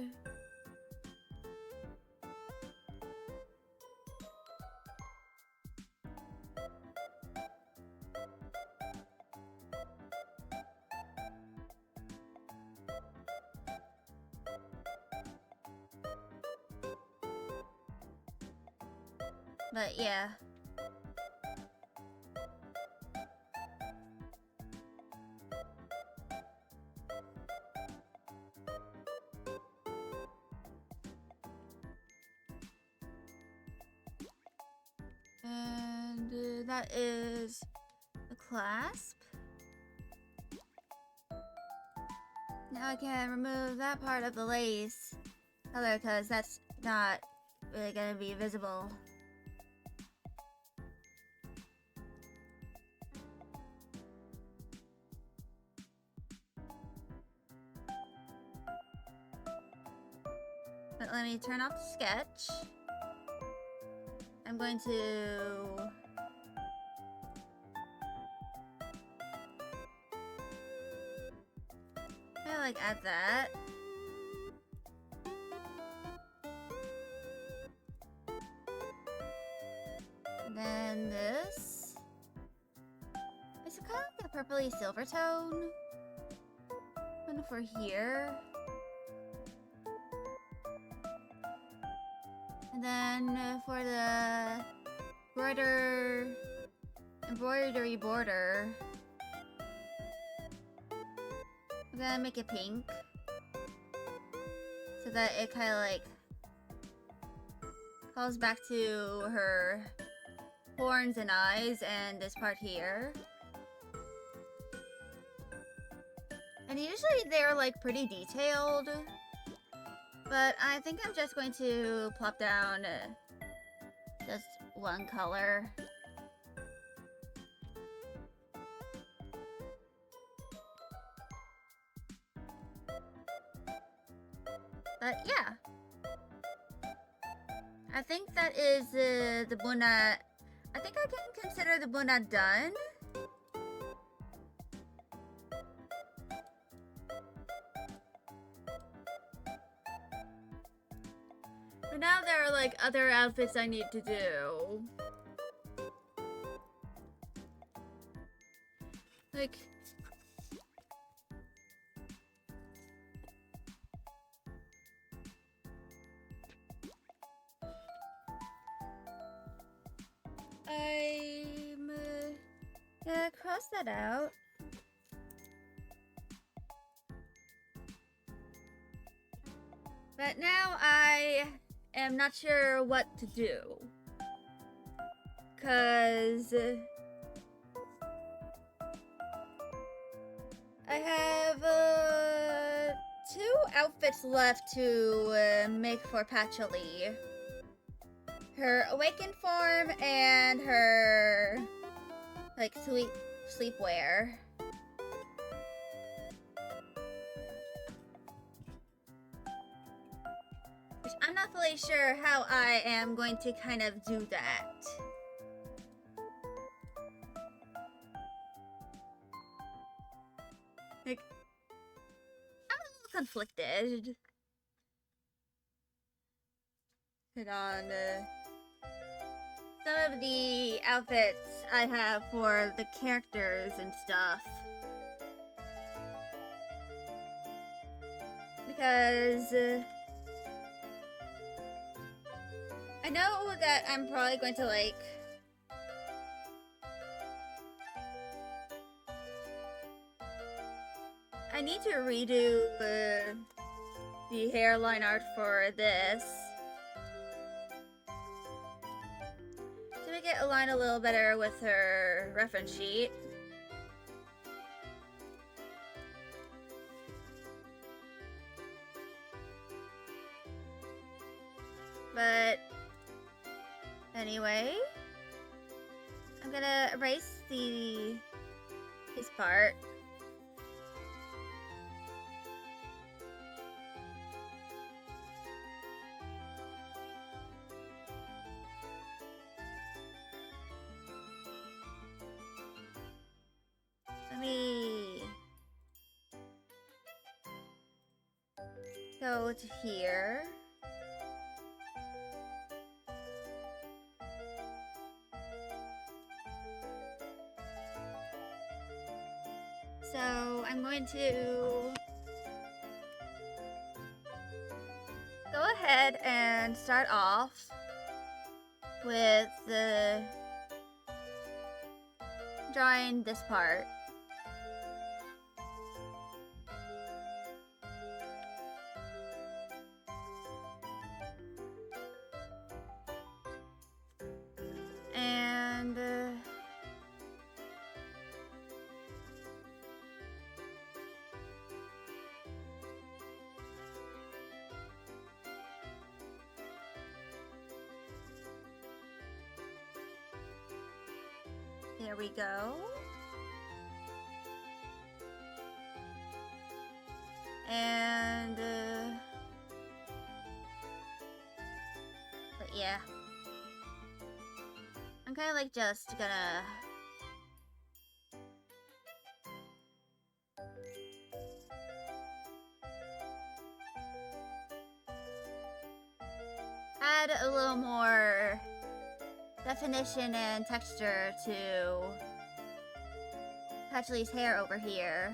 But yeah. And that is a clasp. Now I can remove that part of the lace color because that's not really gonna be visible. But let me turn off the sketch. I'm going to like add that. And then this. It's kind of like a purpley silver tone. One for here. And then for the embroidery border, I'm gonna make it pink so that it kind of like calls back to her horns and eyes and this part here. And usually they're like pretty detailed, but I think I'm just going to plop down just one color. But yeah, I think that is the Buna. I think I can consider the Buna done. But now there are like other outfits I need to do. Like, I'm gonna cross that out. but now I am not sure what to do. 'Cause I have 2 outfits left to make for Patchouli. Her awakened form and her like sleepwear. Which I'm not fully sure how I am going to kind of do that. Like, I'm a little conflicted. Put on some of the outfits I have for the characters and stuff. Because I know that I'm probably going to like I need to redo the hairline art for this to make it align a little better with her reference sheet. But anyway, I'm gonna erase his part. go to here. So I'm going to go ahead and start off with the drawing this part. And there we go. And but yeah, I'm kind of like just gonna add a little more definition and texture to Patchley's hair over here.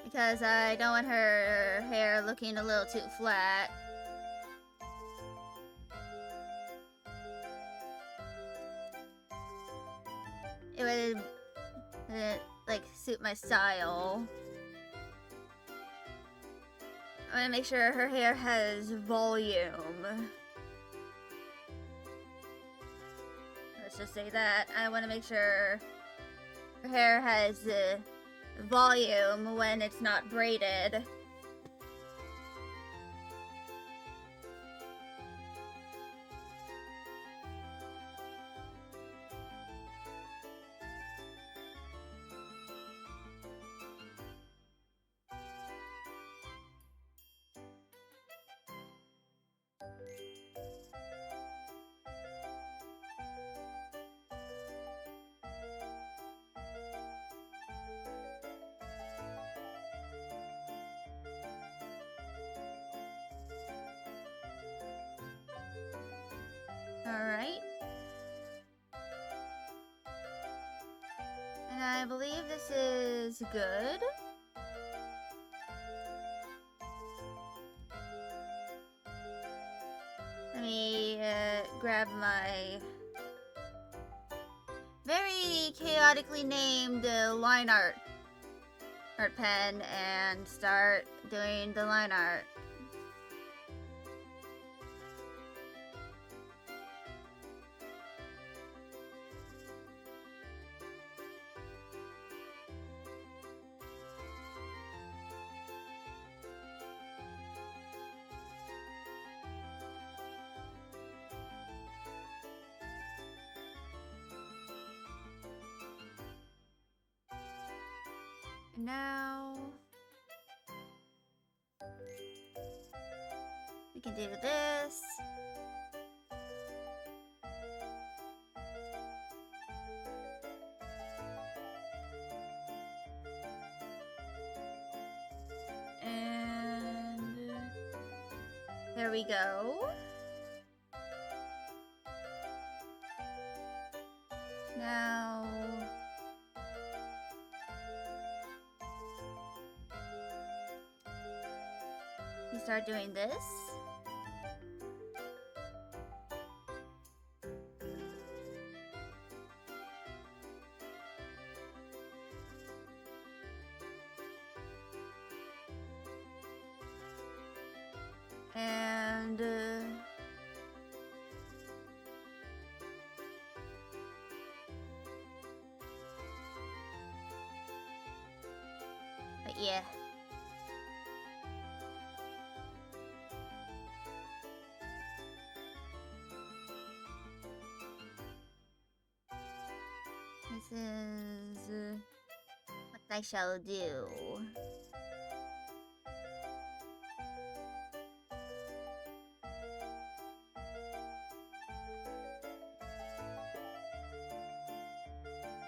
Because I don't want her hair looking a little too flat. It would like suit my style. I want to make sure her hair has volume. Let's just say that. I want to make sure her hair has volume when it's not braided. Alright. And I believe this is good. Let me grab my very chaotically named line art pen and start doing the line art. Now we can do this. And there we go. Now we start doing this. And but yeah. This is what I shall do.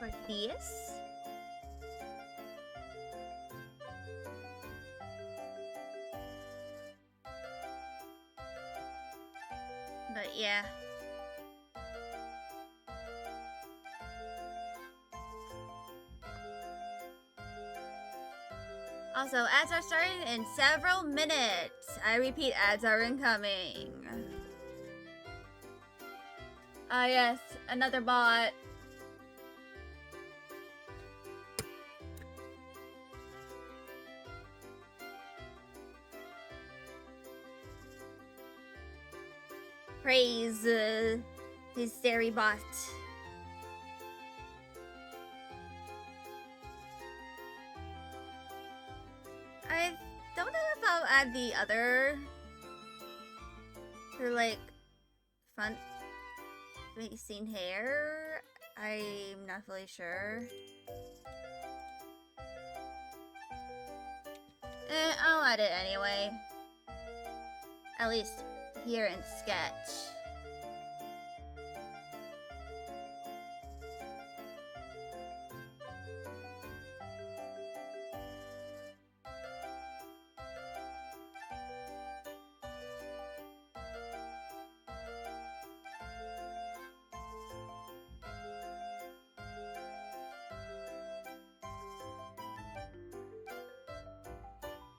for this. But yeah. Also, ads are starting in several minutes. I repeat, ads are incoming. Ah, yes, another bot. Praise his dairy bot. I don't know if I'll add the other, her like front facing hair. I'm not fully sure. I'll add it anyway. At least here in Sketch.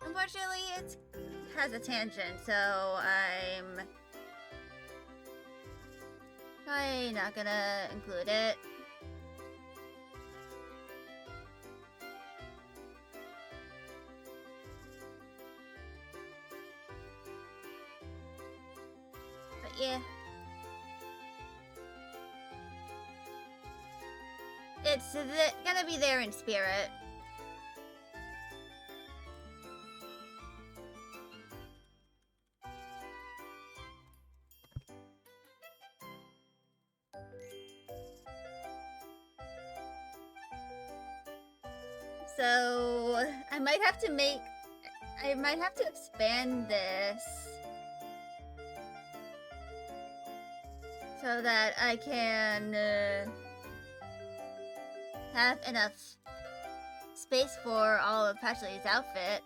Unfortunately, it has a tangent, so I'm probably not gonna include it. But yeah. It's gonna be there in spirit. So I might have to expand this so that I can have enough space for all of Patchley's outfits.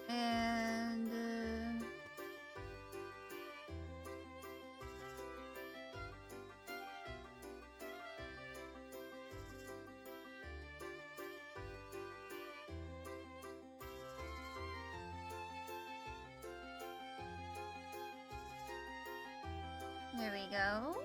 And there we go.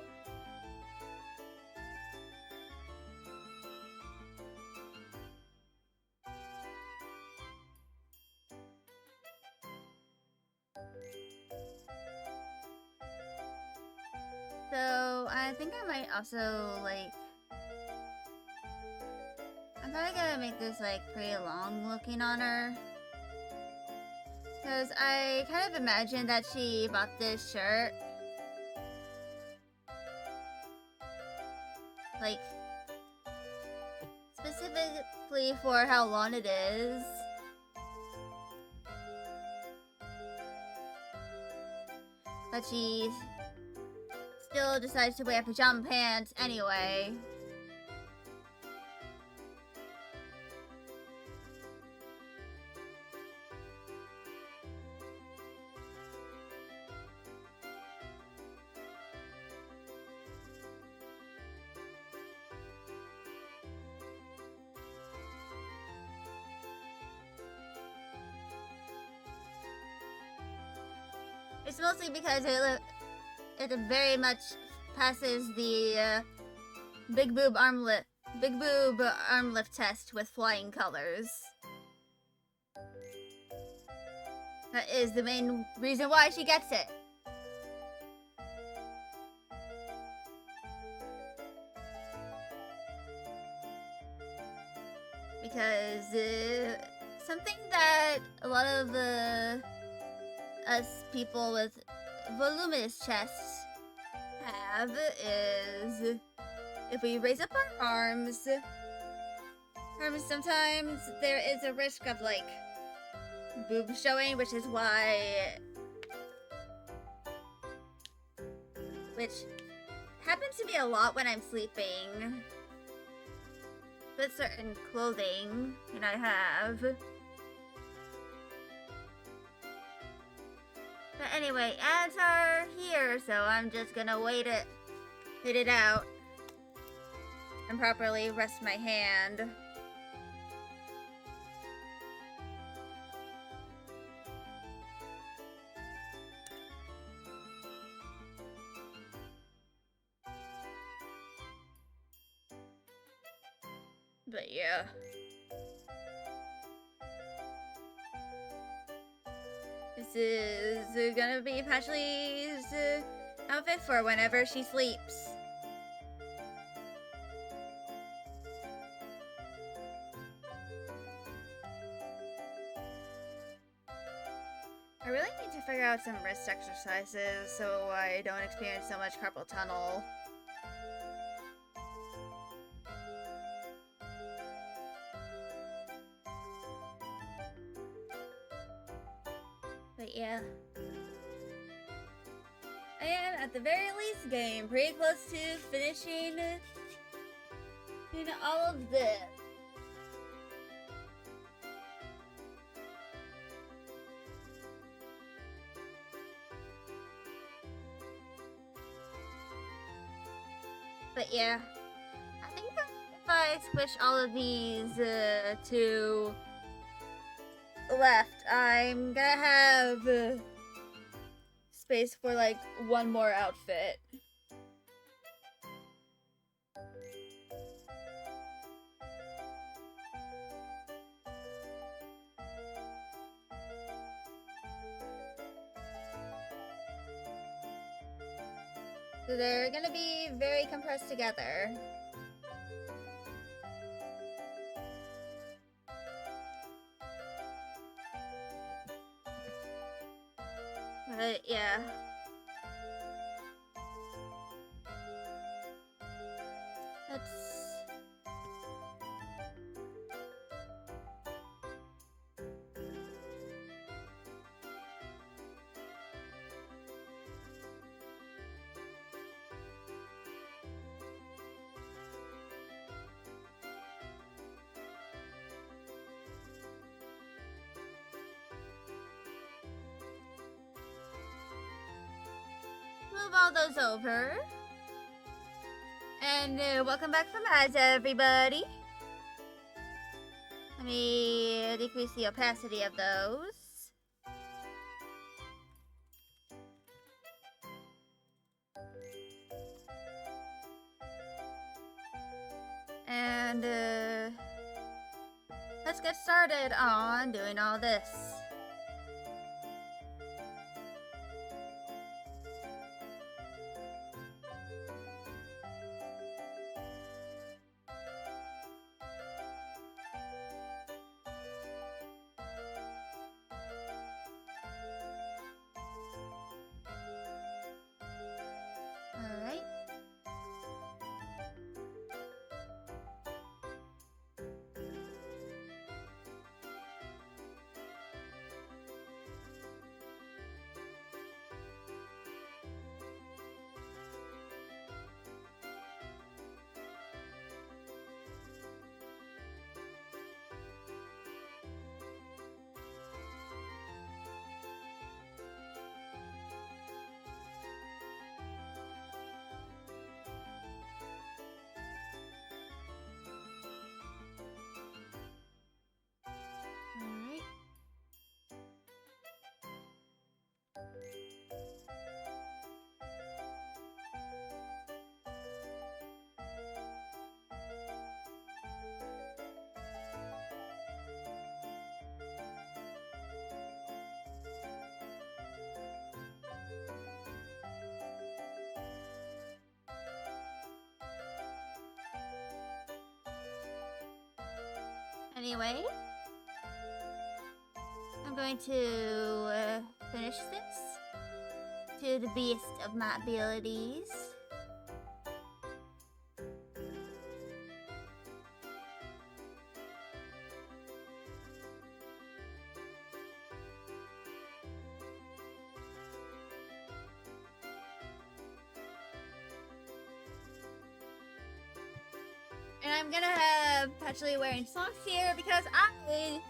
So I think I might also like, I'm probably gonna make this like pretty long looking on her, because I kind of imagined that she bought this shirt like specifically for how long it is. But she still decides to wear pajama pants anyway. It's mostly because it very much passes the big boob arm lift test with flying colors. That is the main reason why she gets it. Because something that a lot of us people with voluminous chests have is if we raise up our arms, sometimes there is a risk of, like, boobs showing, which is why... Which happens to me a lot when I'm sleeping. With certain clothing that I have. But anyway, ads are here, so I'm just gonna wait it out. And properly rest my hand. But yeah. This is gonna be Pashley's outfit for whenever she sleeps. I really need to figure out some wrist exercises so I don't experience so much carpal tunnel. But yeah. I am, at the very least, getting pretty close to finishing all of this. But yeah, I think that if I switch all of these to left, I'm gonna have space for like one more outfit. So they're gonna be very compressed together. But yeah. Let's... move all those over. And welcome back from ads, everybody. Let me decrease the opacity of those. And let's get started on doing all this. Alright. Alright. Anyway, I'm going to finish this to the best of my abilities. I'm gonna have Patchouli wearing socks here because I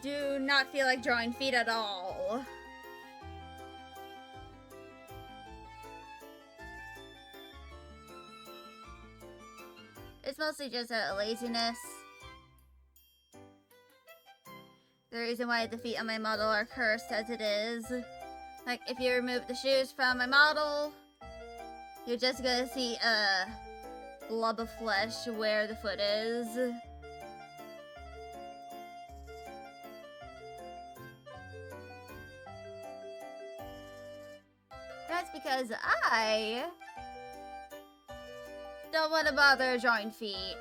do not feel like drawing feet at all. It's mostly just a laziness. The reason why the feet on my model are cursed as it is. Like, if you remove the shoes from my model, you're just gonna see a blob of flesh where the foot is. That's because I don't want to bother drawing feet,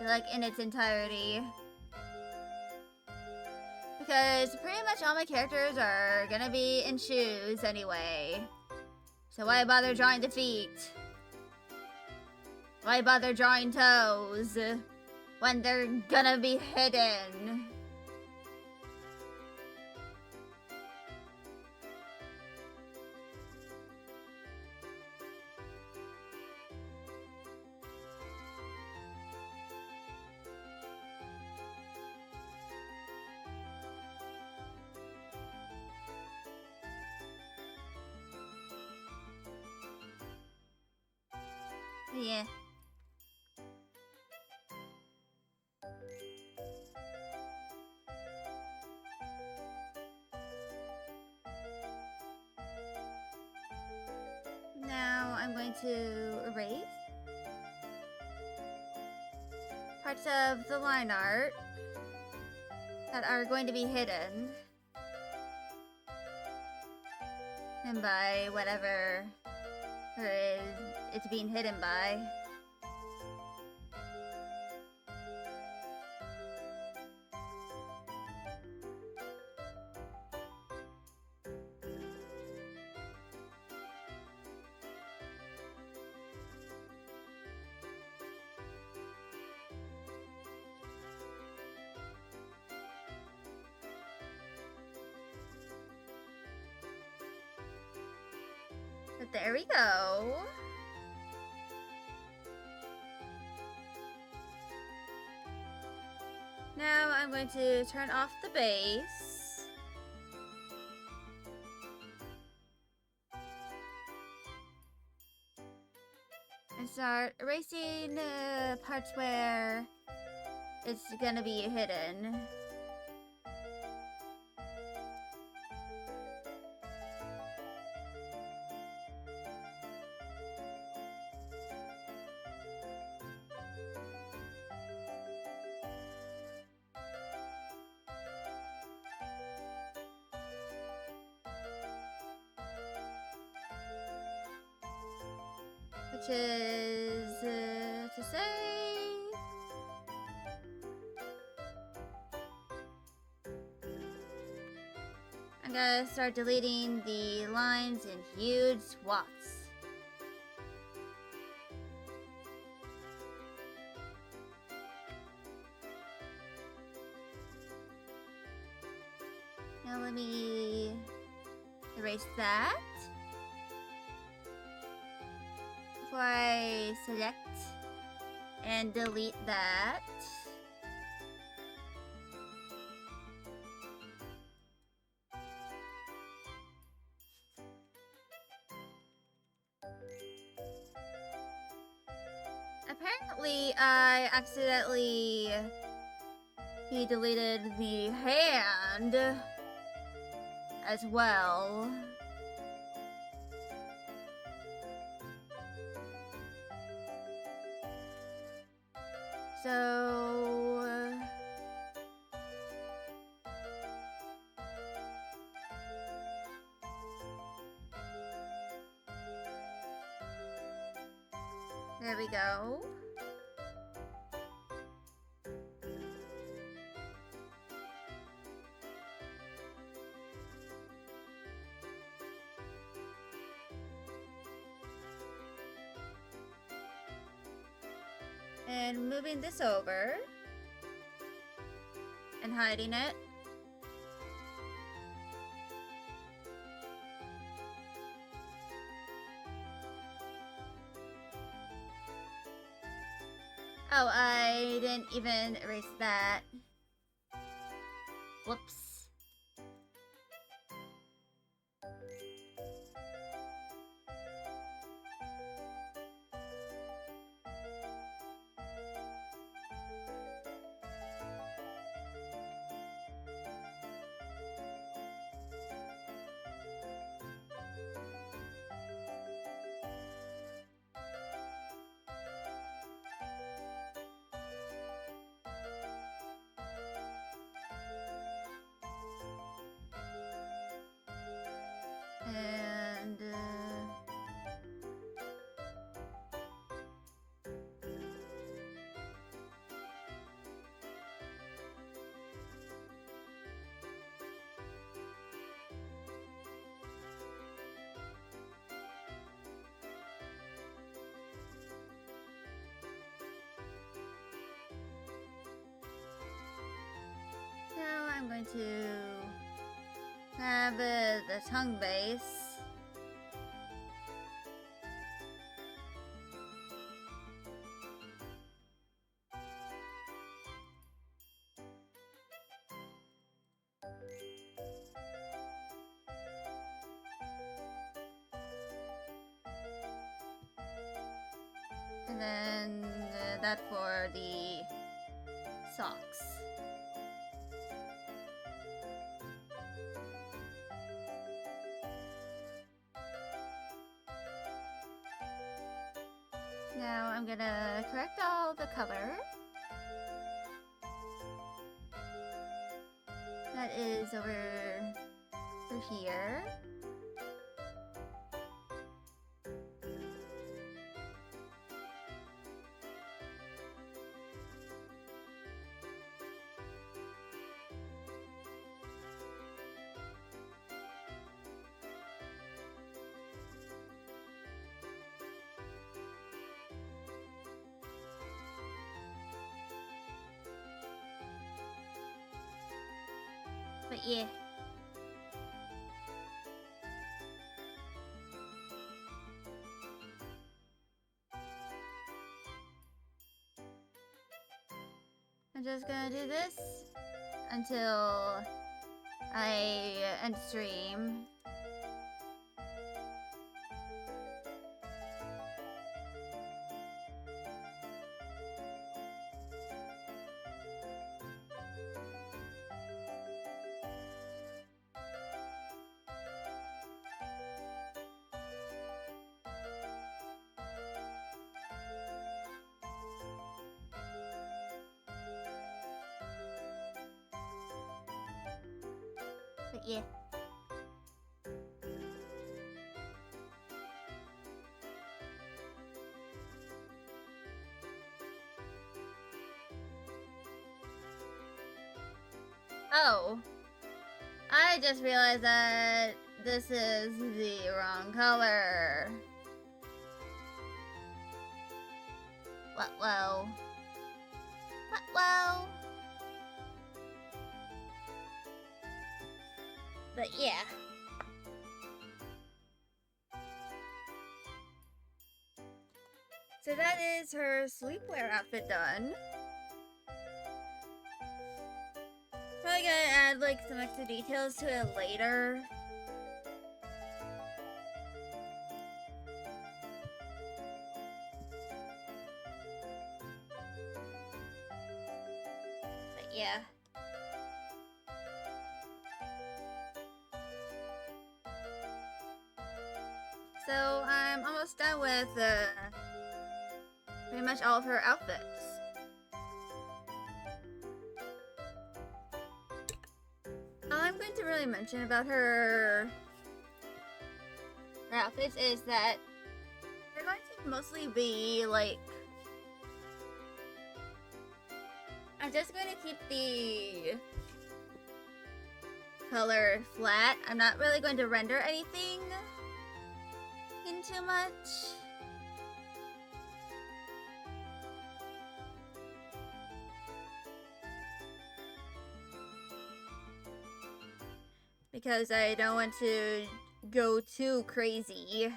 like, in its entirety. Because pretty much all my characters are gonna be in shoes anyway. So why bother drawing the feet? Why bother drawing toes when they're gonna be hidden? Yeah. Now I'm going to erase parts of the line art that are going to be hidden. And by whatever it's being hidden by. But there we go. Now I'm going to turn off the base. And start erasing parts where it's gonna be hidden. Which is to say, I'm gonna start deleting the lines in huge swaths. Now let me erase that. Before I select and delete that. Apparently, I accidentally deleted the hand as well. So there we go. And moving this over and hiding it. Oh, I didn't even erase that. Whoops. And now I'm going to have the tongue base. And then that for the socks. Now I'm gonna correct all the color. That is over here. But yeah. I'm just gonna do this until I end stream. But yeah. Oh. I just realized that this is the wrong color. What, whoa. What, whoa. But yeah. So that is her sleepwear outfit done. Probably gonna add like some extra details to it later. But yeah. So I'm almost done with pretty much all of her outfits. All I'm going to really mention about her outfits is that they're going to mostly be like, I'm just going to keep the color flat. I'm not really going to render anything in too much. Because I don't want to go too crazy.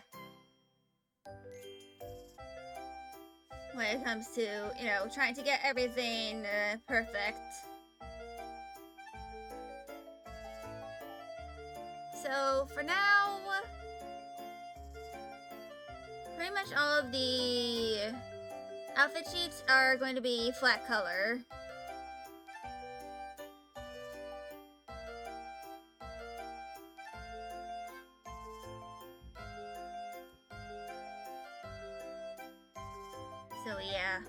when it comes to, you know, trying to get everything perfect. So for now, pretty much all of the outfit sheets are going to be flat color. So yeah.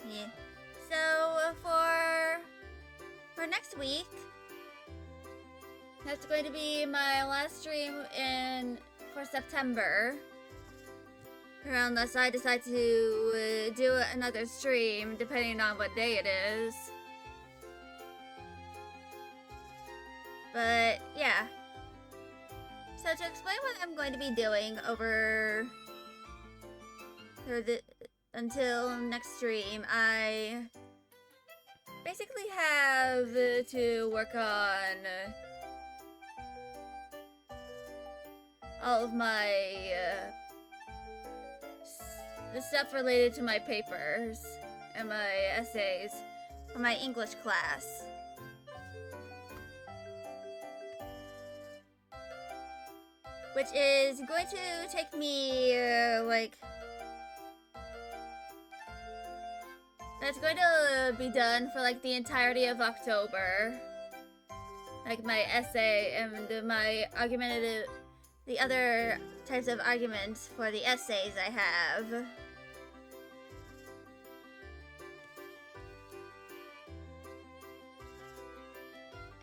Yeah. So for next week, that's going to be my last stream for September. Or unless I decide to do another stream, depending on what day it is. But yeah. So to explain what I'm going to be doing until next stream, I basically have to work on all of my the stuff related to my papers and my essays for my English class. Which is going to take me, that's going to be done for, like, the entirety of October. Like, my essay and my the other types of arguments for the essays I have.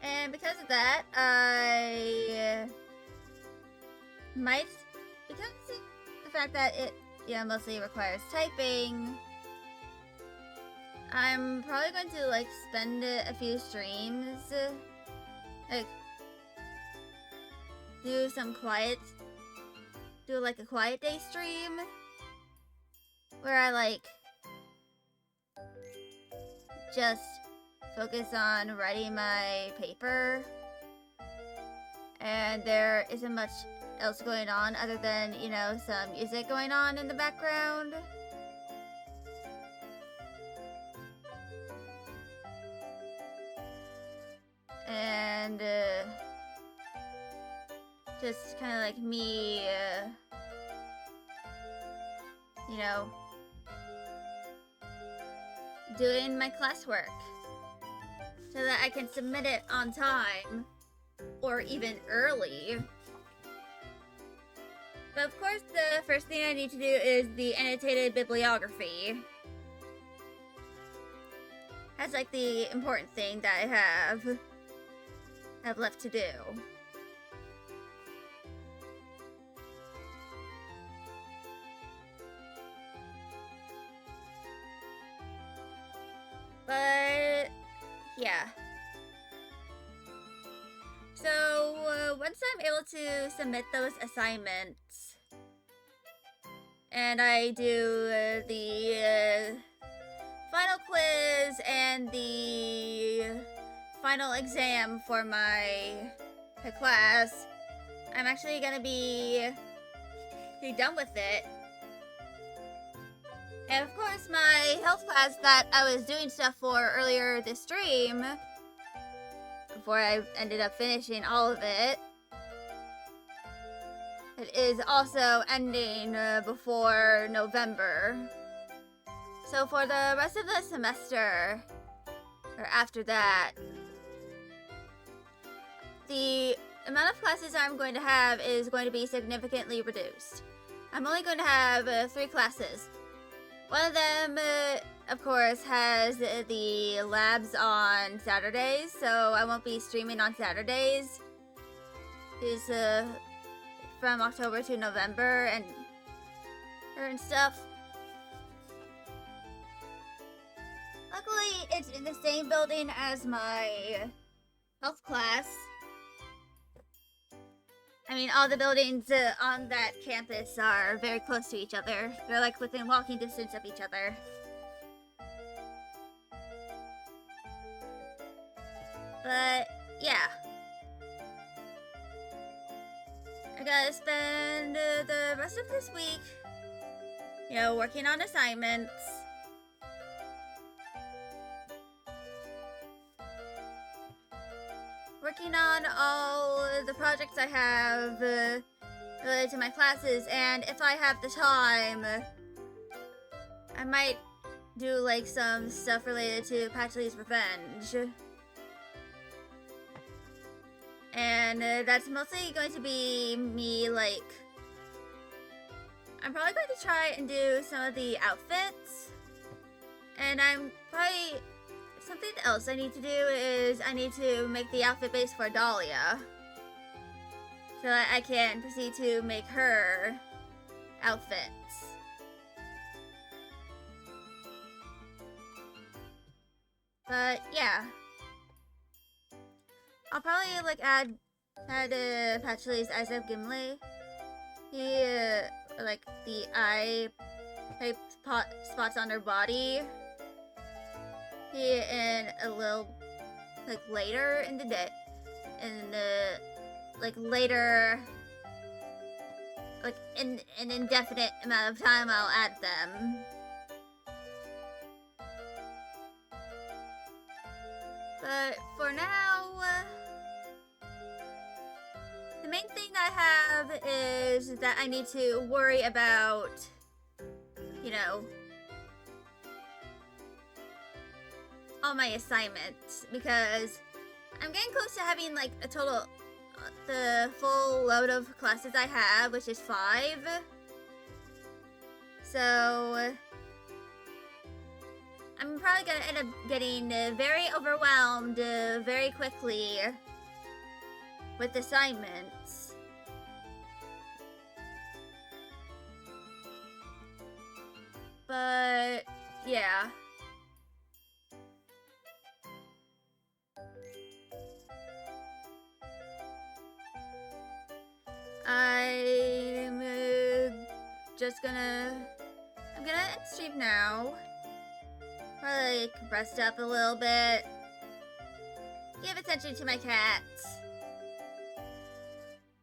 And because of that, I might, because of the fact that it, mostly requires typing, I'm probably going to, like, spend a few streams, like, do like a quiet day stream, where I, like, just focus on writing my paper, and there isn't much else going on other than, some music going on in the background. And, just kind of like me, doing my classwork so that I can submit it on time or even early. But of course, the first thing I need to do is the annotated bibliography. That's like the important thing that I have left to do. But yeah. So once I'm able to submit those assignments, and I do the final quiz and the final exam for my class, I'm actually gonna be done with it. And of course, my health class that I was doing stuff for earlier this stream, before I ended up finishing all of it, it is also ending before November. So for the rest of the semester, or after that, the amount of classes I'm going to have is going to be significantly reduced. I'm only going to have 3 classes. One of them, of course, has the labs on Saturdays, so I won't be streaming on Saturdays. It's from October to November and stuff. Luckily, it's in the same building as my health class. I mean, all the buildings on that campus are very close to each other. They're like within walking distance of each other. But, yeah. I gonna spend the rest of this week, you know, working on assignments. Working on all the projects I have related to my classes, and if I have the time, I might do like some stuff related to Patchley's Revenge. And that's mostly going to be me, like, I'm probably going to try and do some of the outfits. And I'm probably, something else I need to do is I need to make the outfit base for Dahlia. So that I can proceed to make her outfits. But yeah. I'll probably like add Patchley's Isaac Gimli. He like the eye type spots on her body. He in a little like later in the day, in the like later, like in an indefinite amount of time, I'll add them. But for now, the main thing I have is that I need to worry about, you know, all my assignments, because I'm getting close to having like a total, the full load of classes I have, which is 5. So I'm probably gonna end up getting very overwhelmed very quickly with assignments. But yeah. I'm gonna end stream now. Probably like rest up a little bit. Give attention to my cats.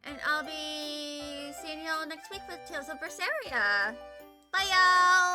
And I'll be seeing y'all next week with Tales of Berseria. Bye y'all!